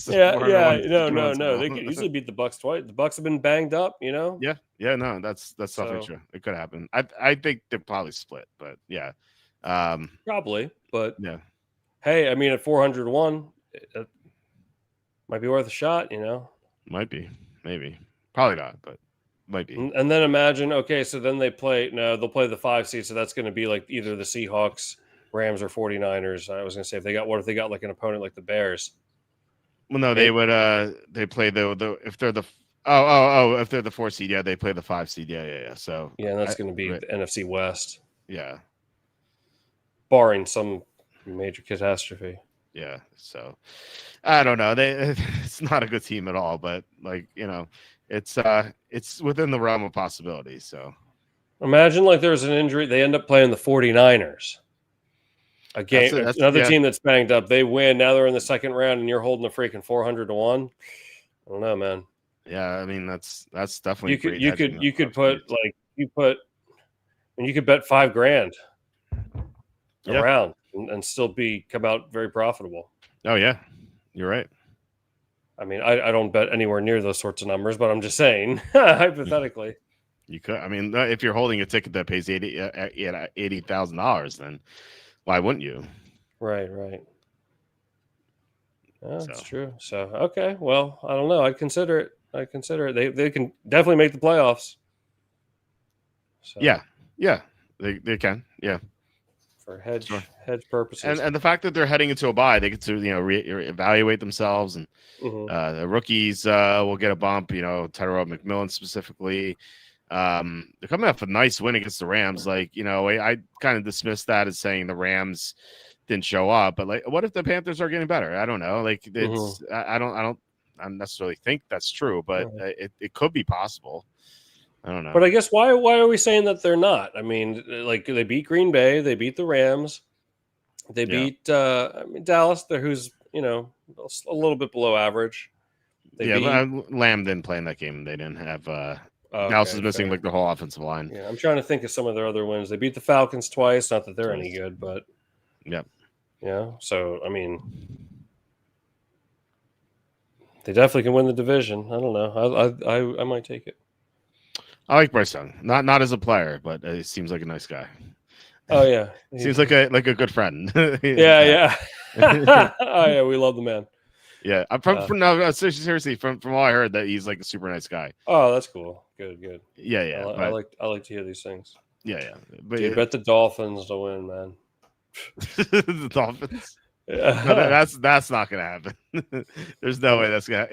no. They could easily beat the Bucks twice. The Bucks have been banged up, Yeah. No, that's definitely true. It could happen. I think they're probably split, but yeah. Probably, but yeah. Hey, I mean, at 401, it might be worth a shot, Might be, maybe, probably not, but might be. And then imagine, okay, so then they'll play the 5 seed, so that's going to be like either the Seahawks, Rams, or 49ers. I was going to say what if they got like an opponent like the Bears? Well, no, they would they play the if they're the if they're the 4 seed, yeah, they play the 5 seed, yeah. So and that's going to be the NFC West, yeah, barring some major catastrophe. Yeah, so I don't know. It's not a good team at all, but like it's within the realm of possibility. So imagine like there's an injury, they end up playing the 49ers. Another team that's banged up. They win. Now they're in the second round, and you're holding a freaking 400 to 1. I don't know, man. Yeah, I mean that's definitely you could bet $5,000 around and still come out very profitable. Oh yeah, you're right. I mean, I don't bet anywhere near those sorts of numbers, but I'm just saying hypothetically. You could. I mean, if you're holding a ticket that pays $80,000, then why wouldn't you? Right. Yeah, that's true. So okay, well, I don't know. I'd consider it. They can definitely make the playoffs. So, yeah, they can. Yeah. For hedge purposes, and the fact that they're heading into a bye, they get to reevaluate themselves, and the rookies will get a bump. Tyrell McMillan specifically. They're coming off a nice win against the Rams. Like I kind of dismissed that as saying the Rams didn't show up, but like, what if the Panthers are getting better? I don't know. Like it's I don't necessarily think that's true, but it could be possible. I don't know. But I guess why are we saying that they're not? I mean, like they beat Green Bay, they beat the Rams, they beat Dallas, who's a little bit below average. Lamb didn't play in that game. They didn't have Dallas is missing like the whole offensive line. Yeah, I'm trying to think of some of their other wins. They beat the Falcons twice. Not that they're any good, but So I mean, they definitely can win the division. I don't know. I might take it. I like Bryce Young, not as a player, but he seems like a nice guy. Oh yeah, seems like a good friend. yeah. Oh yeah, we love the man. Yeah, seriously, from all I heard, that he's like a super nice guy. Oh, that's cool. Good. Yeah. I like to hear these things. Yeah. But bet the Dolphins to win, man. The Dolphins. No, that's not gonna happen. There's no way that's gonna.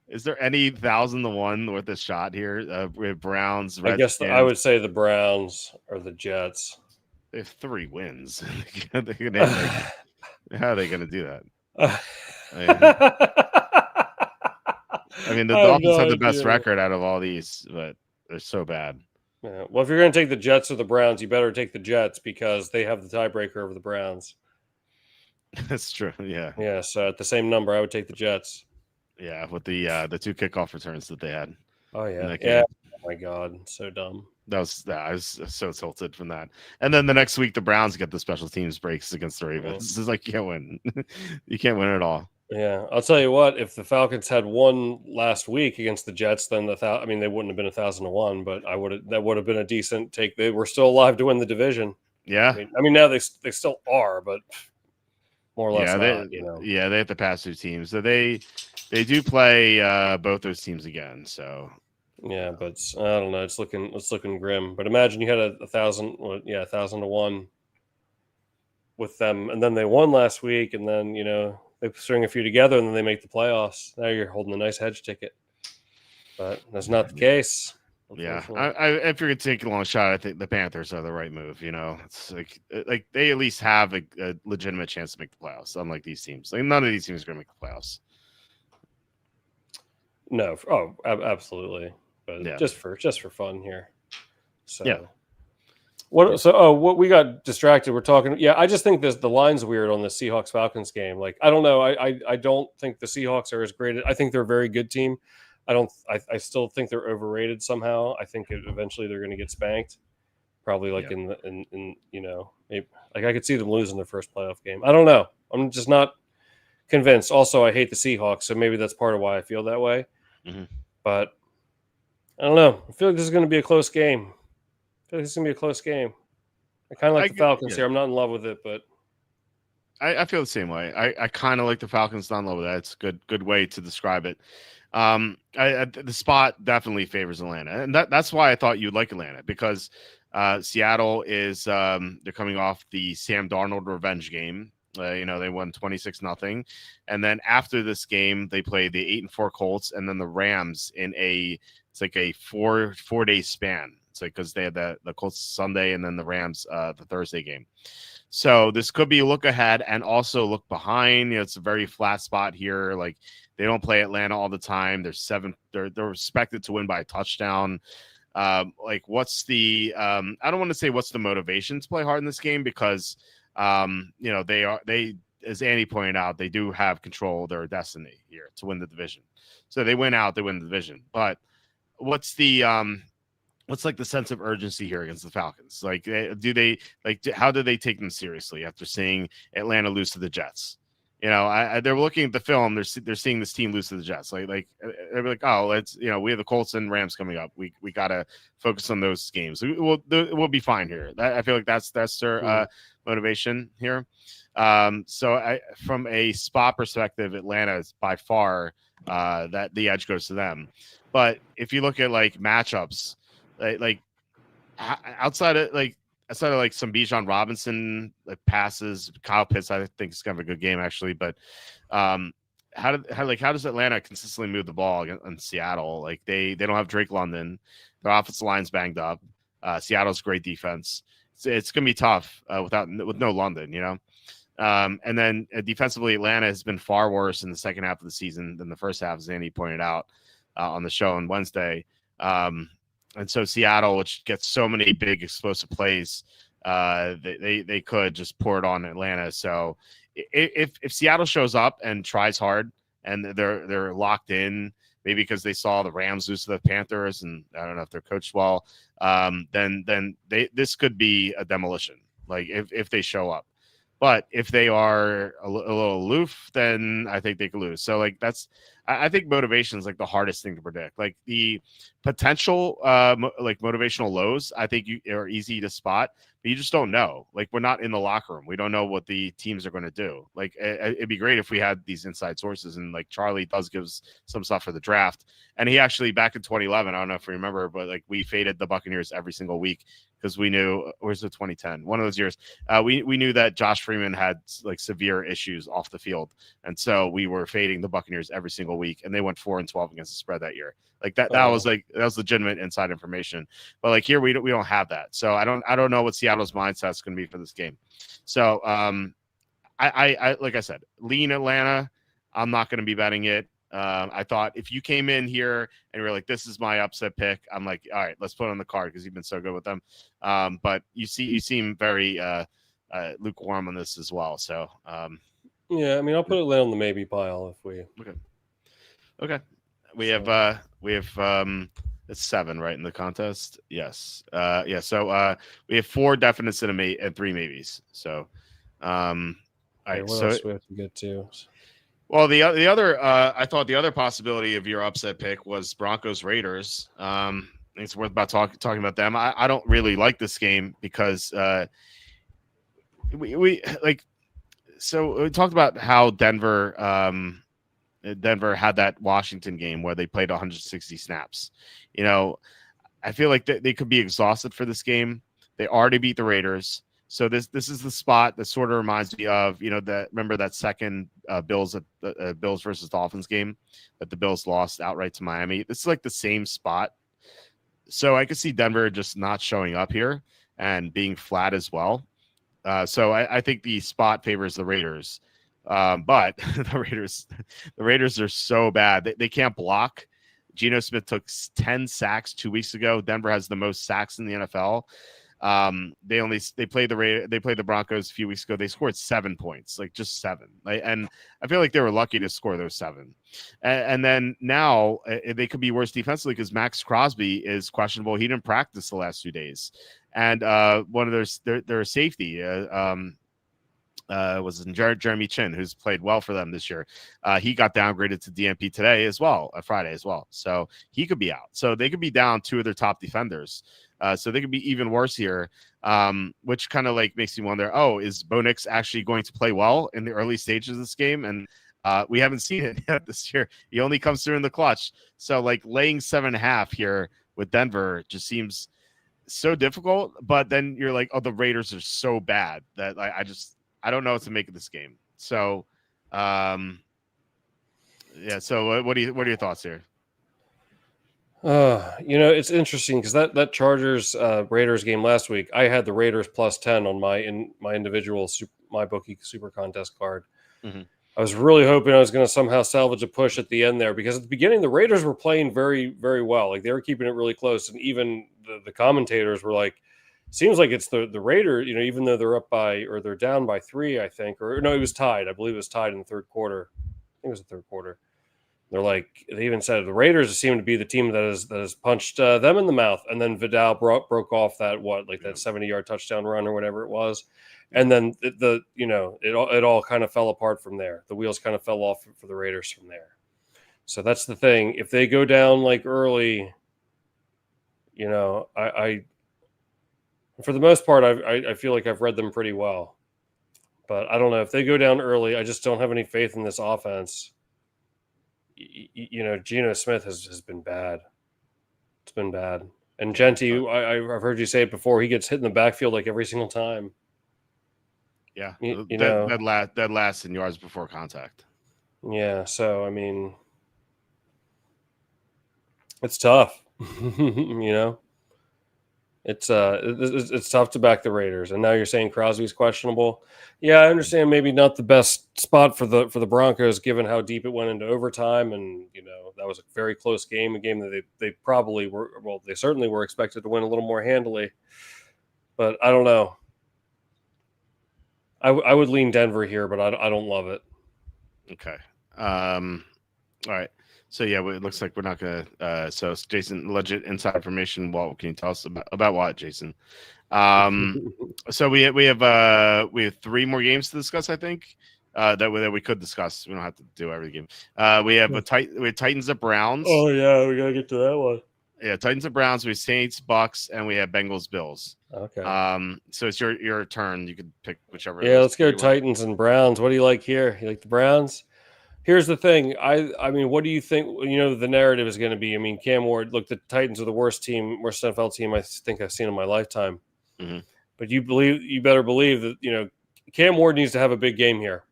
Is there any 1,000 to 1 worth a shot here? With Browns, Redskins? I guess I would say the Browns or the Jets. They have 3 wins. How are they going to do that? I mean, the Dolphins have the best record out of all these, but they're so bad. Yeah. Well, if you're going to take the Jets or the Browns, you better take the Jets because they have the tiebreaker over the Browns. That's true. Yeah. Yeah. So at the same number, I would take the Jets. Yeah, with the 2 kickoff returns that they had. Oh yeah, yeah. Oh my God, so dumb. I was so tilted from that. And then the next week, the Browns get the special teams breaks against the Ravens. It's like you can't win. You can't win at all. Yeah, I'll tell you what. If the Falcons had won last week against the Jets, then they wouldn't have been 1,000 to 1. But that would have been a decent take. They were still alive to win the division. Yeah, I mean now they still are, but more or less. Yeah, they have to pass 2 teams. So they do play both those teams again. So Yeah, but I don't know. It's looking grim. But imagine you had a 1,000 to 1 with them, and then they won last week, and then they string a few together, and then they make the playoffs. Now you're holding a nice hedge ticket, but that's not the case. Yeah, Unfortunately. if you're gonna take a long shot, I think the Panthers are the right move. It's like they at least have a legitimate chance to make the playoffs, unlike these teams. Like none of these teams are gonna make the playoffs. No, absolutely, but Yeah. just for fun here. So Yeah. what? So what we got distracted. We're talking. Yeah, I just think the line's weird on the Seahawks Falcons game. Like I don't know. I don't think the Seahawks are as great. I think they're a very good team. I still think they're overrated somehow. I think eventually they're going to get spanked. Probably like in maybe, like I could see them losing their first playoff game. I don't know. I'm just not convinced. Also, I hate the Seahawks, so maybe that's part of why I feel that way. Mm-hmm. But I don't know. I feel like this is going to be a close game. I feel like this is going to be a close game. I kind of like the Falcons here. I'm not in love with it, but I feel the same way. I kind of like the Falcons. Not in love with that. It's a good way to describe it. The spot definitely favors Atlanta, and that's why I thought you'd like Atlanta, because Seattle is they're coming off the Sam Darnold revenge game. They won 26-0, and then after this game they play the 8-4 Colts, and then the Rams it's like a four-day span. It's like because they had the Colts Sunday and then the Rams the Thursday game. So this could be a look ahead and also look behind. It's a very flat spot here. Like they don't play Atlanta all the time. They're expected to win by a touchdown. What's the I don't want to say what's the motivation to play hard in this game, because they as Andy pointed out, they do have control of their destiny here to win the division. So they win out, they win the division. But what's like the sense of urgency here against the Falcons? Like, how do they take them seriously after seeing Atlanta lose to the Jets? They're looking at the film. They're seeing this team lose to the Jets. They're like, oh, we have the Colts and Rams coming up. We gotta focus on those games. We'll be fine here. I feel like that's their motivation here. So from a spot perspective, Atlanta is by far that the edge goes to them. But if you look at like matchups, outside of some Bijan Robinson passes, Kyle Pitts, I think is kind of a good game actually. But how does Atlanta consistently move the ball in Seattle? Like they don't have Drake London, their offensive line's banged up. Seattle's great defense. It's gonna be tough with no London, and then defensively, Atlanta has been far worse in the second half of the season than the first half, as Andy pointed out on the show on Wednesday. And so Seattle, which gets so many big explosive plays, they could just pour it on Atlanta. So if Seattle shows up and tries hard and they're locked in, maybe because they saw the Rams lose to the Panthers and I don't know if they're coached well, then this could be a demolition. Like if they show up. But if they are a little aloof, then I think they could lose. So I think motivation is like the hardest thing to predict. Like the potential motivational lows, I think are easy to spot, but you just don't know. Like we're not in the locker room. We don't know what the teams are going to do. Like it'd be great if we had these inside sources, and like Charlie does give some stuff for the draft. And he actually, back in 2011, I don't know if you remember, but like we faded the Buccaneers every single week because we knew, where's the 2010? One of those years, we knew that Josh Freeman had like severe issues off the field. And so we were fading the Buccaneers every single week, and they went 4-12 against the spread that year. Like that was legitimate inside information. But like here, we don't have that. So I don't know what Seattle's mindset is going to be for this game. So I like I said, lean Atlanta. I'm not going to be betting it. I thought if you came in here and you were like, this is my upset pick, I'm like, all right, let's put it on the card because you've been so good with them. But you seem very lukewarm on this as well. So yeah, I mean, I'll put Atlanta on the maybe pile if we. Okay. We have it's 7 right in the contest. Yes. Yeah. So we have 4 definites and 3 maybes. So all right. What else we have to get to? Well, the other I thought the other possibility of your upset pick was Broncos Raiders. It's worth about talking about them. I don't really like this game because we talked about how Denver Denver had that Washington game where they played 160 snaps. You know, I feel like they could be exhausted for this game. They already beat the Raiders. So this is the spot that sort of reminds me of, remember that second Bills versus Dolphins game that the Bills lost outright to Miami. This is like the same spot. So I could see Denver just not showing up here and being flat as well. So I think the spot favors the Raiders. But the Raiders are so bad. They can't block. Geno Smith took 10 sacks 2 weeks ago. Denver has the most sacks in the NFL. They played the Broncos a few weeks ago. They scored 7 points, like just 7. And I feel like they were lucky to score those 7. And then now they could be worse defensively because Max Crosby is questionable. He didn't practice the last 2 days, and one of their safety was in Jeremy Chin, who's played well for them this year. He got downgraded to DNP today as well, Friday as well. So he could be out. So they could be down 2 of their top defenders. So they could be even worse here, which kind of like makes me wonder, is Bo Nix actually going to play well in the early stages of this game? And we haven't seen it yet this year. He only comes through in the clutch. So like laying 7.5 here with Denver just seems so difficult. But then you're like, the Raiders are so bad that I don't know what to make of this game. So, yeah. So what are your thoughts here? It's interesting because that Chargers Raiders game last week, I had the Raiders plus 10 on my individual my bookie super contest card. Mm-hmm. I was really hoping I was going to somehow salvage a push at the end there because at the beginning the Raiders were playing very, very well. Like they were keeping it really close, and even the commentators were like, "Seems like it's the Raiders." Even though they're down by 3, I think, or no, it was tied. I believe it was tied in the third quarter. I think it was the third quarter. They're like, they even said the Raiders seem to be the team that has punched them in the mouth. And then Vidal broke off that 70-yard touchdown run or whatever it was. And then it all kind of fell apart from there. The wheels kind of fell off for the Raiders from there. So that's the thing. If they go down like early, I for the most part, I feel like I've read them pretty well. But I don't know if they go down early. I just don't have any faith in this offense. Geno Smith has been bad. It's been bad. And Genty, I've heard you say it before. He gets hit in the backfield like every single time. Yeah, dead last in yards before contact. Yeah, so I mean, it's tough. It's tough to back the Raiders, and now you're saying Crosby's questionable. Yeah, I understand maybe not the best spot for the Broncos, given how deep it went into overtime, and that was a very close game, a game that they probably were. Well, they certainly were expected to win a little more handily, but I don't know. I would lean Denver here, but I don't love it. Okay. All right. So yeah, it looks like we're not gonna. So Jason, legit inside information. What can you tell us about what, Jason? So we have 3 more games to discuss. I think that we could discuss. We don't have to do every game. We have Titans at Browns. Oh yeah, we gotta get to that one. Yeah, Titans at Browns. We have Saints, Bucks, and we have Bengals, Bills. Okay. So it's your turn. You could pick whichever. Yeah, let's go Titans and Browns. What do you like here? You like the Browns? Here's the thing. I mean, what do you think? The narrative is going to be. I mean, Cam Ward. Look, the Titans are the worst NFL team I think I've seen in my lifetime. Mm-hmm. But you better believe that Cam Ward needs to have a big game here.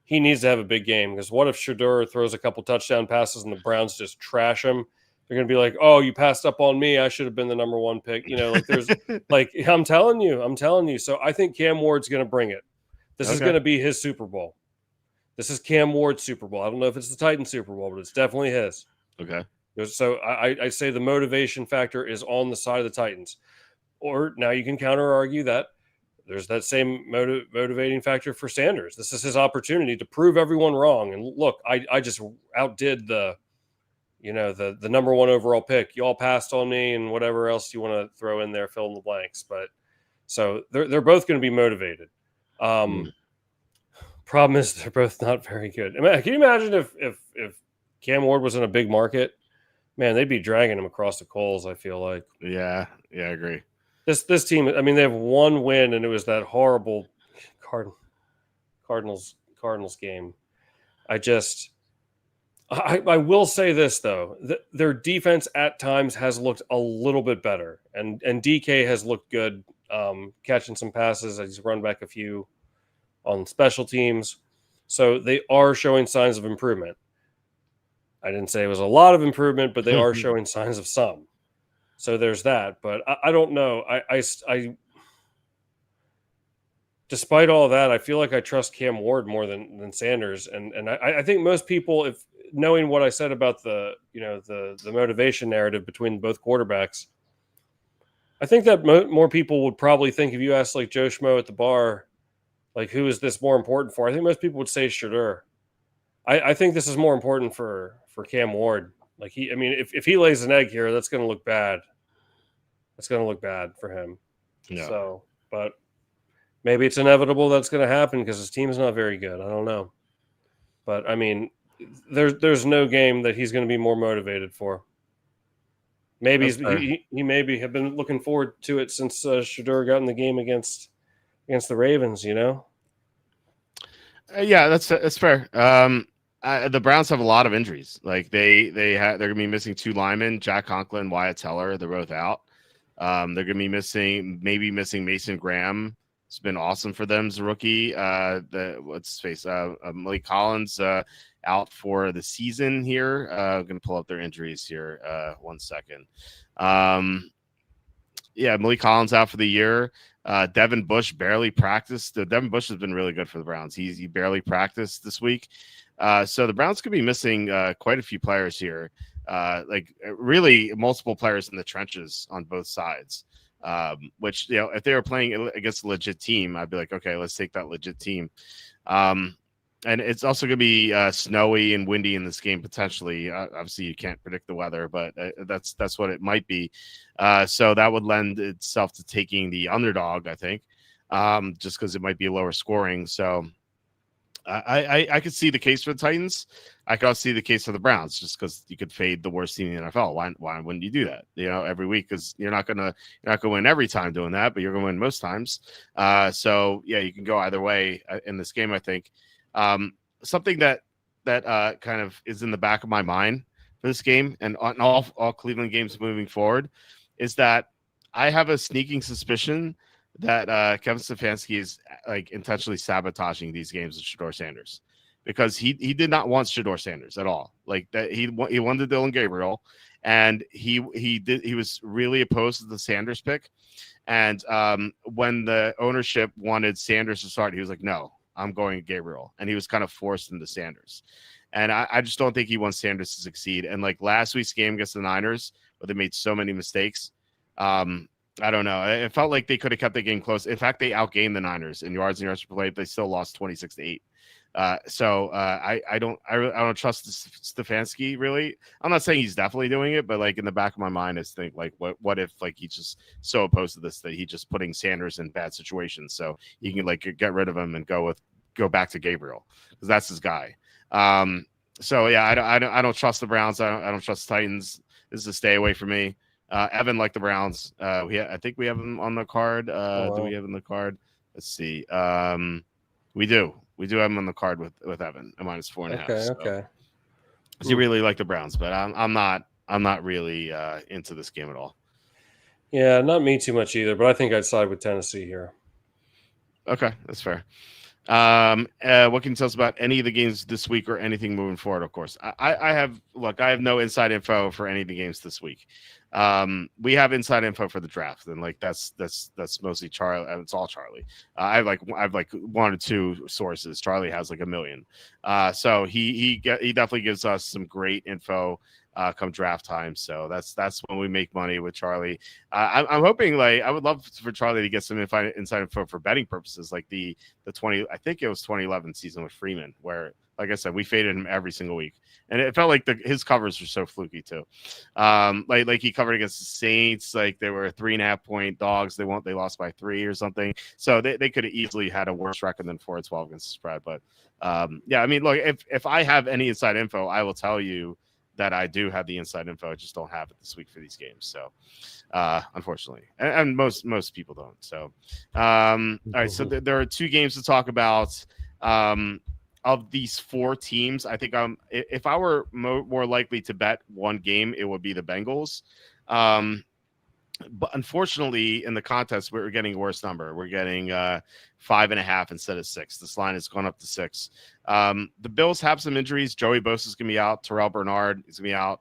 He needs to have a big game because what if Shedeur throws a couple touchdown passes and the Browns just trash him? They're going to be like, "Oh, you passed up on me. I should have been the number 1 pick." There's I'm telling you. So I think Cam Ward's going to bring it. This is going to be his Super Bowl. This is Cam Ward's Super Bowl. I don't know if it's the Titans Super Bowl, but it's definitely his. Okay. So I say the motivation factor is on the side of the Titans. Or now you can counter argue that there's that same motivating factor for Sanders. This is his opportunity to prove everyone wrong. And look, I just outdid the number 1 overall pick. You all passed on me and whatever else you want to throw in there, fill in the blanks. But so they're both going to be motivated. Problem is they're both not very good. I mean, can you imagine if Cam Ward was in a big market? Man, they'd be dragging him across the coals, I feel like. Yeah, I agree. This team, I mean, they have 1 win, and it was that horrible Cardinals game. I will say this though, their defense at times has looked a little bit better, and DK has looked good, catching some passes. He's run back a few on special teams, so they are showing signs of improvement. I didn't say it was a lot of improvement, but they are showing signs of some. So there's that. But I don't know. I despite all that, I feel like I trust Cam Ward more than Sanders, and I think most people, if knowing what I said about the the motivation narrative between both quarterbacks, I think that more people would probably think if you asked like Joe Schmo at the bar, like who is this more important for? I think most people would say Shadur. I think this is more important for Cam Ward. Like I mean, if he lays an egg here, that's going to look bad. That's going to look bad for him. No. So, but maybe it's inevitable that's going to happen because his team is not very good. I don't know. But I mean, there's no game that he's going to be more motivated for. Maybe he maybe have been looking forward to it since Shadur got in the game against the Ravens. You know. Yeah, that's fair. The Browns have a lot of injuries. Like they're gonna be missing 2 linemen, Jack Conklin, Wyatt Teller. They're both out. They're gonna be missing Mason Graham. It's been awesome for them as a rookie. What's his face? Malik Collins out for the season here. I'm gonna pull up their injuries here. 1 second. Yeah, Malik Collins out for the year. Devin Bush barely practiced. Devin Bush has been really good for the Browns. He barely practiced this week. So the Browns could be missing quite a few players here. Like really multiple players in the trenches on both sides. Which, if they were playing against a legit team, I'd be like, okay, let's take that legit team. And it's also going to be snowy and windy in this game potentially. Obviously, you can't predict the weather, but that's what it might be. So that would lend itself to taking the underdog, I think, just because it might be lower scoring. So I could see the case for the Titans. I could also see the case for the Browns, just because you could fade the worst team in the NFL. Why wouldn't you do that? Every week, because you're not gonna win every time doing that, but you're gonna win most times. So yeah, you can go either way in this game. I think. Something that kind of is in the back of my mind for this game and on all Cleveland games moving forward is that I have a sneaking suspicion that Kevin Stefanski is like intentionally sabotaging these games with Shedeur Sanders, because he did not want Shedeur Sanders at all. Like that he wanted Dylan Gabriel, and he was really opposed to the Sanders pick. And when the ownership wanted Sanders to start, he was like, no, I'm going Gabriel. And he was kind of forced into Sanders. And I just don't think he wants Sanders to succeed. And like last week's game against the Niners, where they made so many mistakes, I don't know. It felt like they could have kept the game close. In fact, they outgained the Niners in yards and yards per play. They still lost 26-8. So I don't trust Stefanski really. I'm not saying he's definitely doing it, but like in the back of my mind, I think like what if like he's just so opposed to this that he's just putting Sanders in bad situations so you can like get rid of him and go back to Gabriel, because that's his guy. So yeah, I don't trust the Browns. I don't trust the Titans. This is a stay away from me. Evan like the Browns. I think we have him on the card. Do we have him on the card? Let's see. We do. We do have him on the card with Evan at -4.5. Okay, so. okay. Does he really like the Browns? But I'm not really into this game at all. Yeah, not me too much either. But I think I'd side with Tennessee here. Okay, that's fair. What can you tell us about any of the games this week or anything moving forward? Of course, I have no inside info for any of the games this week. We have inside info for the draft, and like that's mostly Charlie. It's all Charlie. I've like 1 or 2 sources. Charlie has like 1 million. So he definitely gives us some great info come draft time. So that's when we make money with Charlie. I'm hoping, like, I would love for Charlie to get some inside info for betting purposes, like the 20, I think it was 2011 season with Freeman, where, like I said, we faded him every single week, and it felt like his covers were so fluky too. Like he covered against the Saints, like they were 3.5-point dogs. They lost by 3 or something. So they could have easily had a worse record than 4-12 against the spread. But yeah, I mean, look, if I have any inside info, I will tell you that I do have the inside info. I just don't have it this week for these games. So unfortunately, and most people don't. So all right, so there are 2 games to talk about. of these four teams, I think if I were more likely to bet one game, it would be the Bengals. But unfortunately, in the contest, we're getting a worse number. We're getting 5.5 instead of 6. This line has gone up to 6. The Bills have some injuries. Joey Bosa is going to be out. Terrell Bernard is going to be out.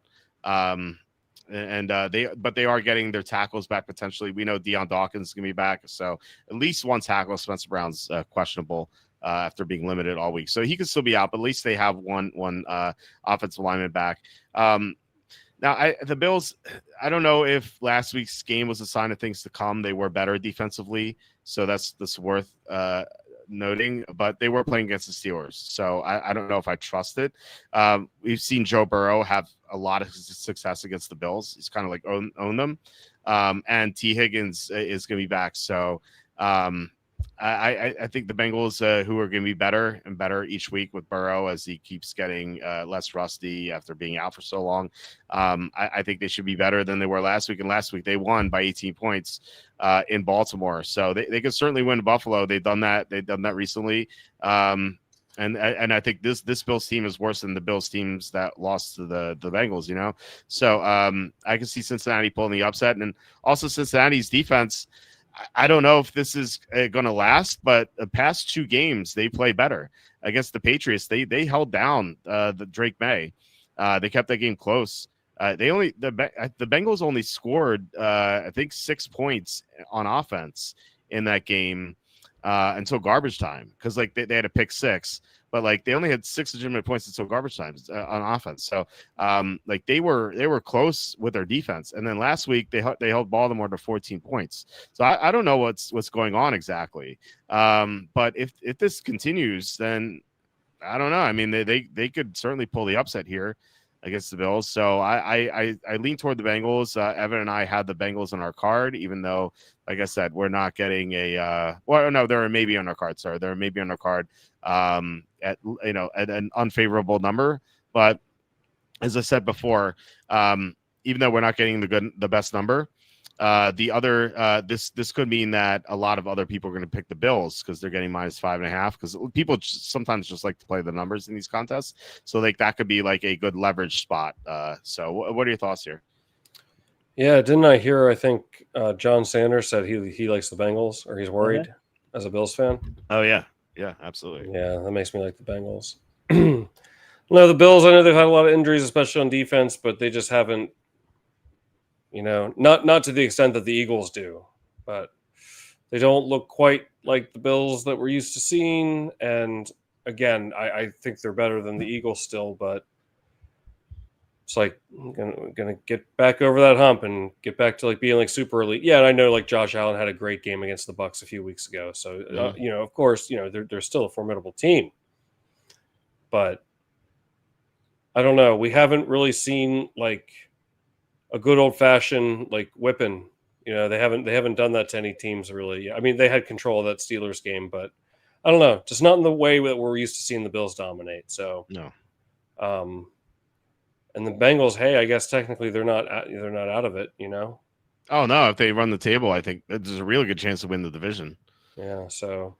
They are getting their tackles back potentially. We know Deion Dawkins is going to be back. So at least one tackle. Spencer Brown's questionable after being limited all week. So he could still be out, but at least they have one offensive lineman back. Now, the Bills, I don't know if last week's game was a sign of things to come. They were better defensively, so that's worth noting. But they were playing against the Steelers, so I don't know if I trust it. We've seen Joe Burrow have a lot of success against the Bills. He's kind of like own them. And T. Higgins is going to be back, so I think the Bengals, who are going to be better and better each week with Burrow as he keeps getting less rusty after being out for so long. I think they should be better than they were last week. And last week they won by 18 points in Baltimore. So they could certainly win Buffalo. They've done that. They've done that recently. And I think this Bills team is worse than the Bills teams that lost to the Bengals, you know? So I can see Cincinnati pulling the upset. And also Cincinnati's defense, I don't know if this is going to last, but the past 2 games they play better against the Patriots. They held down the Drake May. They kept that game close. The Bengals only scored I think 6 points on offense in that game until garbage time, because like they had a pick 6. But like they only had 6 legitimate points until garbage time on offense. So like they were close with their defense. And then last week they held Baltimore to 14 points. So I don't know what's going on exactly. But if this continues, then I don't know. I mean, they could certainly pull the upset here against the Bills. So I lean toward the Bengals. Evan and I had the Bengals on our card, even though, like I said, we're not getting a they're maybe on our card. Sorry, they're maybe on our card at an unfavorable number. But as I said before, even though we're not getting the best number, this could mean that a lot of other people are going to pick the Bills because they're getting -5.5, because people sometimes just like to play the numbers in these contests. So like that could be like a good leverage spot. So what are your thoughts here? Yeah, didn't I hear? I think John Sanders said he likes the Bengals, or he's worried as a Bills fan. Oh yeah, absolutely. Yeah, that makes me like the Bengals. No, the Bills, I know they've had a lot of injuries, especially on defense, but they just haven't. Not to the extent that the Eagles do, but they don't look quite like the Bills that we're used to seeing. And again, I think they're better than the Eagles still, but it's like gonna get back over that hump and get back to like being like super elite. Yeah, and I know like Josh Allen had a great game against the Bucs a few weeks ago, so of course, they're still a formidable team, but I don't know. We haven't really seen like a good old fashioned like whipping. They haven't done that to any teams really. I mean, they had control of that Steelers game, but I don't know, just not in the way that we're used to seeing the Bills dominate. So no. And the Bengals, hey, I guess technically they're not out of it. Oh no, if they run the table, I think there's a really good chance to win the division. Yeah. So.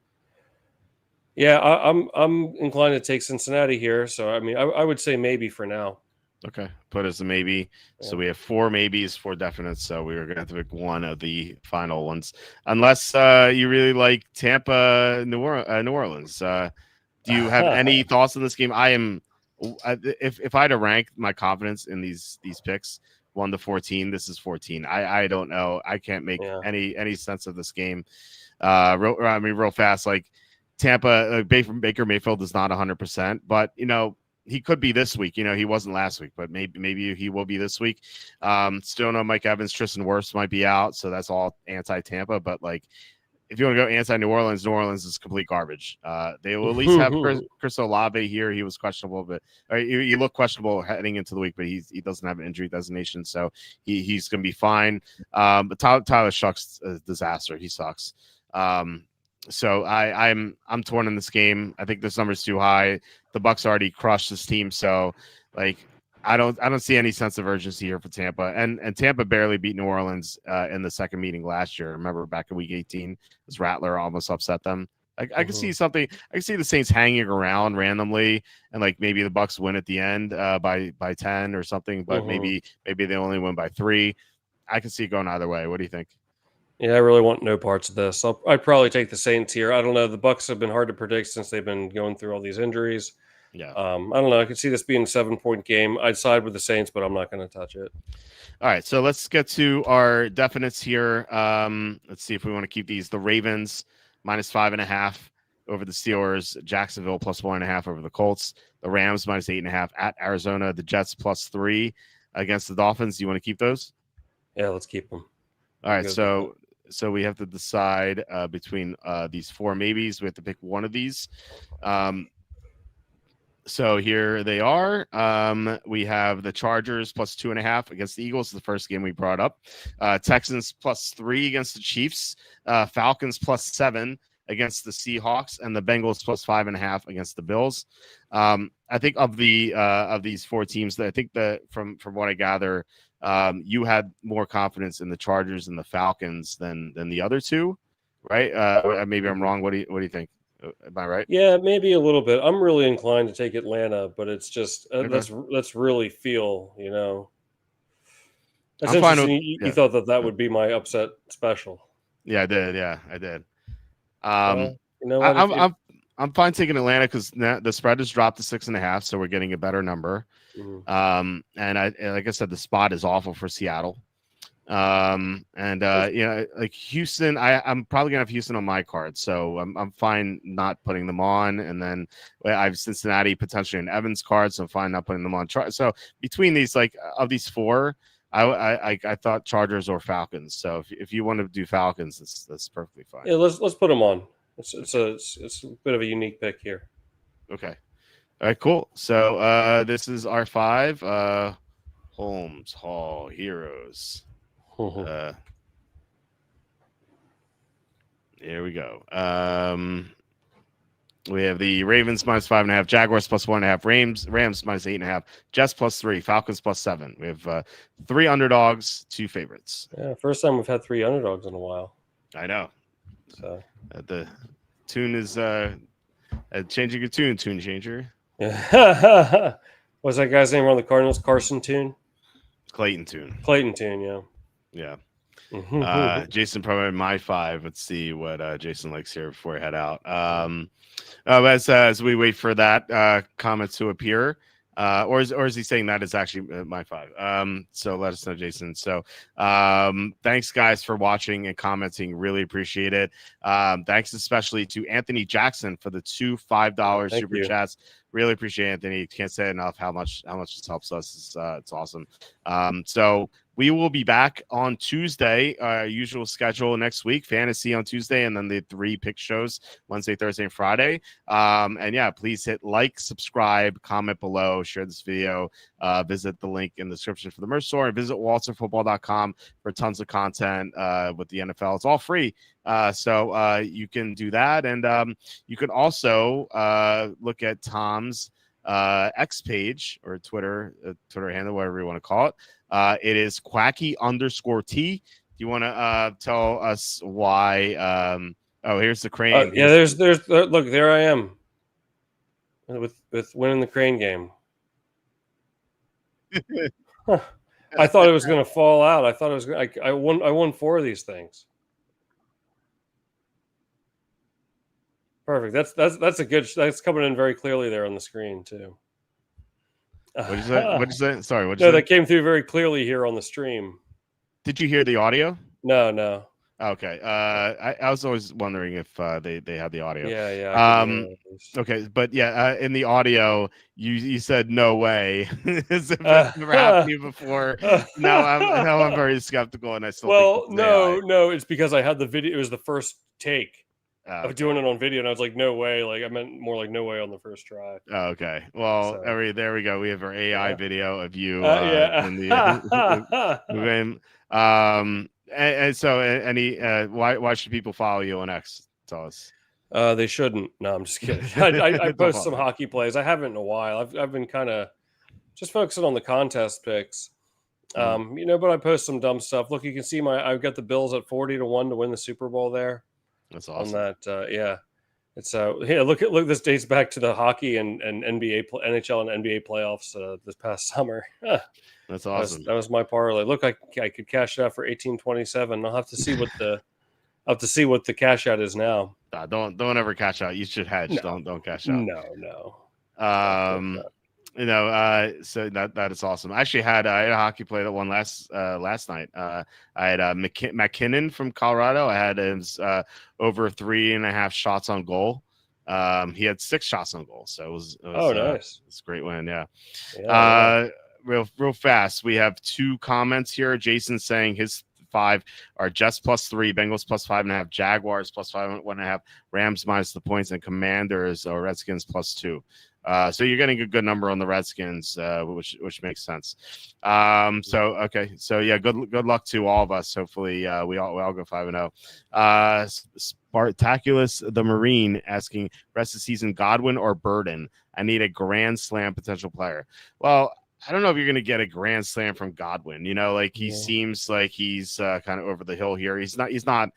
Yeah, I'm inclined to take Cincinnati here. So I mean, I would say maybe for now. Okay, put as a maybe. Yeah. So we have 4 maybes, 4 definites. So we were going to have to pick one of the final ones, unless you really like Tampa, New Orleans. Do you have any thoughts on this game? If I had to rank my confidence in these picks, 1 to 14, this is 14. I don't know. I can't make any sense of this game. Real fast, like Tampa, Baker Mayfield is not 100%, but he could be this week. He wasn't last week, but maybe he will be this week. Still no Mike Evans. Tristan Wirfs might be out, so that's all anti-Tampa. But like, if you want to go anti-New Orleans, New Orleans is complete garbage. They will at least have Chris Olave here. He was questionable, but he looked questionable heading into the week, but he doesn't have an injury designation, so he's going to be fine. But Tyler Shuck's a disaster. He sucks. So I'm torn in this game. I think this number is too high. The Bucs already crushed this team, so like I don't see any sense of urgency here for Tampa. And Tampa barely beat New Orleans in the second meeting last year. Remember back in Week 18, this Rattler almost upset them. I can see something. I can see the Saints hanging around randomly, and like maybe the Bucks win at the end by 10 or something, but maybe they only win by 3. I can see it going either way. What do you think? Yeah, I really want no parts of this. I'd probably take the Saints here. I don't know. The Bucks have been hard to predict since they've been going through all these injuries. Yeah. I don't know. I could see this being a 7-point game. I'd side with the Saints, but I'm not going to touch it. All right, so let's get to our definites here. Let's see if we want to keep these. The Ravens -5.5 over the Steelers. Jacksonville +1.5 over the Colts. The Rams -8.5 at Arizona. The Jets +3 against the Dolphins. Do you want to keep those? Yeah, let's keep them. All right, so we have to decide between these 4 maybes. We have to pick one of these. So here they are. We have the Chargers +2.5 against the Eagles, the first game we brought up. Texans +3 against the Chiefs. Falcons +7 against the Seahawks, and the Bengals +5.5 against the Bills. I think of these 4 teams, I think that from what I gather, you had more confidence in the Chargers and the Falcons than the other 2, right? Maybe I'm wrong. What do you think? Am I right? Yeah, maybe a little bit. I'm really inclined to take Atlanta, but it's just let's really feel, That's I'm fine interesting. with- You thought that would be my upset special. Yeah, I did. Yeah, I did. Well, you know what? I'm fine taking Atlanta because the spread has dropped to 6.5, so we're getting a better number. And like I said, the spot is awful for Seattle. Like Houston, I'm probably gonna have Houston on my card, so I'm fine not putting them on. And then I have Cincinnati potentially an Evans card, so I'm fine not putting them on. So between these, like of these 4, I thought Chargers or Falcons. So if you want to do Falcons, that's perfectly fine. Yeah, let's put them on. It's a bit of a unique pick here. Okay. All right, cool. So this is our 5 Holmes Hall Heroes. Here we go. We have the Ravens -5.5, Jaguars +1.5, Rams -8.5, Jets +3, Falcons +7. We have 3 underdogs, 2 favorites. Yeah, first time we've had 3 underdogs in a while. I know. So the tune is changing a tune changer. Yeah. What's that guy's name on the Cardinals? Carson Tune? Clayton Tune. Yeah. Yeah. Jason, probably my 5. Let's see what Jason likes here before I head out. As we wait for that comment to appear, or is he saying that is actually my 5? So let us know, Jason. So thanks guys for watching and commenting. Really appreciate it. Thanks especially to Anthony Jackson for the 2 $5 super chats. Really appreciate it, Anthony. Can't say enough how much this helps us. It's awesome. So we will be back on Tuesday, usual schedule next week. Fantasy on Tuesday, and then the 3 pick shows Wednesday, Thursday, and Friday. And yeah, please hit like, subscribe, comment below, share this video, visit the link in the description for the merch store, and visit walterfootball.com for tons of content with the NFL. It's all free. So you can do that. And you can also look at Tom's X page or Twitter handle, whatever you want to call it. It is Quacky_T. Do you want to tell us why? Here's the crane. There's look, there I am with winning the crane game. I thought it was going to fall out. I thought it was. I won 4 of these things. Perfect. That's coming in very clearly there on the screen too. What'd you say? Sorry. That came through very clearly here on the stream. Did you hear the audio? No. Okay. I was always wondering if they had the audio. Yeah. Okay, but yeah, in the audio, you said no way. As if that's never happened to you before. Now I'm very skeptical, and I still think no. It's because I had the video. It was the first take. I was doing it on video, and I was like, no way. Like I meant more like no way on the first try. Oh, okay. Well, there we go. We have our AI video of you in the game. And so why should people follow you on X? Tell us. They shouldn't. No, I'm just kidding. I post some hockey plays. I haven't in a while. I've been kind of just focusing on the contest picks. But I post some dumb stuff. Look, you can see I've got the Bills at 40-1 to win the Super Bowl there. That's awesome. On that, It's yeah. Look, this dates back to the hockey and NHL and NBA playoffs this past summer. That's awesome. That was my parlay. Look, I could cash it out for 18.27. I'll have to see what the cash out is now. Don't ever cash out. You should hedge. No. Don't cash out. No. So that is awesome. I actually had I had a hockey player that won last night. I had McKinnon from Colorado. I had his over 3.5 shots on goal. He had 6 shots on goal, so it was nice. It's a great win. Yeah. Yeah. Real fast. We have 2 comments here. Jason saying his 5 are Jets +3, Bengals +5.5, Jaguars +5.5, Rams minus the points, and Commanders or Redskins +2. So you're getting a good number on the Redskins, which makes sense. Okay. So yeah, good luck to all of us. Hopefully, we all go 5-0. Spartaculus the Marine asking, rest of the season, Godwin or Burden? I need a grand slam potential player. Well, I don't know if you're going to get a grand slam from Godwin. He seems like he's kind of over the hill here. He's not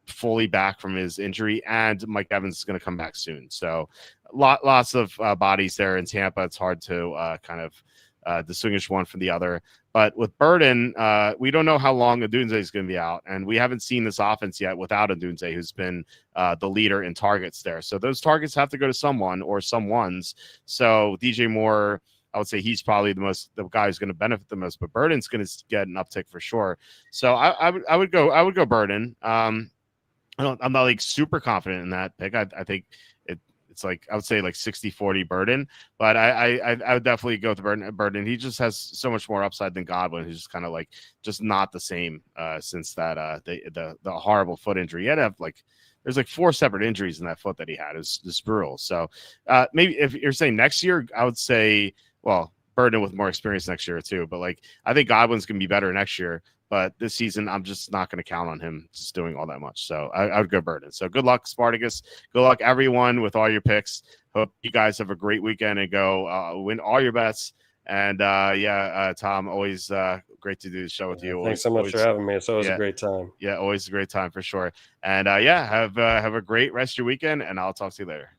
fully back from his injury, and Mike Evans is going to come back soon. So lots of bodies there in Tampa. It's hard to kind of distinguish one from the other. But with Burden, we don't know how long Odunze is going to be out, and we haven't seen this offense yet without Odunze, who's been the leader in targets there. So those targets have to go to someone or someone's. So DJ Moore, I would say he's probably the guy who's going to benefit the most, but Burden's going to get an uptick for sure. So I would go Burden. I'm not like super confident in that pick. I think it's like, I would say like 60-40 Burden, but I would definitely go with Burden. He just has so much more upside than Godwin, who's just kind of like just not the same since that the horrible foot injury. He had to have there's 4 separate injuries in that foot that he had. It's brutal. So maybe if you're saying next year, I would say, well, Burden with more experience next year too. But I think Godwin's going to be better next year. But this season, I'm just not going to count on him just doing all that much. So I would go Burden. So good luck, Spartacus. Good luck, everyone, with all your picks. Hope you guys have a great weekend and go win all your bets. And Tom, always great to do the show with you. Thanks so much for having me. It's always a great time. Yeah, always a great time for sure. And have a great rest of your weekend, and I'll talk to you later.